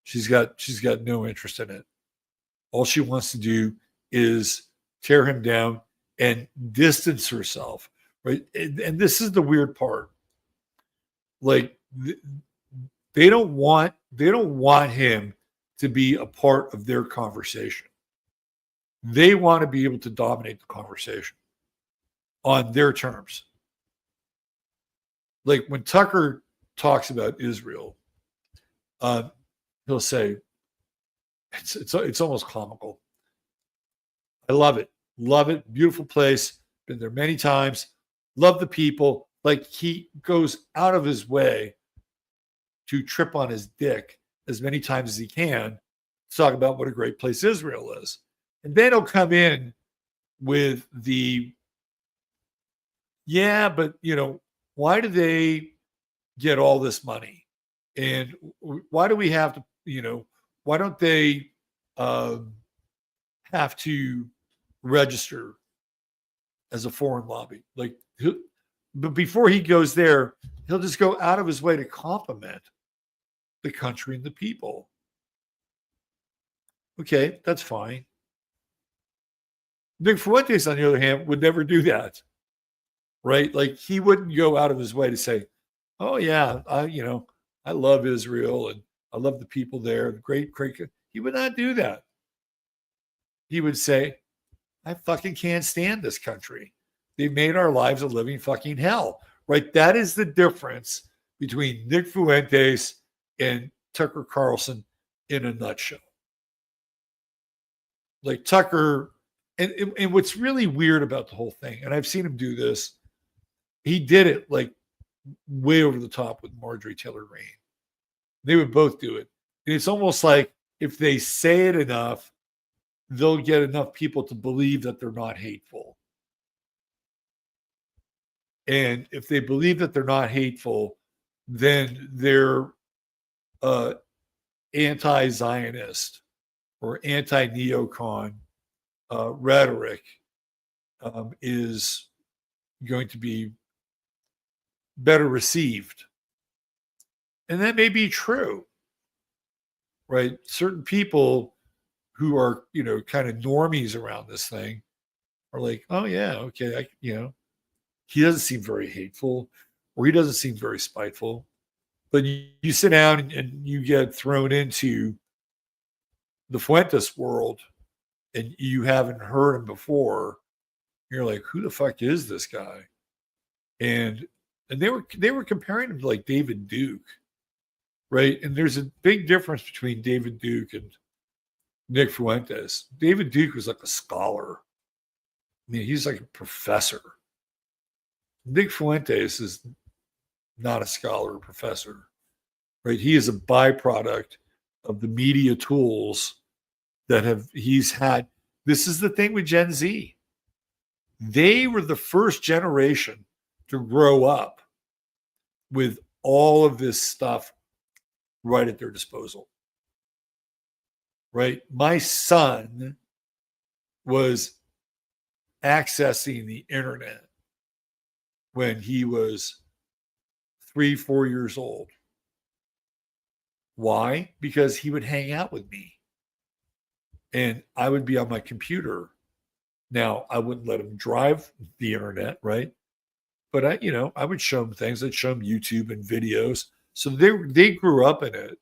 She's got no interest in it. All she wants to do is tear him down and distance herself, right? And this is the weird part. Like they don't want him to be a part of their conversation. They want to be able to dominate the conversation on their terms. Like when Tucker talks about Israel, he'll say, it's almost comical. I love it. Love it. Beautiful place. Been there many times. Love the people. Like he goes out of his way to trip on his dick as many times as he can to talk about what a great place Israel is. And then he'll come in with the, but why do they get all this money? And why do we have to, why don't they have to register as a foreign lobby? Like, but before he goes there, he'll just go out of his way to compliment the country and the people. Okay, that's fine. Nick Fuentes, on the other hand, would never do that, right? Like he wouldn't go out of his way to say, "Oh yeah, I love Israel and I love the people there. Great." He would not do that. He would say, "I fucking can't stand this country. They've made our lives a living fucking hell." Right? That is the difference between Nick Fuentes and Tucker Carlson in a nutshell. Like Tucker, and what's really weird about the whole thing, and I've seen him do this, he did it like way over the top with Marjorie Taylor Greene. They would both do it. And it's almost like if they say it enough, they'll get enough people to believe that they're not hateful. And if they believe that they're not hateful, then they're anti-Zionist or anti-neocon rhetoric is going to be better received. And that may be true, right? Certain people who are, kind of normies around this thing are like, oh yeah, okay, he doesn't seem very hateful or he doesn't seem very spiteful. But you sit down and you get thrown into the Fuentes world and you haven't heard him before. You're like, who the fuck is this guy? And they were comparing him to like David Duke, right? And there's a big difference between David Duke and Nick Fuentes. David Duke was like a scholar. I mean, he's like a professor. Nick Fuentes is not a scholar or professor, right? He is a byproduct of the media tools that he's had. This is the thing with Gen Z. They were the first generation to grow up with all of this stuff right at their disposal, right? My son was accessing the internet when he was 3-4 years old. Why? Because he would hang out with me and I would be on my computer. Now, I wouldn't let him drive the internet, right? But I would show him things. I'd show him YouTube and videos. So they grew up in it.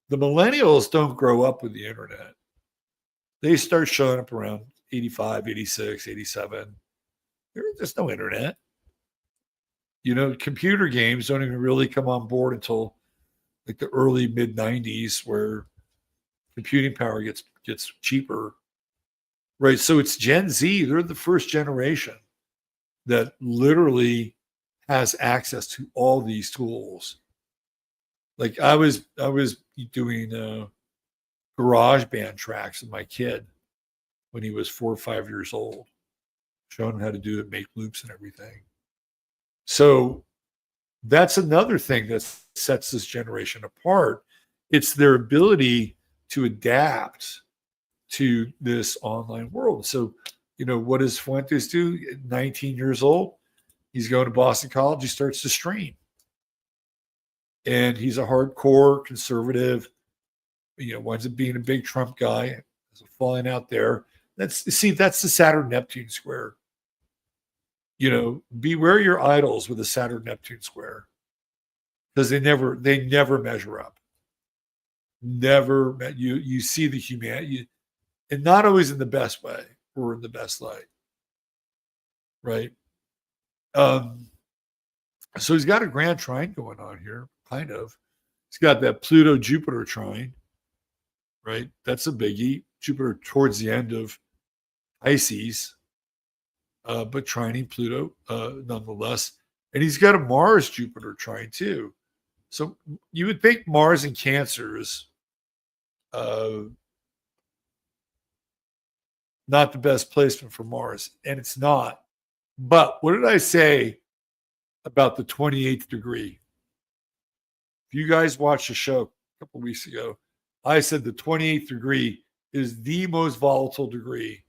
The millennials don't grow up with the internet. They start showing up around 85, 86, 87. There's no internet. Computer games don't even really come on board until like the early mid 90s, where computing power gets cheaper. Right. So it's Gen Z. They're the first generation that literally has access to all these tools. Like I was doing garage band tracks with my kid when he was 4 or 5 years old, showing him how to do it, make loops and everything. So that's another thing that sets this generation apart. It's their ability to adapt to this online world. So, what does Fuentes do? 19 years old, he's going to Boston College. He starts to stream. And he's a hardcore conservative, winds up being a big Trump guy. There's a falling out there. That's the Saturn-Neptune square. Beware your idols with a Saturn-Neptune square, because they never measure up. Never. You see the humanity, and not always in the best way or in the best light, right? So he's got a grand trine going on here, kind of. He's got that Pluto-Jupiter trine, right? That's a biggie. Jupiter towards the end of Pisces, but trining Pluto nonetheless. And he's got a Mars-Jupiter trine too. So you would think Mars in Cancer is not the best placement for Mars, and it's not. But what did I say about the 28th degree? If you guys watched the show a couple of weeks ago, I said the 28th degree is the most volatile degree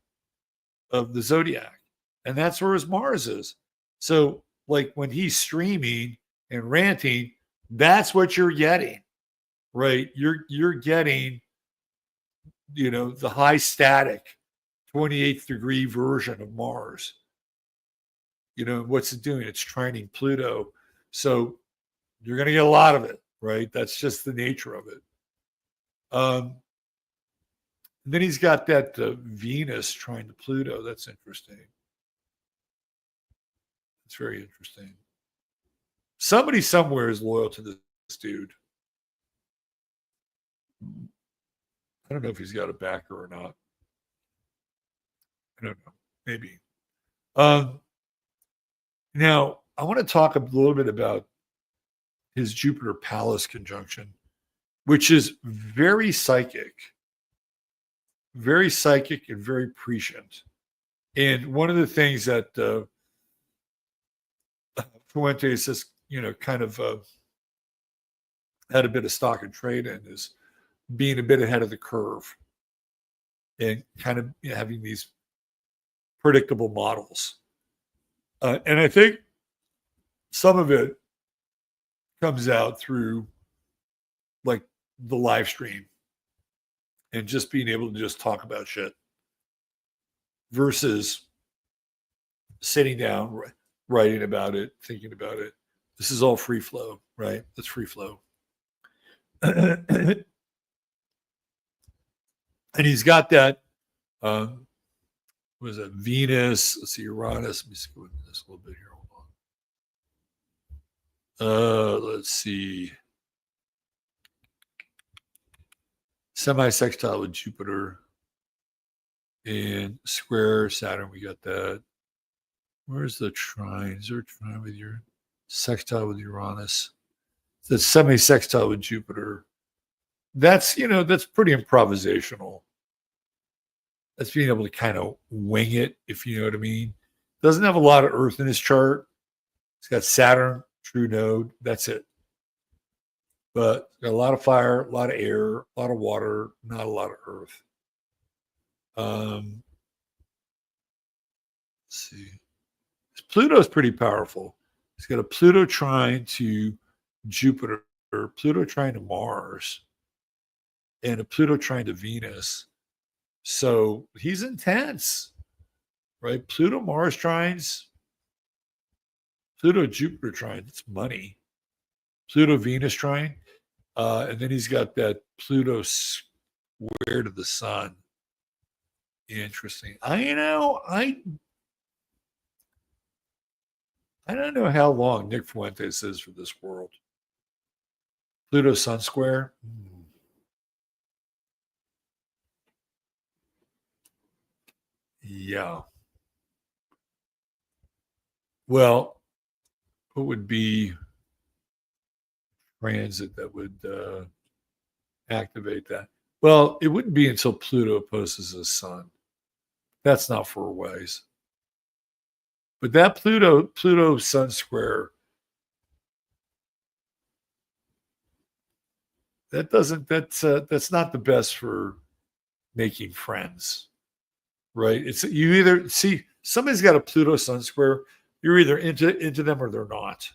of the zodiac. And that's where his Mars is. So, like when he's streaming and ranting, that's what you're getting, right? You're getting, the high static 28th degree version of Mars. What's it doing? It's trining Pluto. So you're going to get a lot of it, right? That's just the nature of it. And then he's got that Venus trine to Pluto. That's interesting. It's very interesting. Somebody somewhere is loyal to this dude. I don't know if he's got a backer or not. I don't know. Maybe. Now, I want to talk a little bit about his Jupiter Pallas conjunction, which is very psychic and very prescient. And one of the things that Fuentes has, kind of had a bit of stock and trade in is being a bit ahead of the curve and kind of having these predictable models. And I think some of it comes out through like the live stream and just being able to just talk about shit versus sitting down, writing about it, thinking about it. This is all free flow, right? That's free flow. And he's got that, was it Venus? Let's see, Uranus. Let me see this a little bit here. Hold on. Let's see. Semi-sextile with Jupiter and square Saturn. We got that. Where's the trine? Is there a trine with your sextile with Uranus? The semi-sextile with Jupiter. That's, that's pretty improvisational. That's being able to kind of wing it, if you know what I mean. Doesn't have a lot of Earth in his chart. It's got Saturn, true node. That's it. But got a lot of fire, a lot of air, a lot of water, not a lot of Earth. Let's see. Pluto is pretty powerful. He's got a Pluto trine to Jupiter, Pluto trine to Mars, and a Pluto trine to Venus. So he's intense, right? Pluto Mars trines, Pluto Jupiter trine, it's money. Pluto Venus trine, and then he's got that Pluto square to the sun. Interesting. I don't know how long Nick Fuentes is for this world. Pluto Sun Square. Yeah. Well, what would be transit that would activate that? Well, it wouldn't be until Pluto opposes the sun. That's not for a ways. But that Pluto Sun Square that's not the best for making friends, right? It's you either see somebody's got a Pluto Sun square, you're either into them or they're not,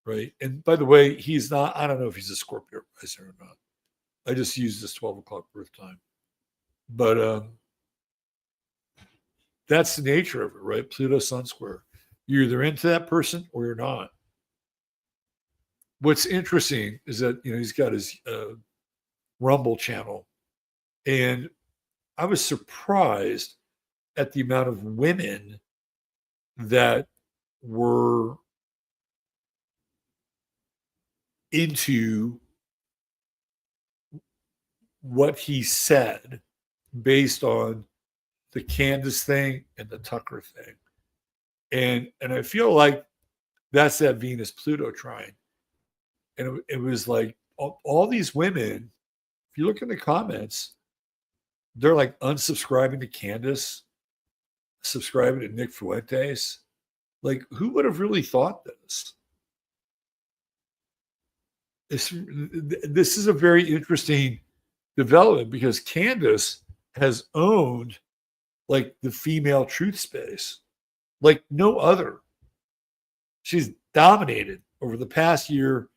right? And by the way, he's not. I don't know if he's a Scorpio rising or not. I just used this 12 o'clock birth time, but that's the nature of it, right? Pluto Sun square. You're either into that person or you're not. What's interesting is that he's got his Rumble channel, and I was surprised at the amount of women that were into what he said based on the Candace thing and the Tucker thing. And I feel like that's that Venus Pluto trine. And it was like all these women, if you look in the comments, they're like unsubscribing to Candace, subscribing to Nick Fuentes. Like, who would have really thought this? This is a very interesting development because Candace has owned like the female truth space like no other. She's dominated over the past year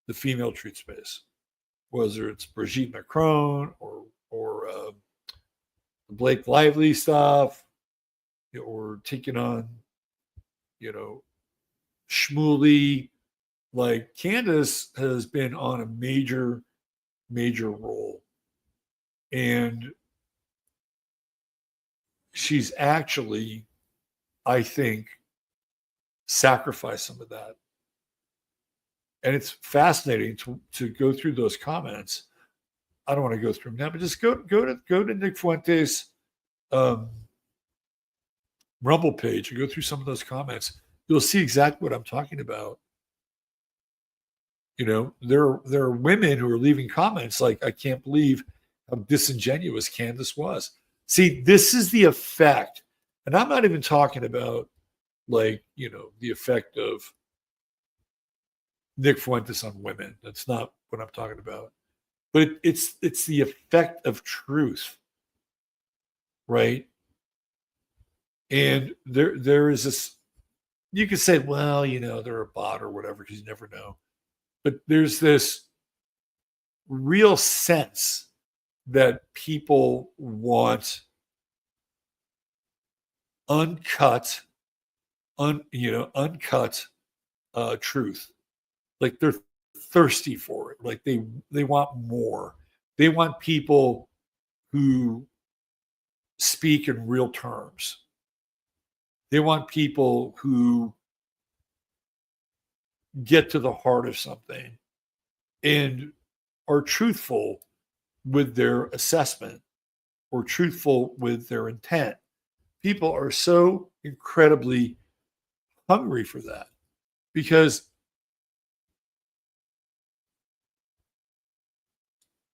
the female truth space, whether it's Brigitte Macron or the Blake Lively stuff, or taking on, Shmuley. Like Candace has been on a major role, and she's actually, I think, sacrificed some of that. And it's fascinating to go through those comments. I don't want to go through them now, but just go to Nick Fuentes' Rumble page and go through some of those comments. You'll see exactly what I'm talking about. There are women who are leaving comments like, I can't believe how disingenuous Candace was. See, this is the effect. And I'm not even talking about the effect of Nick Fuentes on women. That's not what I'm talking about. But it's the effect of truth, right? And there is this, you could say, well, they're a bot or whatever, because you never know. But there's this real sense that people want uncut truth. Like they're thirsty for it. Like they want more. They want people who speak in real terms. They want people who get to the heart of something and are truthful with their assessment or truthful with their intent. People are so incredibly hungry for that because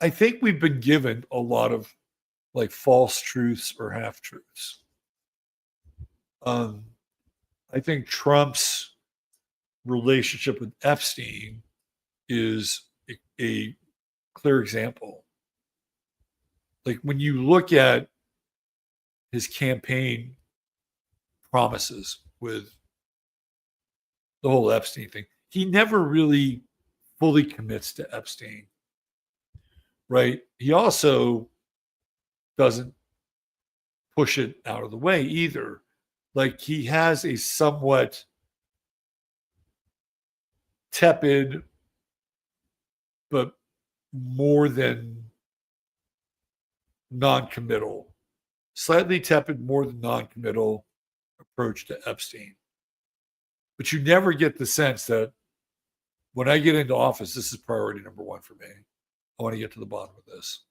I think we've been given a lot of like false truths or half truths. I think Trump's relationship with Epstein is a clear example. Like when you look at his campaign promises with the whole Epstein thing, he never really fully commits to Epstein, right? He also doesn't push it out of the way either. Like he has a somewhat tepid, but more than non-committal, slightly tepid, more than non-committal approach to Epstein. But you never get the sense that when I get into office, this is priority number one for me. I want to get to the bottom of this.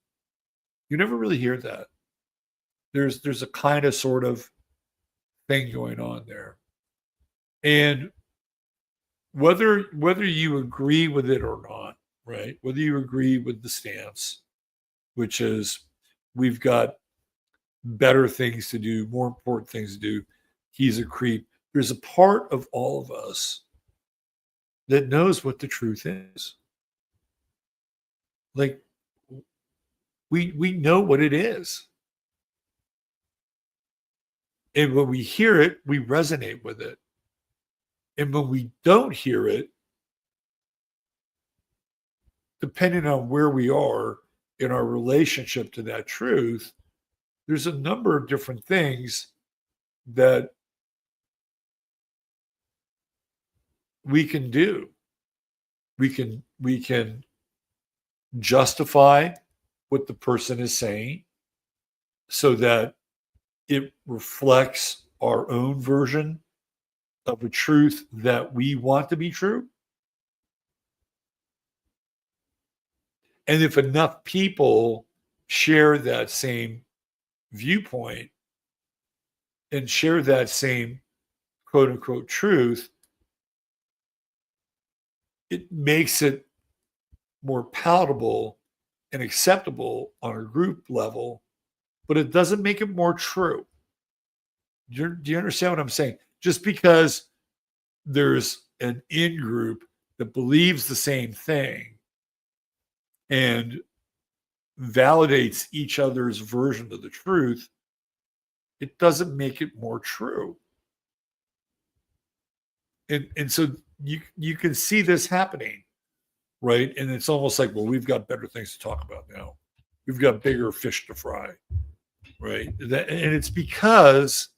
You never really hear that. There's a kind of sort of thing going on there. And whether you agree with it or not, right? Whether you agree with the stance, which is we've got better things to do, more important things to do. He's a creep. There's a part of all of us that knows what the truth is. Like, we know what it is. And when we hear it, we resonate with it. And when we don't hear it, depending on where we are in our relationship to that truth, there's a number of different things that we can do. We can justify what the person is saying so that it reflects our own version of a truth that we want to be true. And if enough people share that same viewpoint and share that same quote unquote truth, it makes it more palatable and acceptable on a group level, but it doesn't make it more true. Do you understand what I'm saying? Just because there's an in group that believes the same thing and validates each other's version of the truth, it doesn't make it more true. And so you can see this happening, right? And it's almost like, well, we've got better things to talk about now. We've got bigger fish to fry, right? And it's because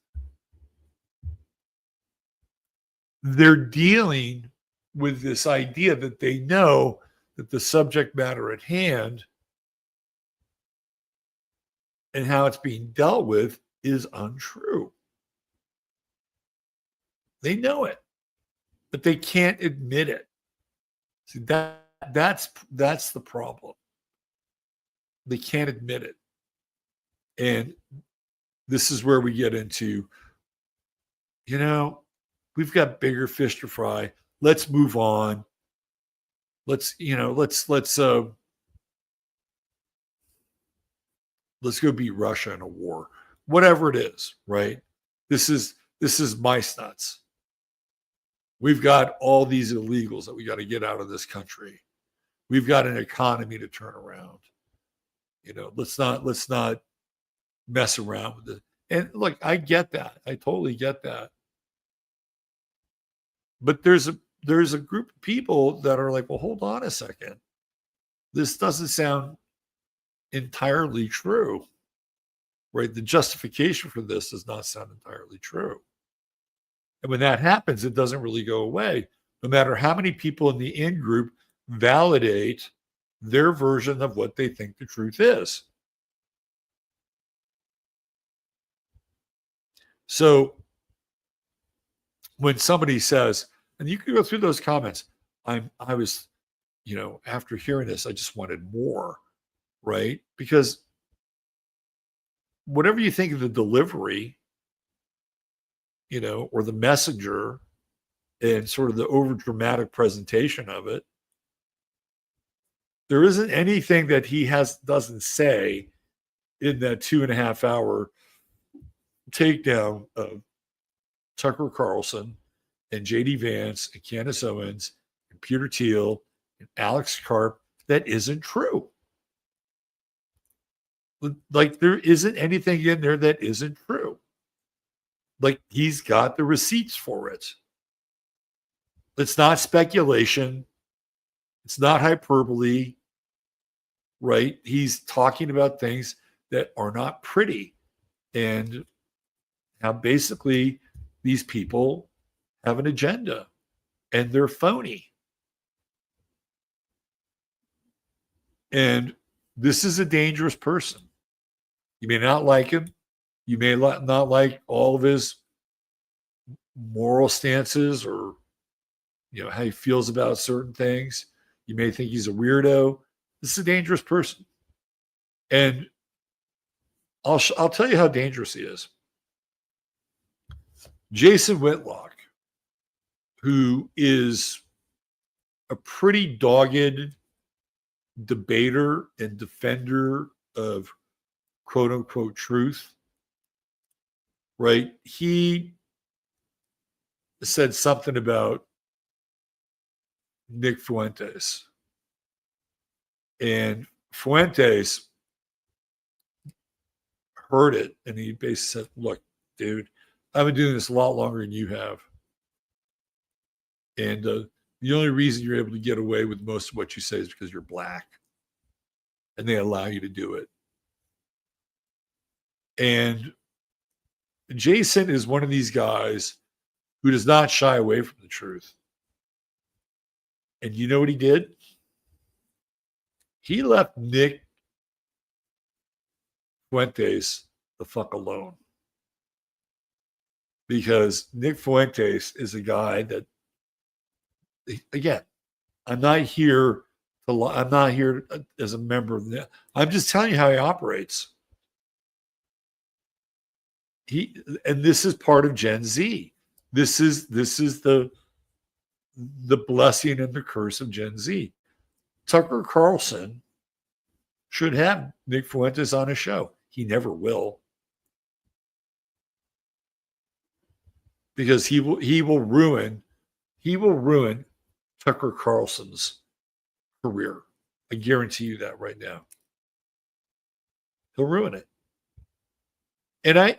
they're dealing with this idea that they know that the subject matter at hand and how it's being dealt with is untrue. They know it, but they can't admit it. See, that's the problem. They can't admit it. And this is where we get into, we've got bigger fish to fry. Let's move on. Let's go beat Russia in a war. Whatever it is, right? This is mice nuts. We've got all these illegals that we got to get out of this country. We've got an economy to turn around. Let's not mess around with it. And look, I get that. I totally get that. But there's a group of people that are like, well, hold on a second. This doesn't sound entirely true, right? The justification for this does not sound entirely true. And when that happens, it doesn't really go away, no matter how many people in the in group validate their version of what they think the truth is. So when somebody says, and you can go through those comments, I was, after hearing this, I just wanted more, right? Because whatever you think of the delivery, or the messenger and sort of the over dramatic presentation of it, there isn't anything that he doesn't say in that 2.5 hour takedown of Tucker Carlson and JD Vance and Candace Owens and Peter Thiel and Alex Karp that isn't true. Like, there isn't anything in there that isn't true. Like, he's got the receipts for it. It's not speculation. It's not hyperbole, right? He's talking about things that are not pretty and how basically these people have an agenda and they're phony. And this is a dangerous person. You may not like him. You may not like all of his moral stances or, how he feels about certain things. You may think he's a weirdo. This is a dangerous person. And I'll tell you how dangerous he is. Jason Whitlock, who is a pretty dogged debater and defender of quote unquote truth, right? He said something about Nick Fuentes. And Fuentes heard it, and he basically said, look, dude, I've been doing this a lot longer than you have. And the only reason you're able to get away with most of what you say is because you're black. And they allow you to do it. And Jason is one of these guys who does not shy away from the truth. And you know what he did? He left Nick Fuentes the fuck alone. Because Nick Fuentes is a guy that, again, I'm not here as a member of the, I'm just telling you how he operates. And this is part of Gen Z. This is the blessing and the curse of Gen Z. Tucker Carlson should have Nick Fuentes on his show. He never will. Because he will ruin Tucker Carlson's career. I guarantee you that right now. He'll ruin it. And I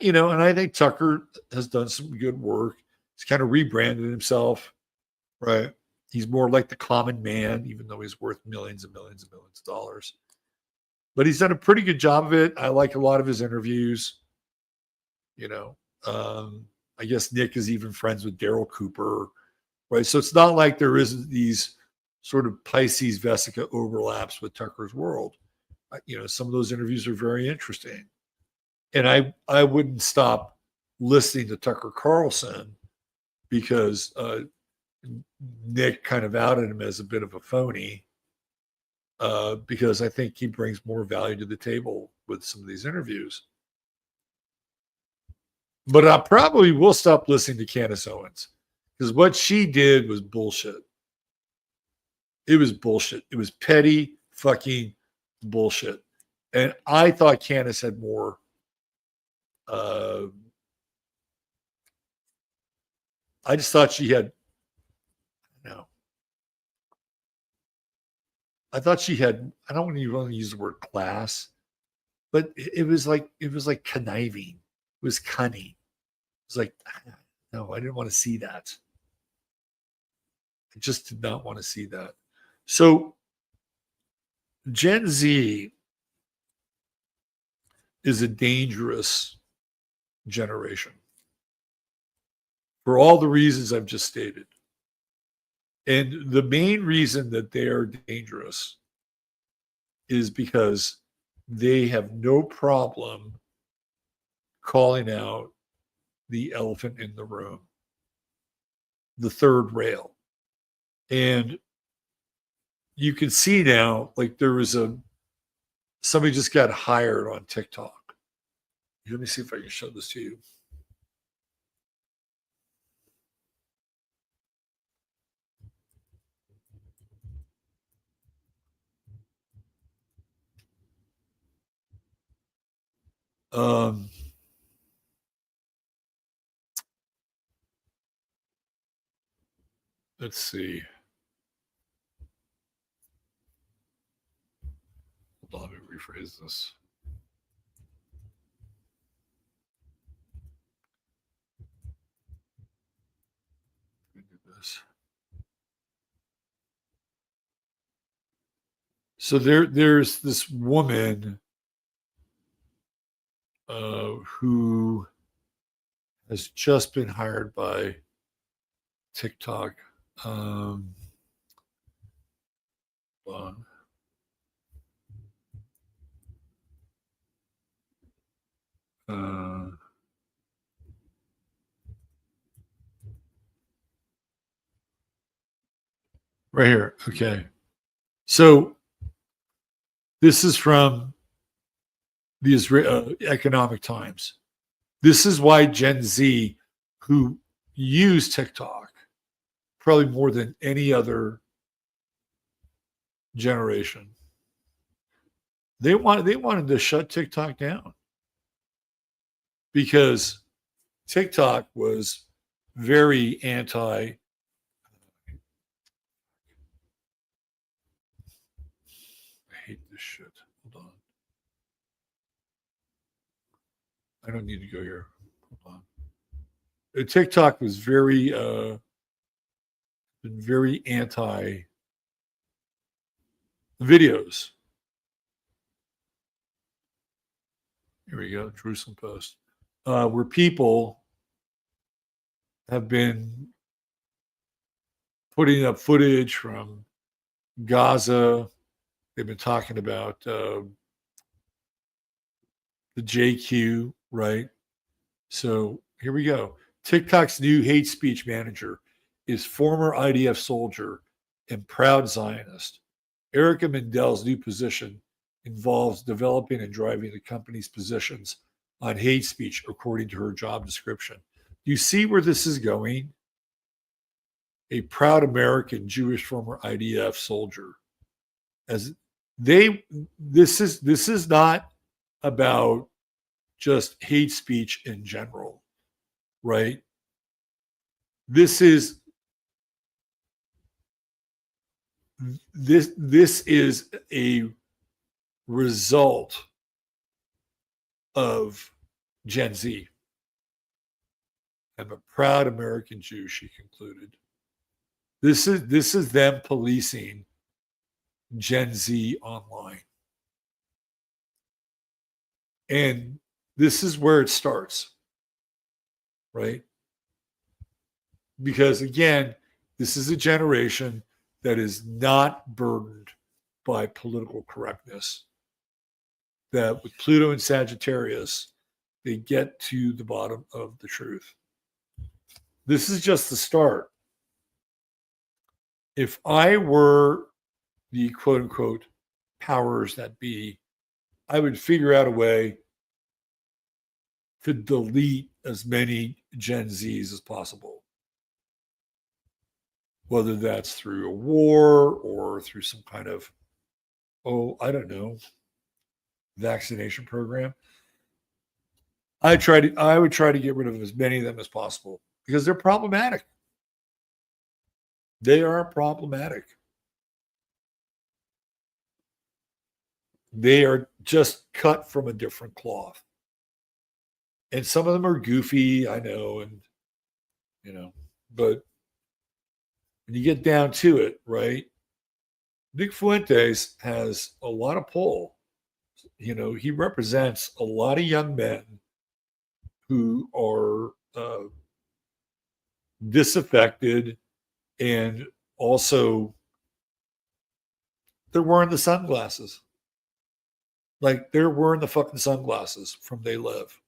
think Tucker has done some good work. He's kind of rebranded himself, right? He's more like the common man, even though he's worth millions and millions and millions of dollars. But he's done a pretty good job of it. I like a lot of his interviews. I guess Nick is even friends with Daryl Cooper, right? So it's not like there isn't these sort of Pisces Vesica overlaps with Tucker's world. Some of those interviews are very interesting. And I wouldn't stop listening to Tucker Carlson because Nick kind of outed him as a bit of a phony because I think he brings more value to the table with some of these interviews. But I probably will stop listening to Candace Owens because what she did was bullshit. It was bullshit. It was petty fucking bullshit. And I thought Candace had more. I just thought she had. I thought she had. I don't want to use the word class, but it was like conniving. It was cunning. It was like, no, I didn't want to see that. I just did not want to see that. So Gen Z is a dangerous generation for all the reasons I've just stated. And the main reason that they are dangerous is because they have no problem calling out the elephant in the room, the third rail. And you can see now, like there was somebody just got hired on TikTok. Let me see if I can show this to you. Let's see. Hold on, let me rephrase this. Let me do this. So there's this woman who has just been hired by TikTok. Hold on. Right here. Okay. So this is from the Economic Times. This is why Gen Z, who use TikTok probably more than any other generation, they wanted to shut TikTok down because TikTok was very hate this shit. Hold on. I don't need to go here. Hold on. TikTok was very been very anti videos. Here we go, Jerusalem Post. Where people have been putting up footage from Gaza. They've been talking about the JQ, right? So here we go. TikTok's new hate speech manager is former IDF soldier and proud Zionist. Erica Mendel's new position involves developing and driving the company's positions on hate speech, according to her job description. You see where this is going? A proud American Jewish former IDF soldier. As this is not about just hate speech in general, right? This is a result of Gen Z. I'm a proud American Jew, she concluded. This is them policing Gen Z online. And this is where it starts, right? Because again, this is a generation that is not burdened by political correctness. That with Pluto and Sagittarius, they get to the bottom of the truth. This is just the start. If I were the quote unquote powers that be, I would figure out a way to delete as many Gen Zs as possible. Whether that's through a war or through some kind of, I don't know, vaccination program. I would try to get rid of as many of them as possible because they're problematic. They are problematic. They are just cut from a different cloth. And some of them are goofy, I know, and but when you get down to it, right? Nick Fuentes has a lot of pull. He represents a lot of young men who are disaffected, and also they're wearing the sunglasses. Like they're wearing the fucking sunglasses from They Live.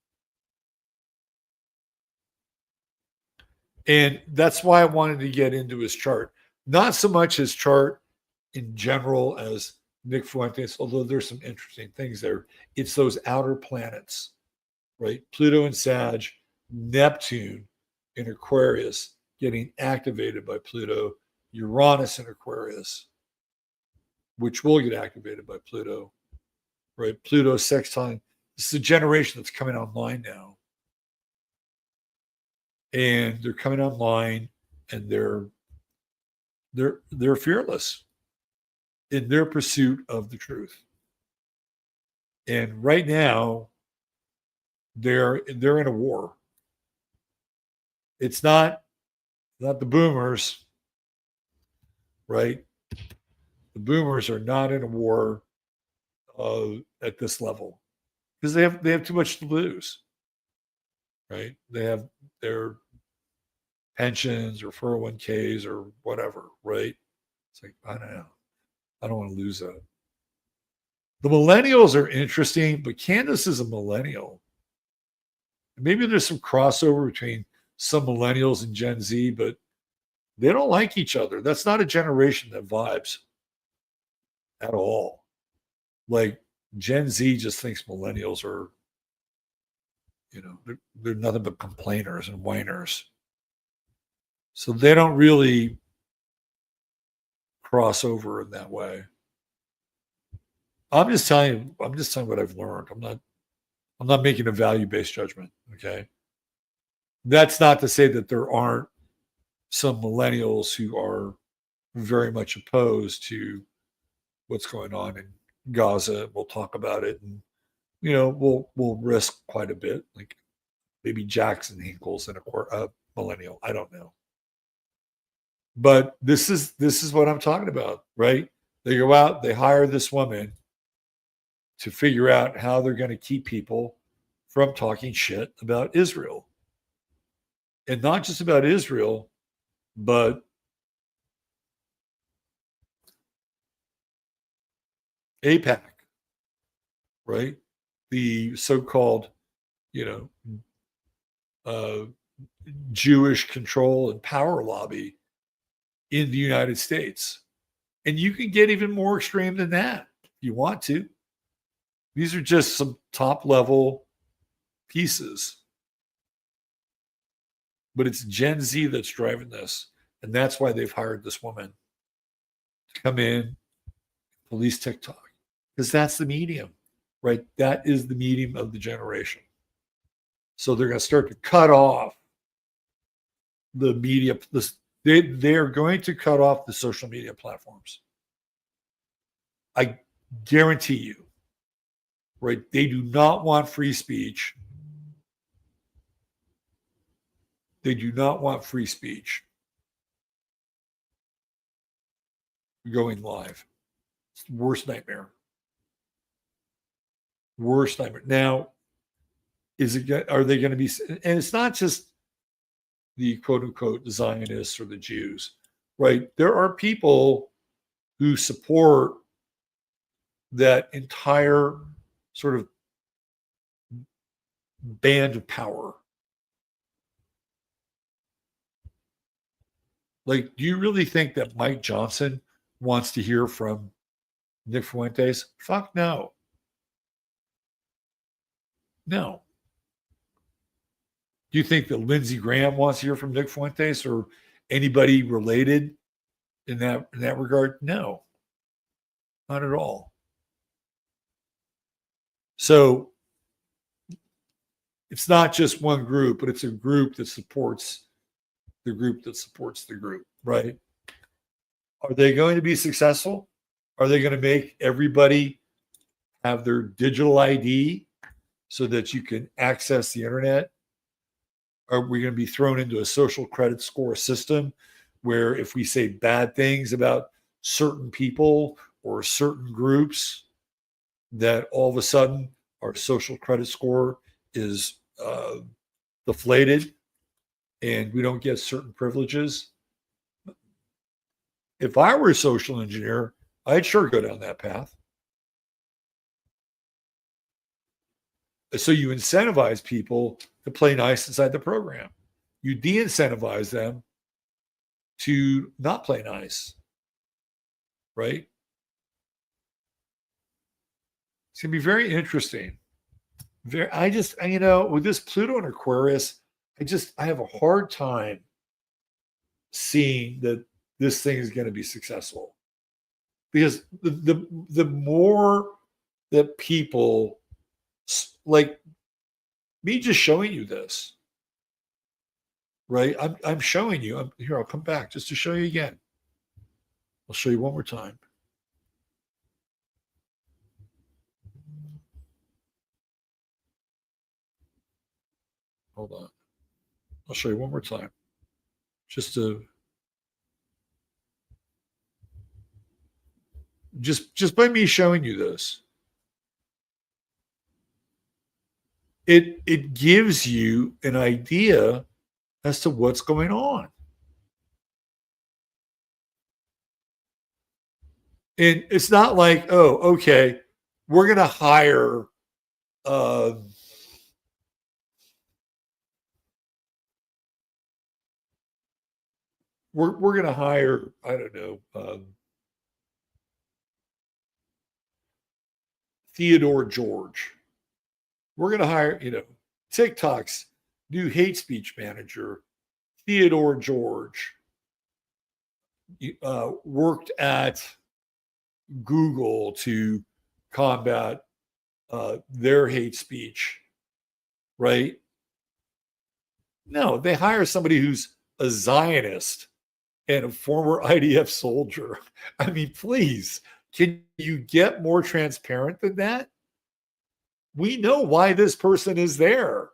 And that's why I wanted to get into his chart. Not so much his chart in general as Nick Fuentes, although there's some interesting things there. It's those outer planets, right? Pluto and Sag, Neptune in Aquarius getting activated by Pluto, Uranus in Aquarius, which will get activated by Pluto, right? Pluto sextile. This is a generation that's coming online now. And they're coming online and they're fearless in their pursuit of the truth. And right now, they're in a war. It's not the boomers, right? The boomers are not in a war at this level because they have too much to lose, right? They have their pensions or 401ks or whatever, right? It's like, I don't know. I don't want to lose that. The millennials are interesting, but Candace is a millennial. Maybe there's some crossover between some millennials and Gen Z, but they don't like each other. That's not a generation that vibes at all. Like Gen Z just thinks millennials are, they're nothing but complainers and whiners. So they don't really cross over in that way. I'm just telling you what I've learned. I'm not making a value-based judgment. Okay. That's not to say that there aren't some millennials who are very much opposed to what's going on in Gaza. We'll talk about it, and we'll risk quite a bit, like maybe Jackson Hinkle's in a millennial. I don't know, but this is what I'm talking about, right? They go out, they hire this woman to figure out how they're going to keep people from talking shit about Israel, and not just about Israel, but APAC, right? The so-called, Jewish control and power lobby in the United States. And you can get even more extreme than that if you want to. These are just some top level pieces. But it's Gen Z that's driving this. And that's why they've hired this woman to come in, police TikTok. Because that's the medium, right? That is the medium of the generation. So they're going to start to cut off the media. They're going to cut off the social media platforms. I guarantee you, right? They do not want free speech. They do not want free speech going live. It's the worst nightmare. Worst nightmare. Now, are they going to be, and it's not just the quote unquote Zionists or the Jews, right? There are people who support that entire sort of band of power. Like, do you really think that Mike Johnson wants to hear from Nick Fuentes? Fuck no. No. Do you think that Lindsey Graham wants to hear from Nick Fuentes or anybody related in that regard? No, not at all. So it's not just one group, but it's a group that supports the group that supports the group, right? Are they going to be successful? Are they going to make everybody have their digital ID so that you can access the internet? Are we going to be thrown into a social credit score system where if we say bad things about certain people or certain groups, that all of a sudden our social credit score is deflated and we don't get certain privileges? If I were a social engineer, I'd sure go down that path. So you incentivize people to play nice inside the program. You de-incentivize them to not play nice, right? It's going to be very interesting. With this Pluto and Aquarius, I have a hard time seeing that this thing is going to be successful. Because the more that people, like me just showing you this, right? I'm showing you. Here, I'll come back just to show you again. I'll show you one more time. Hold on. I'll show you one more time. Just by me showing you this. It gives you an idea as to what's going on. And it's not like, oh, okay, we're going to hire we're going to hire, I don't know, Theodore George. We're going to hire, TikTok's new hate speech manager, Theodore George, worked at Google to combat their hate speech, right? No, they hire somebody who's a Zionist and a former IDF soldier. I mean, please, Can you get more transparent than that? We know why this person is there.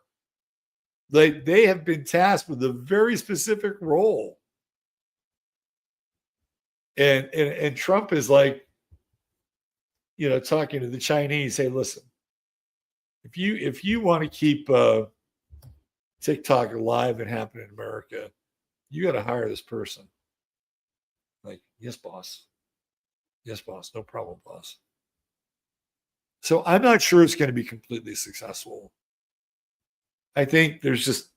Like, they have been tasked with a very specific role. And Trump is like, talking to the Chinese, hey, listen, if you want to keep TikTok alive and happen in America, you got to hire this person. Like, yes, boss. Yes, boss. No problem, boss. So I'm not sure it's going to be completely successful. I think there's just,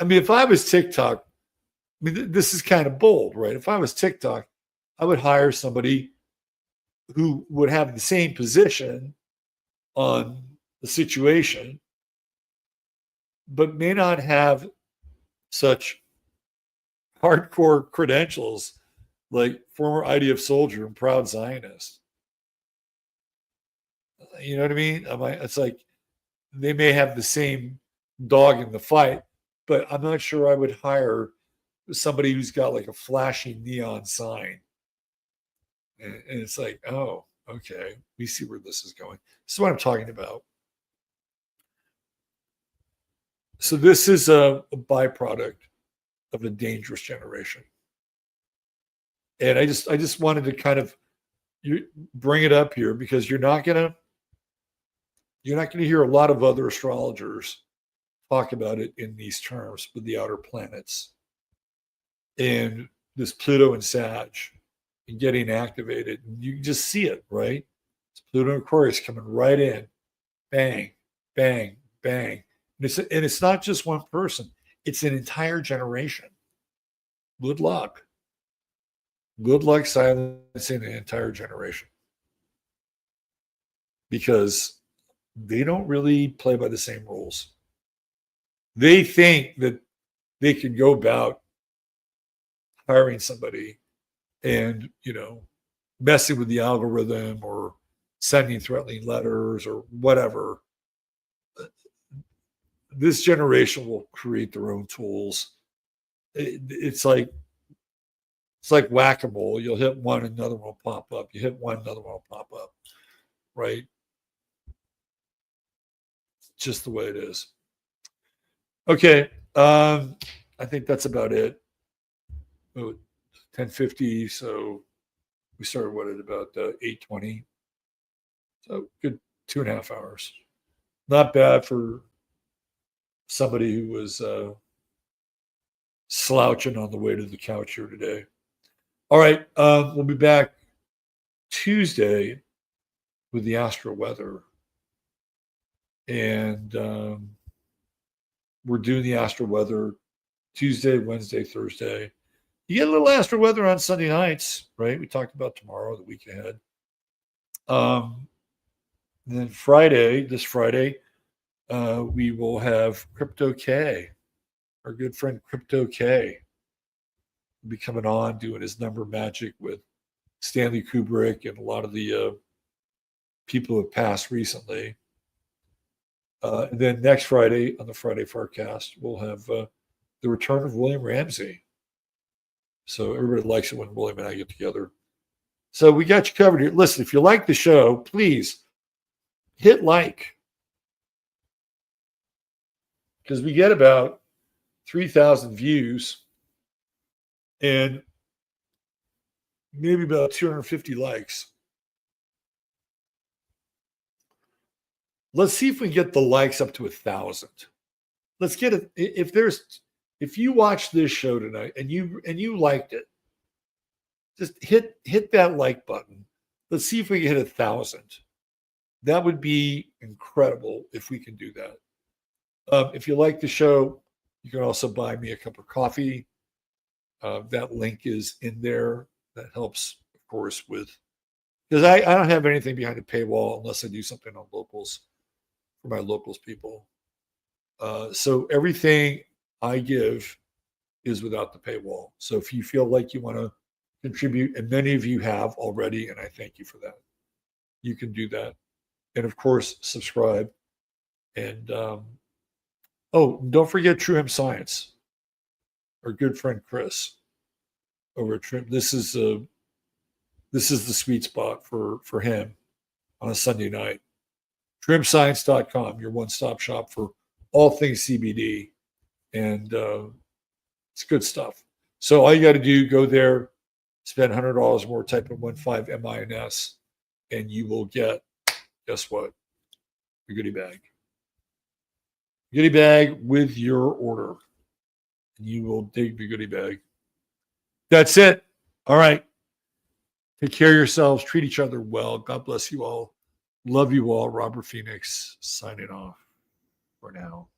if I was TikTok, this is kind of bold, right? If I was TikTok, I would hire somebody who would have the same position on the situation, but may not have such hardcore credentials like former IDF soldier and proud Zionist. You know what I mean? It's like they may have the same dog in the fight, but I'm not sure I would hire somebody who's got like a flashing neon sign. And it's like, oh, okay, we see where this is going. This is what I'm talking about. So this is a byproduct of a dangerous generation. And I just wanted to kind of bring it up here because you're not gonna hear a lot of other astrologers talk about it in these terms with the outer planets and this Pluto and Sag and getting activated. And you can just see it, right? It's Pluto and Aquarius coming right in, bang, bang, bang. And it's not just one person; it's an entire generation. Good luck. Good luck silencing an entire generation because they don't really play by the same rules. They think that they can go about hiring somebody and, messing with the algorithm or sending threatening letters or whatever. This generation will create their own tools. It's like whack-a-mole. You'll hit one, another one will pop up. You hit one, another one will pop up. Right? Just the way it is. Okay. I think that's about it. 10:50. So we started at about 8:20. So good 2.5 hours. Not bad for somebody who was slouching on the way to the couch here today. All right. We'll be back Tuesday with the astro weather. And we're doing the astro weather Tuesday, Wednesday, Thursday. You get a little astro weather on Sunday nights, right? We talked about tomorrow, the week ahead. And then this Friday, we will have Crypto K, our good friend Crypto K, will be coming on doing his number magic with Stanley Kubrick and a lot of the people who have passed recently. And then next Friday, on the Friday Forecast, we'll have the return of William Ramsey. So everybody likes it when William and I get together. So we got you covered here. Listen, if you like the show, please hit like. Because we get about 3,000 views and maybe about 250 likes. Let's see if we can get the likes up to 1,000. Let's get it. If you watched this show tonight and you liked it, just hit that like button. Let's see if we can hit 1,000. That would be incredible if we can do that. If you like the show, you can also buy me a cup of coffee. That link is in there. That helps, of course, because I don't have anything behind a paywall unless I do something on locals for my locals people. So everything I give is without the paywall. So if you feel like you want to contribute, and many of you have already, and I thank you for that, you can do that. And of course, subscribe. And don't forget True Hemp Science. Our good friend Chris over at True. This is this is the sweet spot for him on a Sunday night. TrimScience.com, your one-stop shop for all things CBD. And it's good stuff. So all you got to do, go there, spend $100 more, type in 15MINS, and you will get, guess what? A goodie bag. Goodie bag with your order. And you will dig the goodie bag. That's it. All right. Take care of yourselves. Treat each other well. God bless you all. Love you all. Robert Phoenix signing off for now.